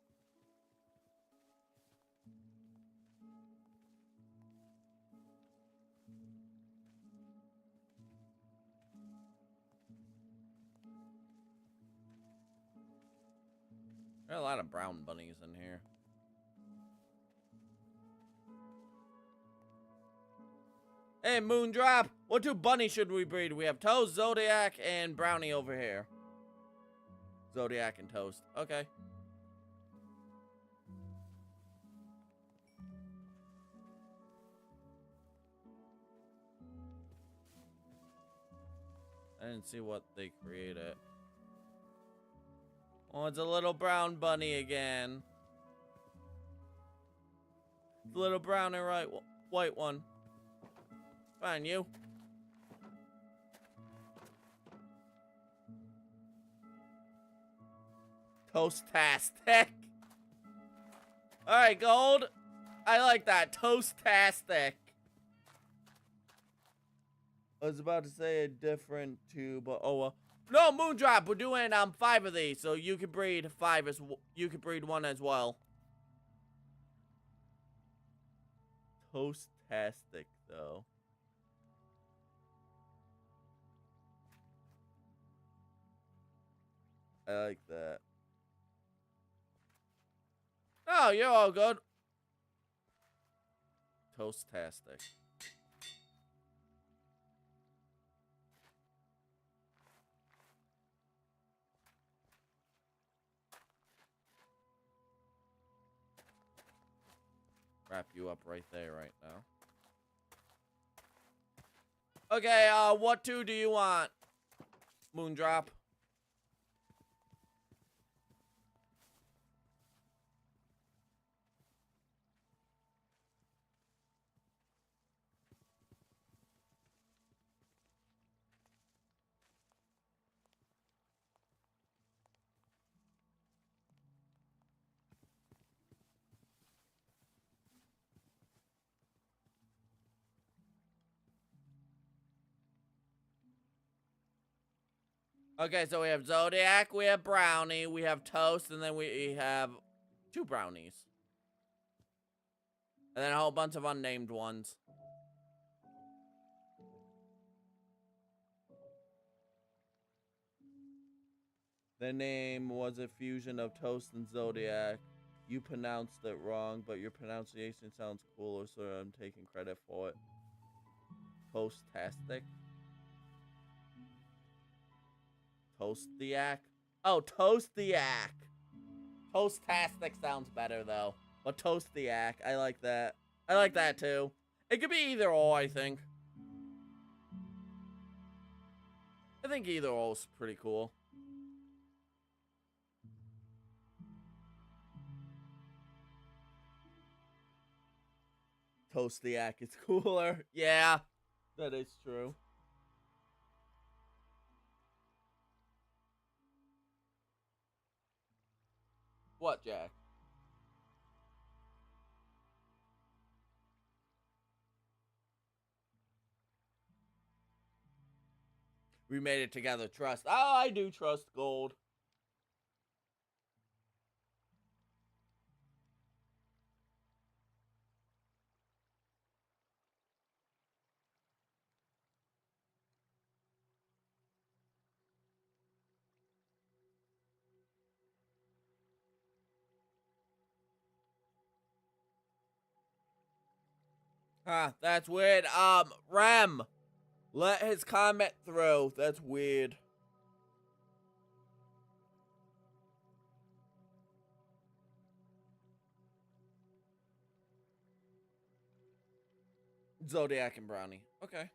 There are a lot of brown bunnies in here. Hey, Moondrop, what two bunnies should we breed? We have Toast, Zodiac, and Brownie over here. Zodiac and Toast. Okay. I didn't see what they created. Oh, it's a little brown bunny again. The little brown and white one. Fine, you. Toast-tastic. Alright, Gold. I like that. Toast-tastic. I was about to say a different two, but oh well. No, Moondrop, we're doing 5 of these, so you can breed 5 as you can breed 1 as well. Toast-tastic, though. I like that. Oh, you're all good. Toast-tastic. Wrap you up right there right now. Okay, what two do you want, Moondrop? Okay, so we have Zodiac, we have Brownie, we have Toast, and then we have 2 brownies. And then a whole bunch of unnamed ones. The name was a fusion of Toast and Zodiac. You pronounced it wrong, but your pronunciation sounds cooler, so I'm taking credit for it. Toast-tastic? Toastiac? Oh, Toastiac! Toast-tastic sounds better, though. But Toastiac, I like that. I like that, too. It could be either or, I think. I think either or is pretty cool. Toastiac is cooler. Yeah, that is true. What, Jack? We made it together. Trust. Oh, I do trust gold. Huh, that's weird. Rem, let his comment through. That's weird. Zodiac and Brownie. Okay.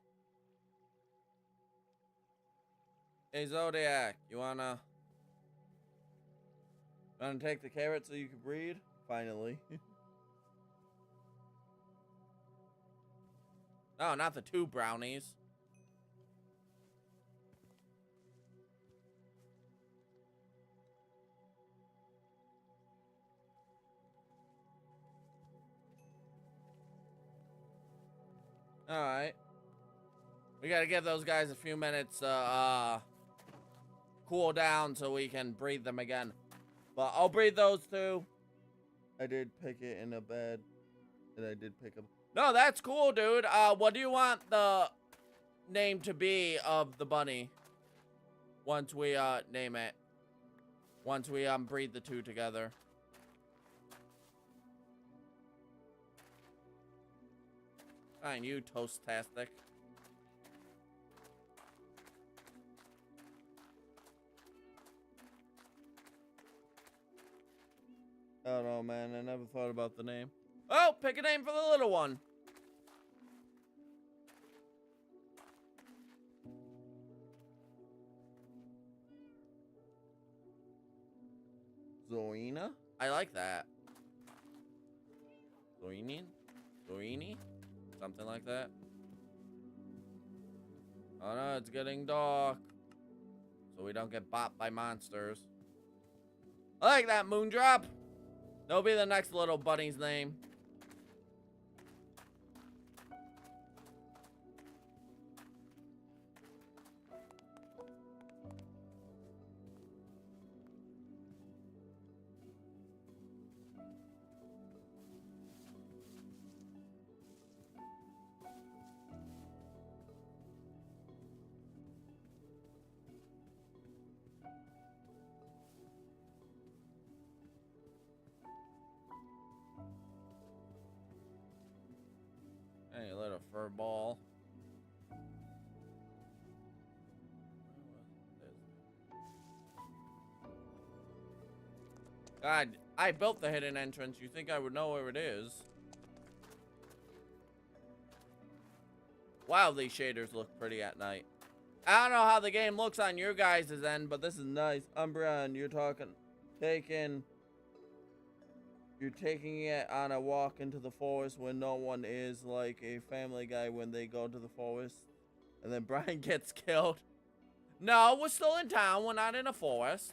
Hey, Zodiac, you wanna take the carrot so you can breed? Finally. No, not the 2 brownies. Alright. We gotta give those guys a few minutes, cool down so we can breed them again. But I'll breed those 2. I did pick it in a bed. And I did pick them. No, that's cool, dude. What do you want the name to be of the bunny? Once we, name it. Once we, breed the 2 together. Fine, you toast-tastic. I don't know, man. I never thought about the name. Oh, pick a name for the little one. Zoina? I like that. Zoini? Zoini? Something like that. Oh no, it's getting dark. So we don't get bopped by monsters. I like that, Moondrop. That'll be the next little bunny's name. Hey, little fur ball. God, I built the hidden entrance. You think I would know where it is? Wow, these shaders look pretty at night. I don't know how the game looks on your guys' end, but this is nice. Umbreon, you're taking it on a walk into the forest when no one is, like a Family Guy when they go to the forest. And then Brian gets killed. No, we're still in town. We're not in a forest.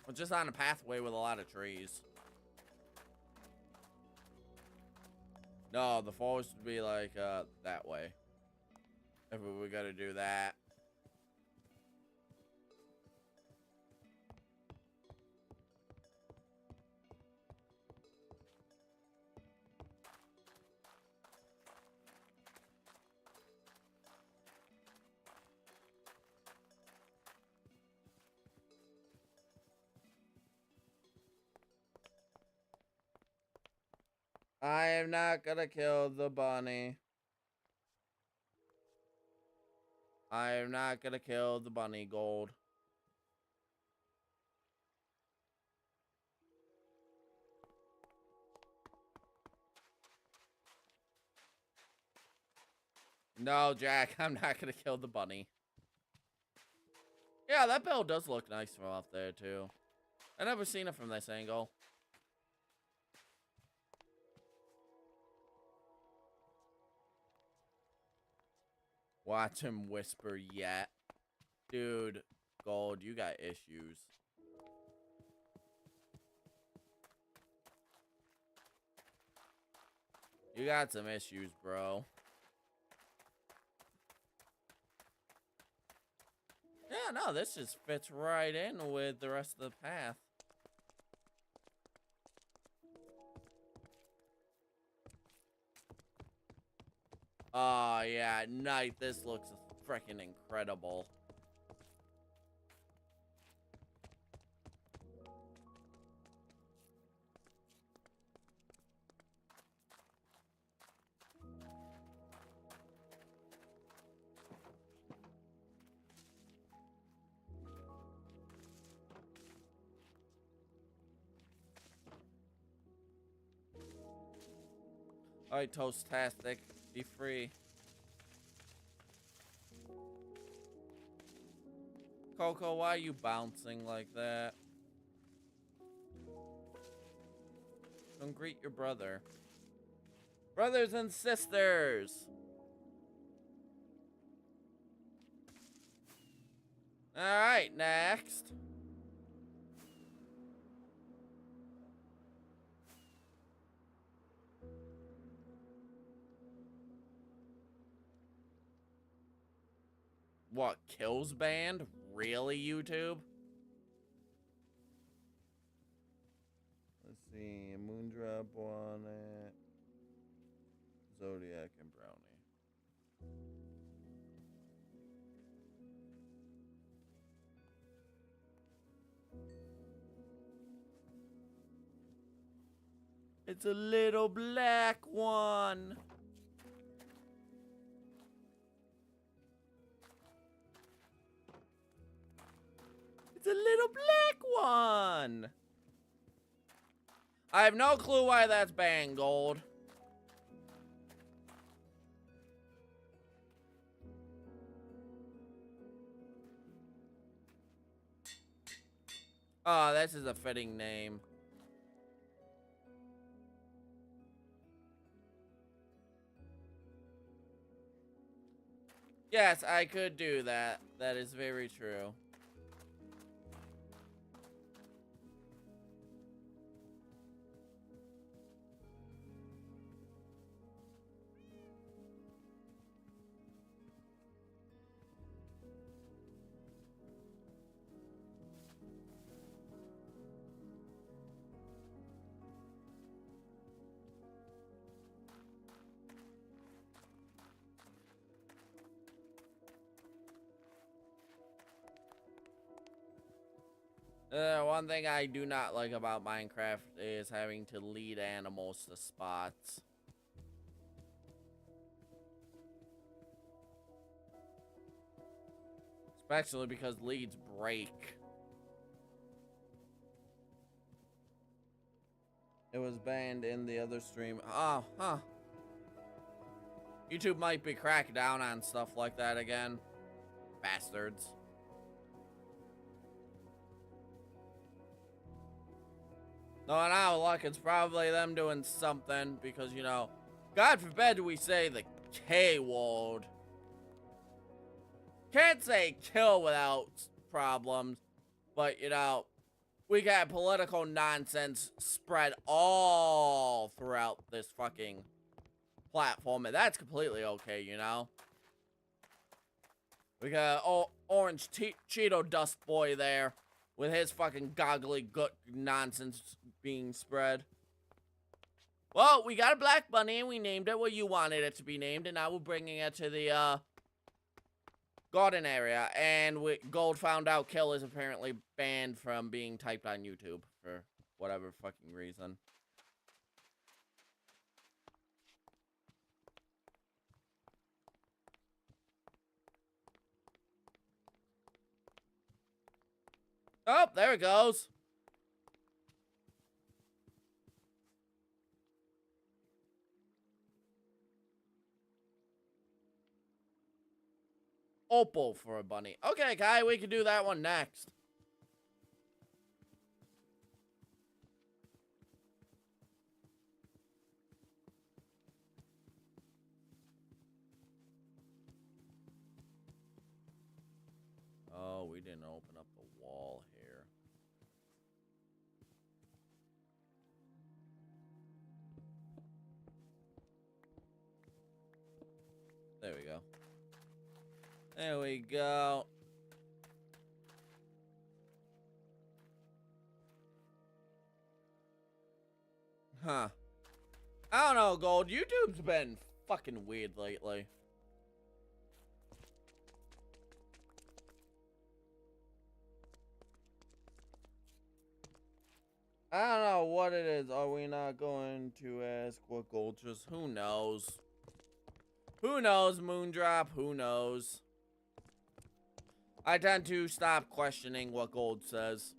We're just on a pathway with a lot of trees. No, the forest would be like, that way. If we gotta do that. I am not gonna kill the bunny. I am not gonna kill the bunny, Gold. No, Jack, I'm not gonna kill the bunny. Yeah, that bell does look nice from up there, too. I've never seen it from this angle. Watch him whisper yet. Dude, Gold, you got issues. You got some issues, bro. Yeah, no, this just fits right in with the rest of the path. Oh, yeah, at night, this looks freaking incredible. Alright, Toastastic, be free. Coco, why are you bouncing like that? Come greet your brother. Brothers and sisters! Alright, next. What, Kills Band? Really, YouTube? Let's see, Moondrop on it. Zodiac and Brownie. It's a little black one. It's a little black one. I have no clue why that's banned, Gold. Oh, this is a fitting name. Yes, I could do that. That is very true. One thing I do not like about Minecraft is having to lead animals to spots. Especially because leads break. It was banned in the other stream. Oh, huh. YouTube might be cracking down on stuff like that again. Bastards. No, look, it's probably them doing something because, you know, God forbid we say the K-word. Can't say kill without problems, but, you know, we got political nonsense spread all throughout this fucking platform, and that's completely okay, you know? We got Orange Cheeto Dust Boy there with his fucking goggly gut nonsense being spread. Well, we got a black bunny and we named it what you wanted it to be named, and now we're bringing it to the garden area, and Gold found out kill is apparently banned from being typed on YouTube for whatever fucking reason. Oh, there it goes. Opal for a bunny. Okay, Kai, we can do that one next. Oh, we didn't open up the wall here. There we go. There we go. Huh. I don't know, Gold. YouTube's been fucking weird lately. I don't know what it is. Are we not going to ask what Gold just... Who knows? Who knows, Moondrop? Who knows? I tend to stop questioning what Gold says.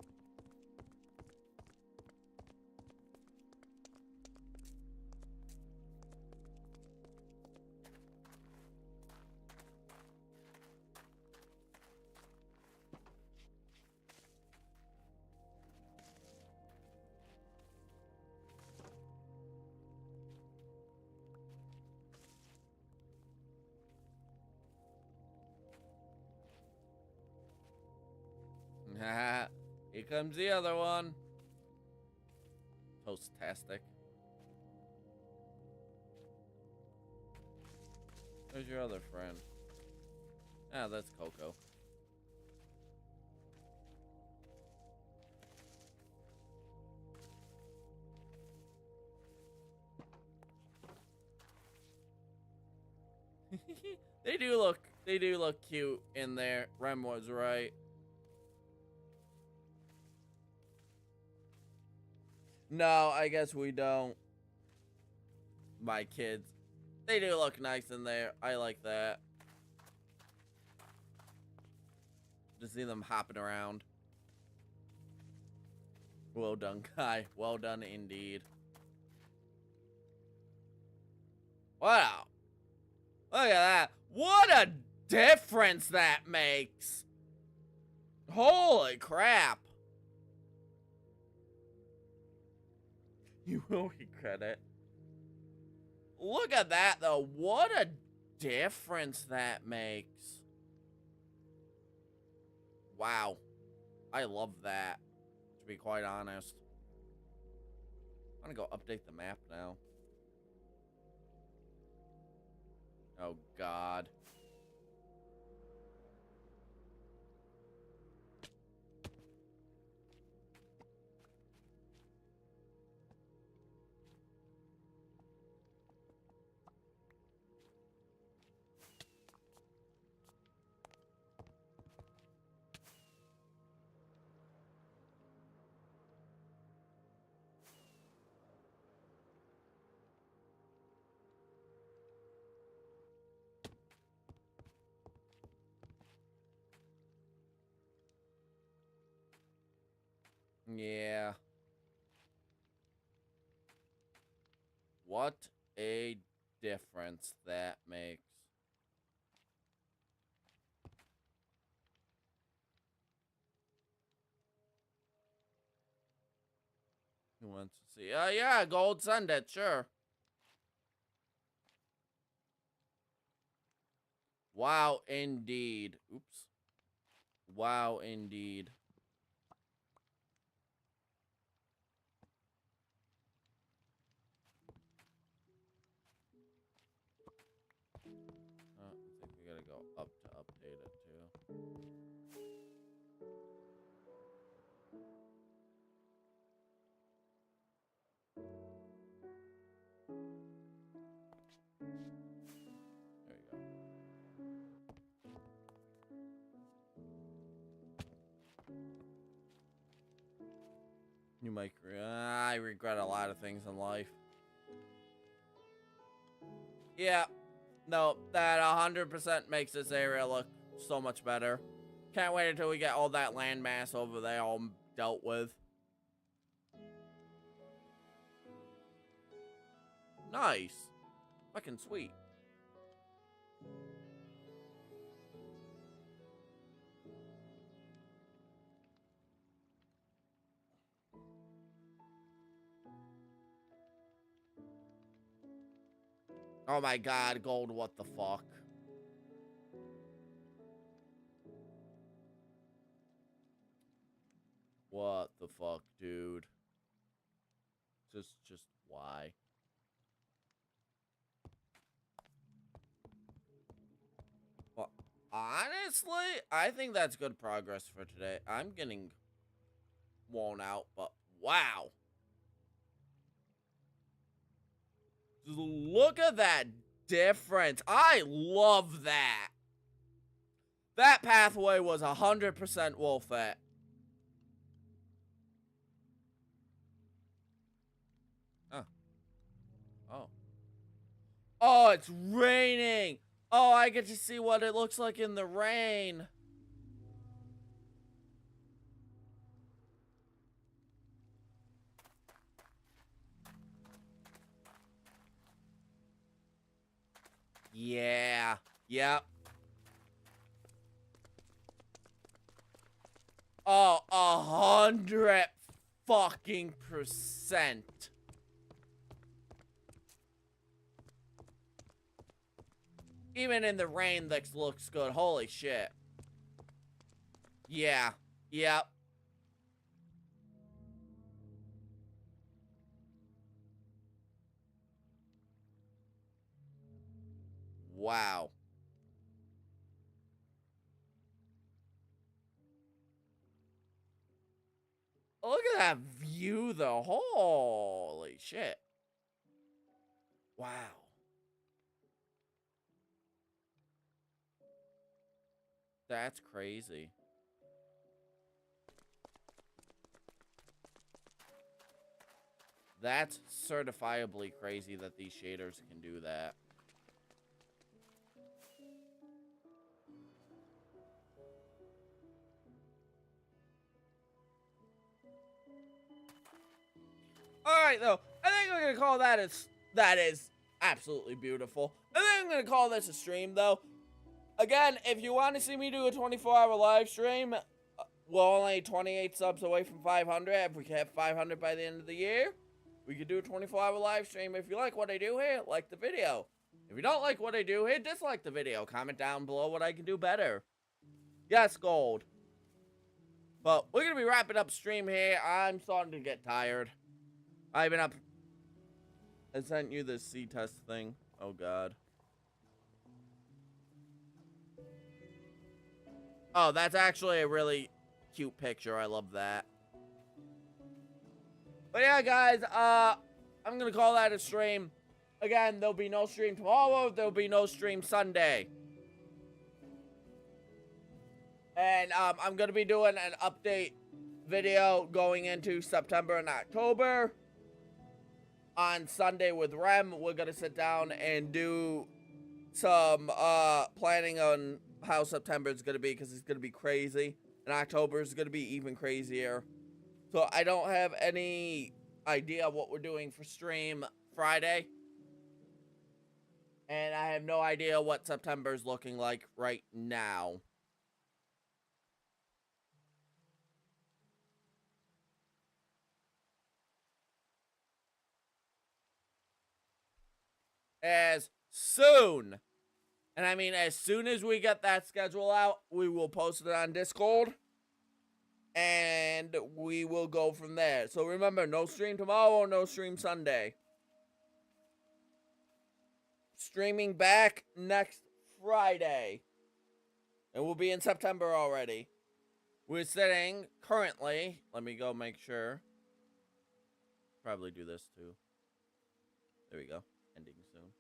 Here comes the other one. Toast-tastic. Where's your other friend? Ah, that's Coco. They do look cute in there. Rem was right. No, I guess we don't. My kids. They do look nice in there. I like that. To see them hopping around. Well done, Kai. Well done indeed. Wow. Look at that. What a difference that makes. Holy crap. You will regret it. Look at that, though. What a difference that makes. Wow. I love that, to be quite honest. I'm gonna go update the map now. Oh, God. Yeah. What a difference that makes. Who wants to see? Yeah, Gold, send it, sure. Wow, indeed. Oops. Wow, indeed. I think we gotta go up to update it too. There you go. You might. I regret a lot of things in life. Yeah. No, that 100% makes this area look so much better. Can't wait until we get all that landmass over there all dealt with. Nice. Fucking sweet. Oh my god, gold, what the fuck? What the fuck, dude? Just why? Well, honestly, I think that's good progress for today. I'm getting worn out, but wow. Just look at that difference. I love that. That pathway was 100% wolf it. Huh. Oh. Oh, it's raining. Oh, I get to see what it looks like in the rain. Yeah. Yep. Oh, 100 fucking %. Even in the rain, this looks good. Holy shit. Yeah. Yep. Wow. Look at that view, though. Holy shit. Wow. That's crazy. That's certifiably crazy that these shaders can do that. Alright, though. I think we're going to call that is absolutely beautiful. I think I'm going to call this a stream, though. Again, if you want to see me do a 24-hour live stream, we're only 28 subs away from 500. If we can have 500 by the end of the year, we could do a 24-hour live stream. If you like what I do here, like the video. If you don't like what I do here, dislike the video. Comment down below what I can do better. Yes, gold. But we're going to be wrapping up stream here. I'm starting to get tired. I've been up. I sent you this C-test thing. Oh, God. Oh, that's actually a really cute picture. I love that. But yeah, guys, I'm going to call that a stream. Again, there'll be no stream tomorrow. There'll be no stream Sunday. And I'm going to be doing an update video going into September and October. On Sunday with Rem, we're going to sit down and do some planning on how September is going to be, because it's going to be crazy. And October is going to be even crazier. So I don't have any idea what we're doing for stream Friday. And I have no idea what September is looking like right now. As soon, and I mean as soon as we get that schedule out, we will post it on Discord. And we will go from there. So remember, no stream tomorrow, no stream Sunday. Streaming back next Friday. And we'll be in September already. We're sitting currently, let me go make sure. Probably do this too. There we go. Ending soon.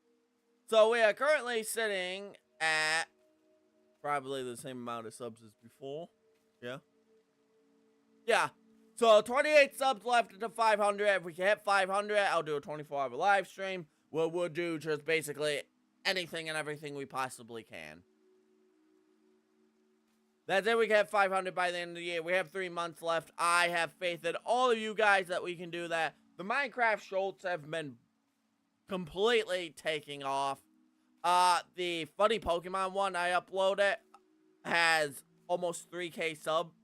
So we are currently sitting at probably the same amount of subs as before. Yeah. Yeah. So 28 subs left to 500. If we can hit 500, I'll do a 24-hour live stream where we'll do just basically anything and everything we possibly can. That's it. We get 500 by the end of the year. We have 3 months left. I have faith in all of you guys that we can do that. The Minecraft Schultz have been completely taking off. The funny Pokemon one I uploaded has almost 3K subs,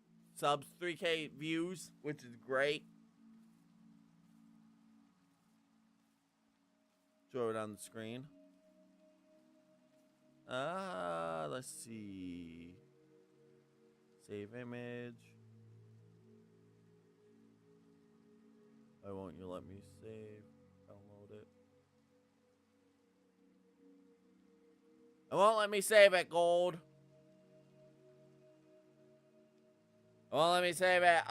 3K views, which is great. Show it on the screen. Let's see. Save image. Why won't you let me save? Download it. It won't let me save it, Gold. It won't let me save it.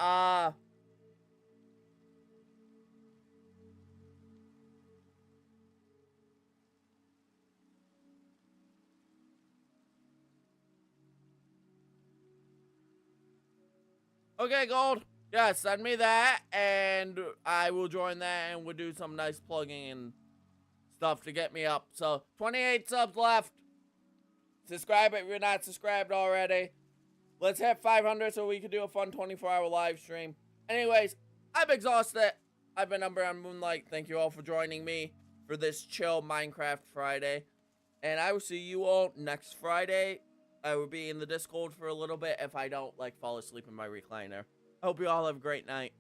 Okay, Gold. Yeah, send me that, and I will join that, and we'll do some nice plugging and stuff to get me up. So, 28 subs left. Subscribe if you're not subscribed already. Let's hit 500 so we can do a fun 24-hour live stream. Anyways, I'm exhausted. I've been UmbreonMoonlight. Thank you all for joining me for this chill Minecraft Friday. And I will see you all next Friday. I will be in the Discord for a little bit if I don't, like, fall asleep in my recliner. I hope you all have a great night.